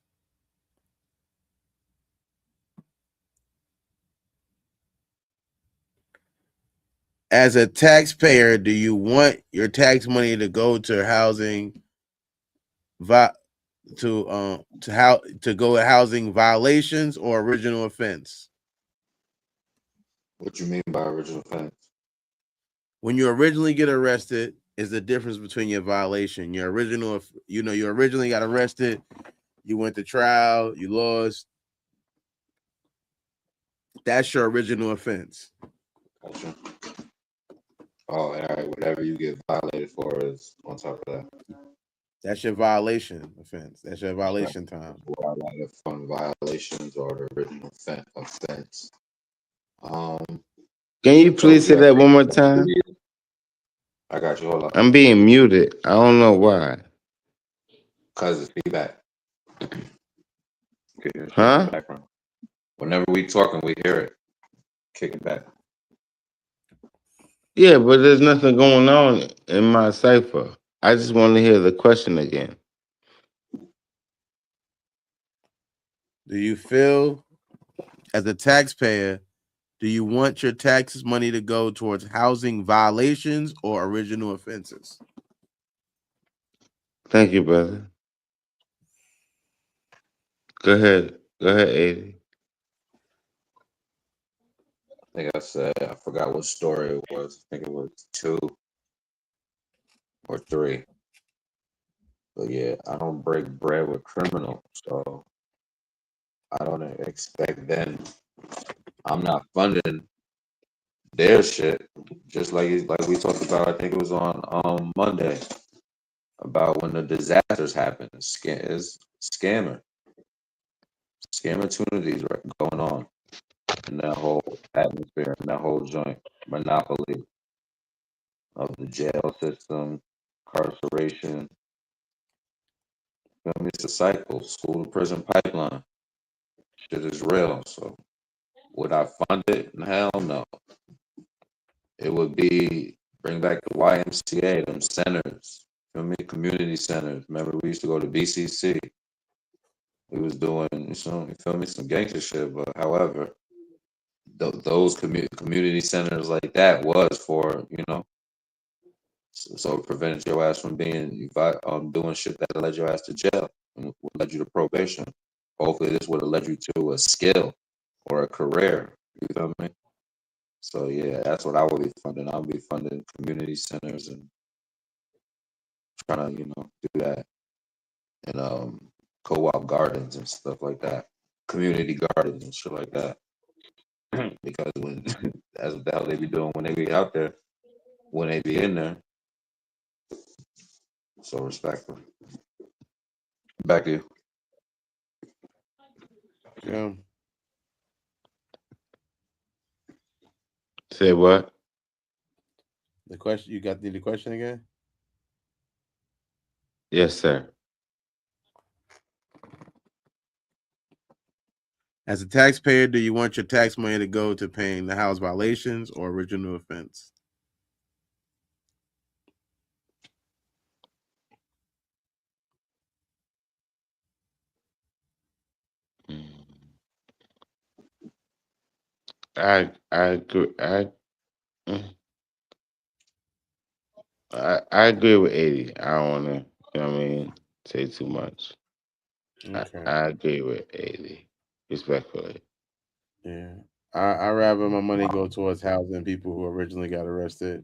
as a taxpayer, do you want your tax money to go to housing to go at housing violations or original offense? What you mean by original offense? When you originally get arrested, is the difference between your violation. Your original, you originally got arrested, you went to trial, you lost. That's your original offense. Gotcha. Oh, all right. Whatever you get violated for is on top of that. That's your violation offense. That's your violation time. Violated from violations or the original offense. Can you please say that one more time? I got you. Hold on. I'm being muted. I don't know why. Cause it's feedback. Huh? Background. Whenever we talking, we hear it. Kick it back. Yeah, but there's nothing going on in my cipher. I just want to hear the question again. Do you feel, as a taxpayer, do you want your taxes money to go towards housing violations or original offenses? Thank you, brother. Go ahead. Go ahead, 80. I think I said, I forgot what story it was. I think it was 2 or 3. But yeah, I don't break bread with criminals, so I don't expect them. I'm not funding their shit. Just like we talked about, I think it was on Monday, about when the disasters happen. Is scammer opportunities going on in that whole atmosphere, in that whole joint, monopoly of the jail system, incarceration. feel me? It's a cycle. School to prison pipeline. Shit is real. So would I fund it? Hell no. It would be bring back the YMCA, them centers. Feel me? Community centers. Remember we used to go to BCC. We was doing, you feel me, some gangster shit. But however, those community centers like that was for, so it prevented your ass from being doing shit that led your ass to jail and would led you to probation. Hopefully, this would have led you to a skill or a career. You feel me? So yeah, that's what I would be funding. I would be funding community centers and trying to, do that, and co-op gardens and stuff like that, community gardens and shit like that. Because when that's what the hell they be doing when they be out there, when they be in there. So respectful. Back to you. Yeah. Say what? The question you got the question again? Yes, sir. As a taxpayer, do you want your tax money to go to paying the house violations or original offense? I agree. I agree with 80. I don't want to, say too much. Okay. I agree with 80, respectfully. Yeah. I rather my money go towards housing people who originally got arrested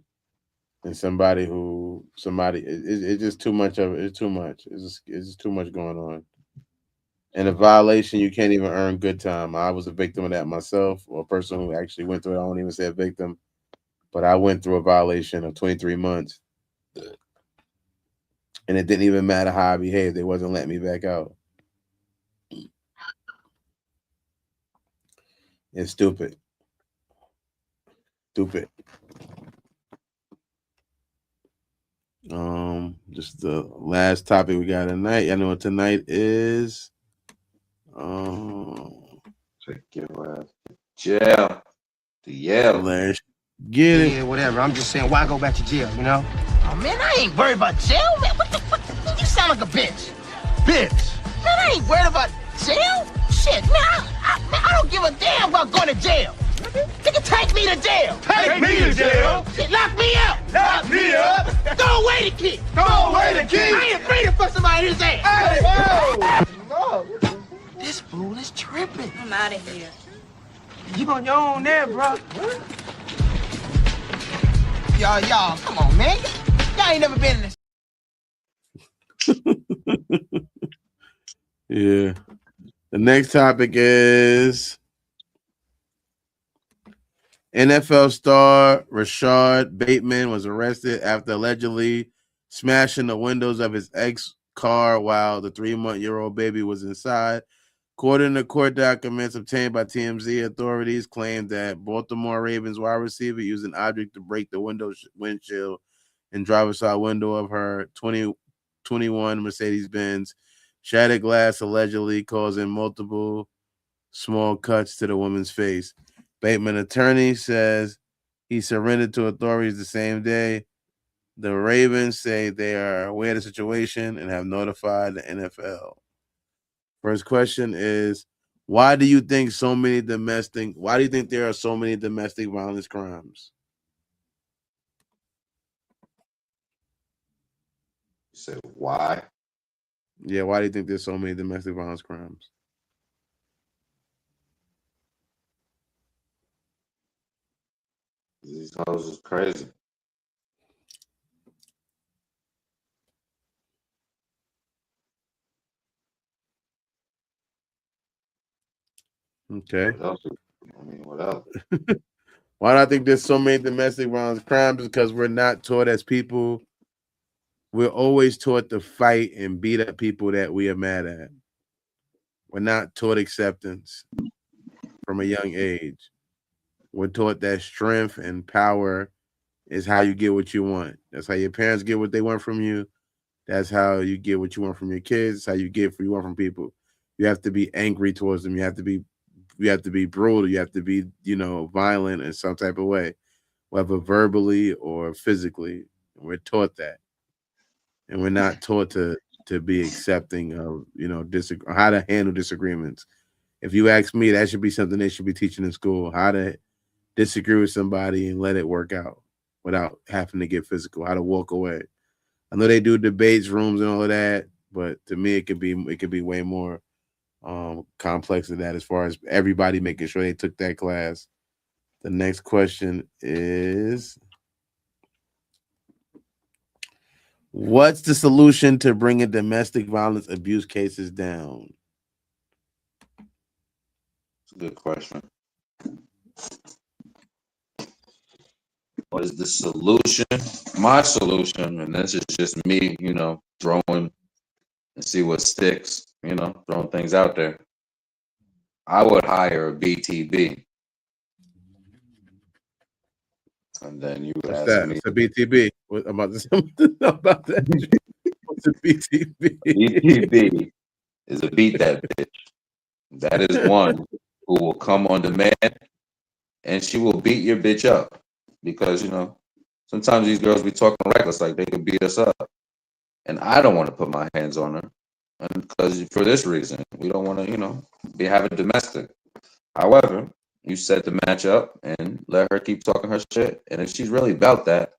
than somebody it's just too much of it. It's too much. It's just too much going on. And a violation, you can't even earn good time. I was a victim of that myself, or a person who actually went through it. I won't even say a victim, but I went through a violation of 23 months. And it didn't even matter how I behaved. They wasn't letting me back out. It's stupid. Stupid. Just the last topic we got tonight. I know what tonight is. Take your ass to jail. To Yale. Let's get it. Yeah, whatever. I'm just saying, why go back to jail, you know? Oh, man, I ain't worried about jail, man. What the fuck? You sound like a bitch. Bitch? Man, I ain't worried about jail. Shit, man, I don't give a damn about going to jail. Nigga, take me to jail. Take me to jail? Shit, lock me up. Lock me up? Throw away the key. Throw away the key? I ain't afraid to fuck somebody in his ass. Hey, no. This fool is tripping. I'm out of here. You on your own there, bro. Y'all, come on, man. Y'all ain't never been in this. Yeah. The next topic is NFL star Rashad Bateman was arrested after allegedly smashing the windows of his ex car while the 3-month-old baby was inside. According to court documents obtained by TMZ, authorities claimed that Baltimore Ravens wide receiver used an object to break the windshield and driver's side window of her 2021 Mercedes-Benz, shattered glass, allegedly causing multiple small cuts to the woman's face. Bateman attorney says he surrendered to authorities the same day. The Ravens say they are aware of the situation and have notified the NFL. First question is, why do you think there are so many domestic violence crimes? You said why? Yeah, why do you think there's so many domestic violence crimes? These hoes is crazy. Okay. What else? Why do I think there's so many domestic violence crimes? Because we're not taught as people. We're always taught to fight and beat up people that we are mad at. We're not taught acceptance from a young age. We're taught that strength and power is how you get what you want. That's how your parents get what they want from you. That's how you get what you want from your kids. How you get what you want from people. You have to be angry towards them. You have to be brutal. You have to be, violent in some type of way, whether verbally or physically. We're taught that, and we're not taught to be accepting of, how to handle disagreements. If you ask me, that should be something they should be teaching in school: how to disagree with somebody and let it work out without having to get physical. How to walk away. I know they do debates rooms and all of that, but to me, it could be way more complex than that. As far as everybody making sure they took that class. The next question is, what's the solution to bringing domestic violence abuse cases down? It's a good question. What is the solution? My solution, and this is just me, throwing and see what sticks, throwing things out there. I would hire a BTB. And then you would What's ask that? me. It's a BTB. What about this? About that? What's a BTB? BTB is a beat that bitch. That is one who will come on demand and she will beat your bitch up. Because, sometimes these girls be talking reckless, like they could beat us up. And I don't want to put my hands on her. And because for this reason, we don't want to, be having domestic. However, you set the match up and let her keep talking her shit. And if she's really about that,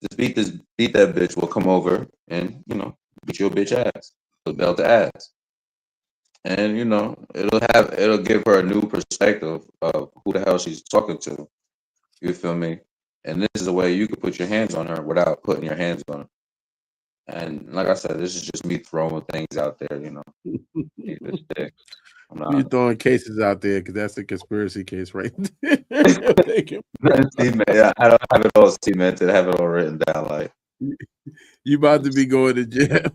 just beat that bitch. Will come over and, beat your bitch ass. Belt the ass. And, it'll give her a new perspective of who the hell she's talking to. You feel me? And this is a way you could put your hands on her without putting your hands on her. And like I said, this is just me throwing things out there, You're throwing cases out there because that's a conspiracy case, right? Yeah, I don't have it all cemented, I have it all written down. Like, you about to be going to jail.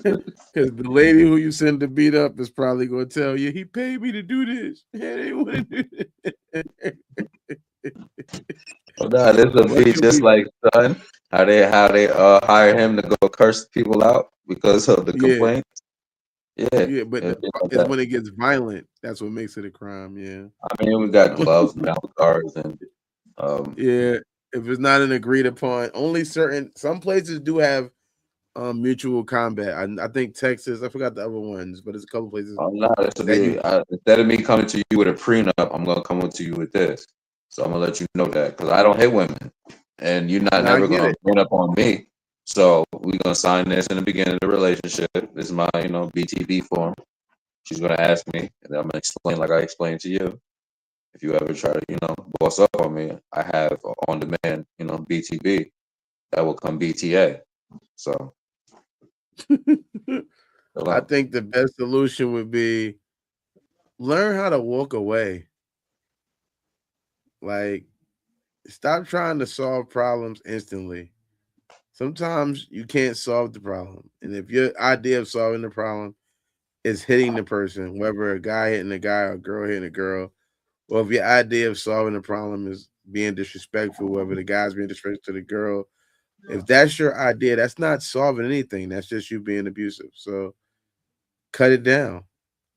Because the lady who you send to beat up is probably going to tell you, he paid me to do this. Oh, no, this will be just like Son. How they hire him to go curse people out because of the complaints. Yeah, but it's when it gets violent that's what makes it a crime. Yeah, I mean, we got gloves, mouth guards, and yeah. If it's not an agreed upon, only some places do have mutual combat. I think Texas. I forgot the other ones, but there's a couple places. Oh no, instead of me coming to you with a prenup, I'm gonna come to you with this. So I'm gonna let you know that because I don't hit women, and you're not never gonna bring up on me. So we're gonna sign this in the beginning of the relationship. This is my, BTB form. She's gonna ask me, and I'm gonna explain like I explained to you. If you ever try to, boss up on me, I have on demand, BTB that will come BTA. So I think the best solution would be learn how to walk away. Like, stop trying to solve problems instantly. Sometimes you can't solve the problem. And if your idea of solving the problem is hitting the person, whether a guy hitting a guy or a girl hitting a girl, or if your idea of solving the problem is being disrespectful, whether the guy's being disrespectful to the girl, if that's your idea, that's not solving anything. That's just you being abusive. So cut it down.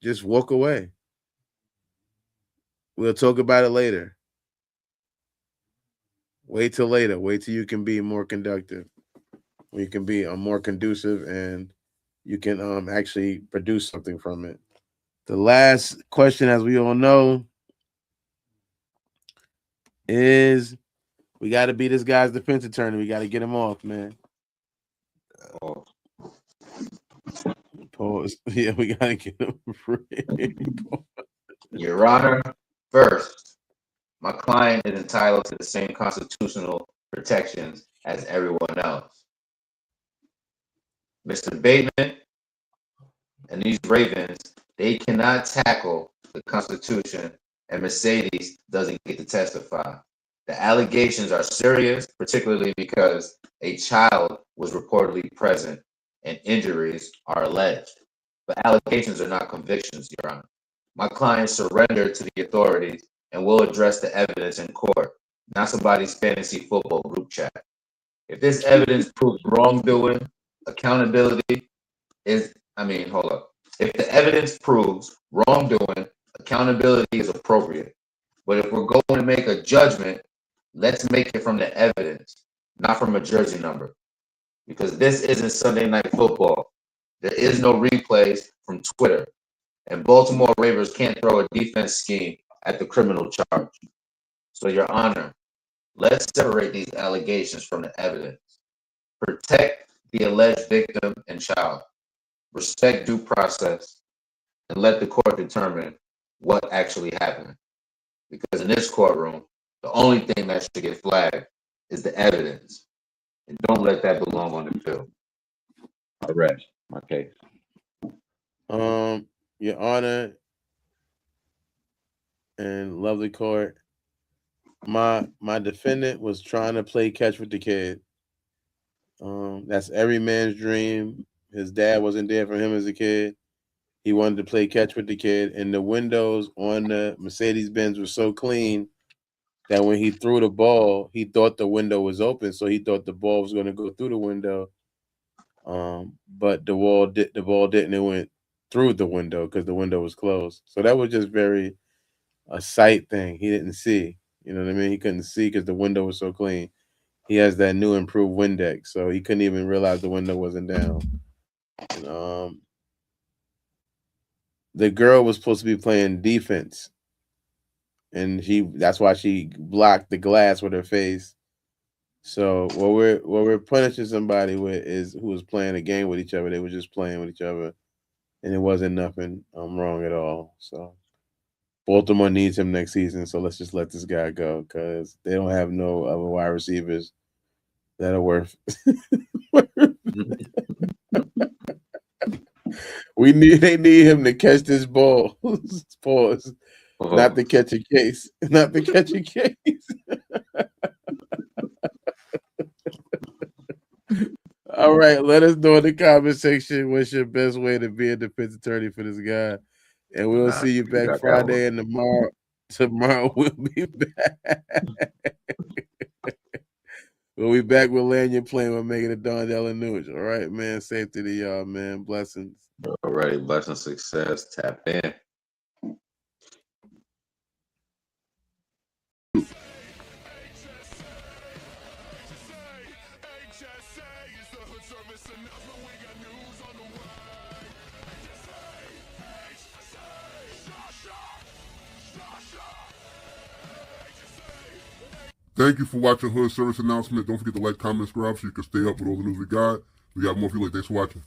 Just walk away. We'll talk about it later. Wait till later. Wait till you can be more conductive. When you can be more conducive and you can actually produce something from it. The last question, as we all know, is we got to be this guy's defense attorney. We got to get him off, man. Pause. Yeah, we got to get him free. Your Honor, first, my client is entitled to the same constitutional protections as everyone else. Mr. Bateman and these Ravens, they cannot tackle the Constitution, and Mercedes doesn't get to testify. The allegations are serious, particularly because a child was reportedly present and injuries are alleged. But allegations are not convictions, Your Honor. My client surrendered to the authorities and will address the evidence in court. not somebody's fantasy football group chat. If this evidence proves wrongdoing, accountability is, hold up. If the evidence proves wrongdoing, accountability is appropriate. But if we're going to make a judgment, let's make it from the evidence, not from a jersey number. Because this isn't Sunday Night Football. There is no replays from Twitter. And Baltimore Ravens can't throw a defense scheme at the criminal charge. So, Your Honor, let's separate these allegations from the evidence. Protect the alleged victim and child. Respect due process. And let the court determine what actually happened. Because in this courtroom, the only thing that should get flagged is the evidence. And don't let that belong on the field. I rest my case. Your Honor and lovely court, my defendant was trying to play catch with the kid. That's every man's dream. His dad wasn't there for him as a kid. He wanted to play catch with the kid, and the windows on the Mercedes-Benz were so clean that when he threw the ball, he thought the window was open, so he thought the ball was going to go through the window. But the ball didn't. It went through the window because the window was closed. So that was just very a sight thing. He didn't see. You know what I mean? He couldn't see because the window was so clean. He has that new improved Windex, so he couldn't even realize the window wasn't down. And, the girl was supposed to be playing defense, and that's why she blocked the glass with her face. So what we're punishing somebody with is who was playing a game with each other. They were just playing with each other, and it wasn't nothing wrong at all. So Baltimore needs him next season, so let's just let this guy go because they don't have no other wide receivers that are worth. They need him to catch this ball. Pause. Not to catch a case. Not to catch a case. All right, let us know in the comment section what's your best way to be a defense attorney for this guy. And we'll see you back Friday and tomorrow. Tomorrow we'll be back. We'll be back with Lanyon playing with Megan and Don News. All right, man. Safety to y'all, man. Blessings. All right, blessings, success. Tap in. Thank you for watching Hood Service Announcement. Don't forget to like, comment, subscribe so you can stay up with all the news we got. We got more if you like. Thanks for watching.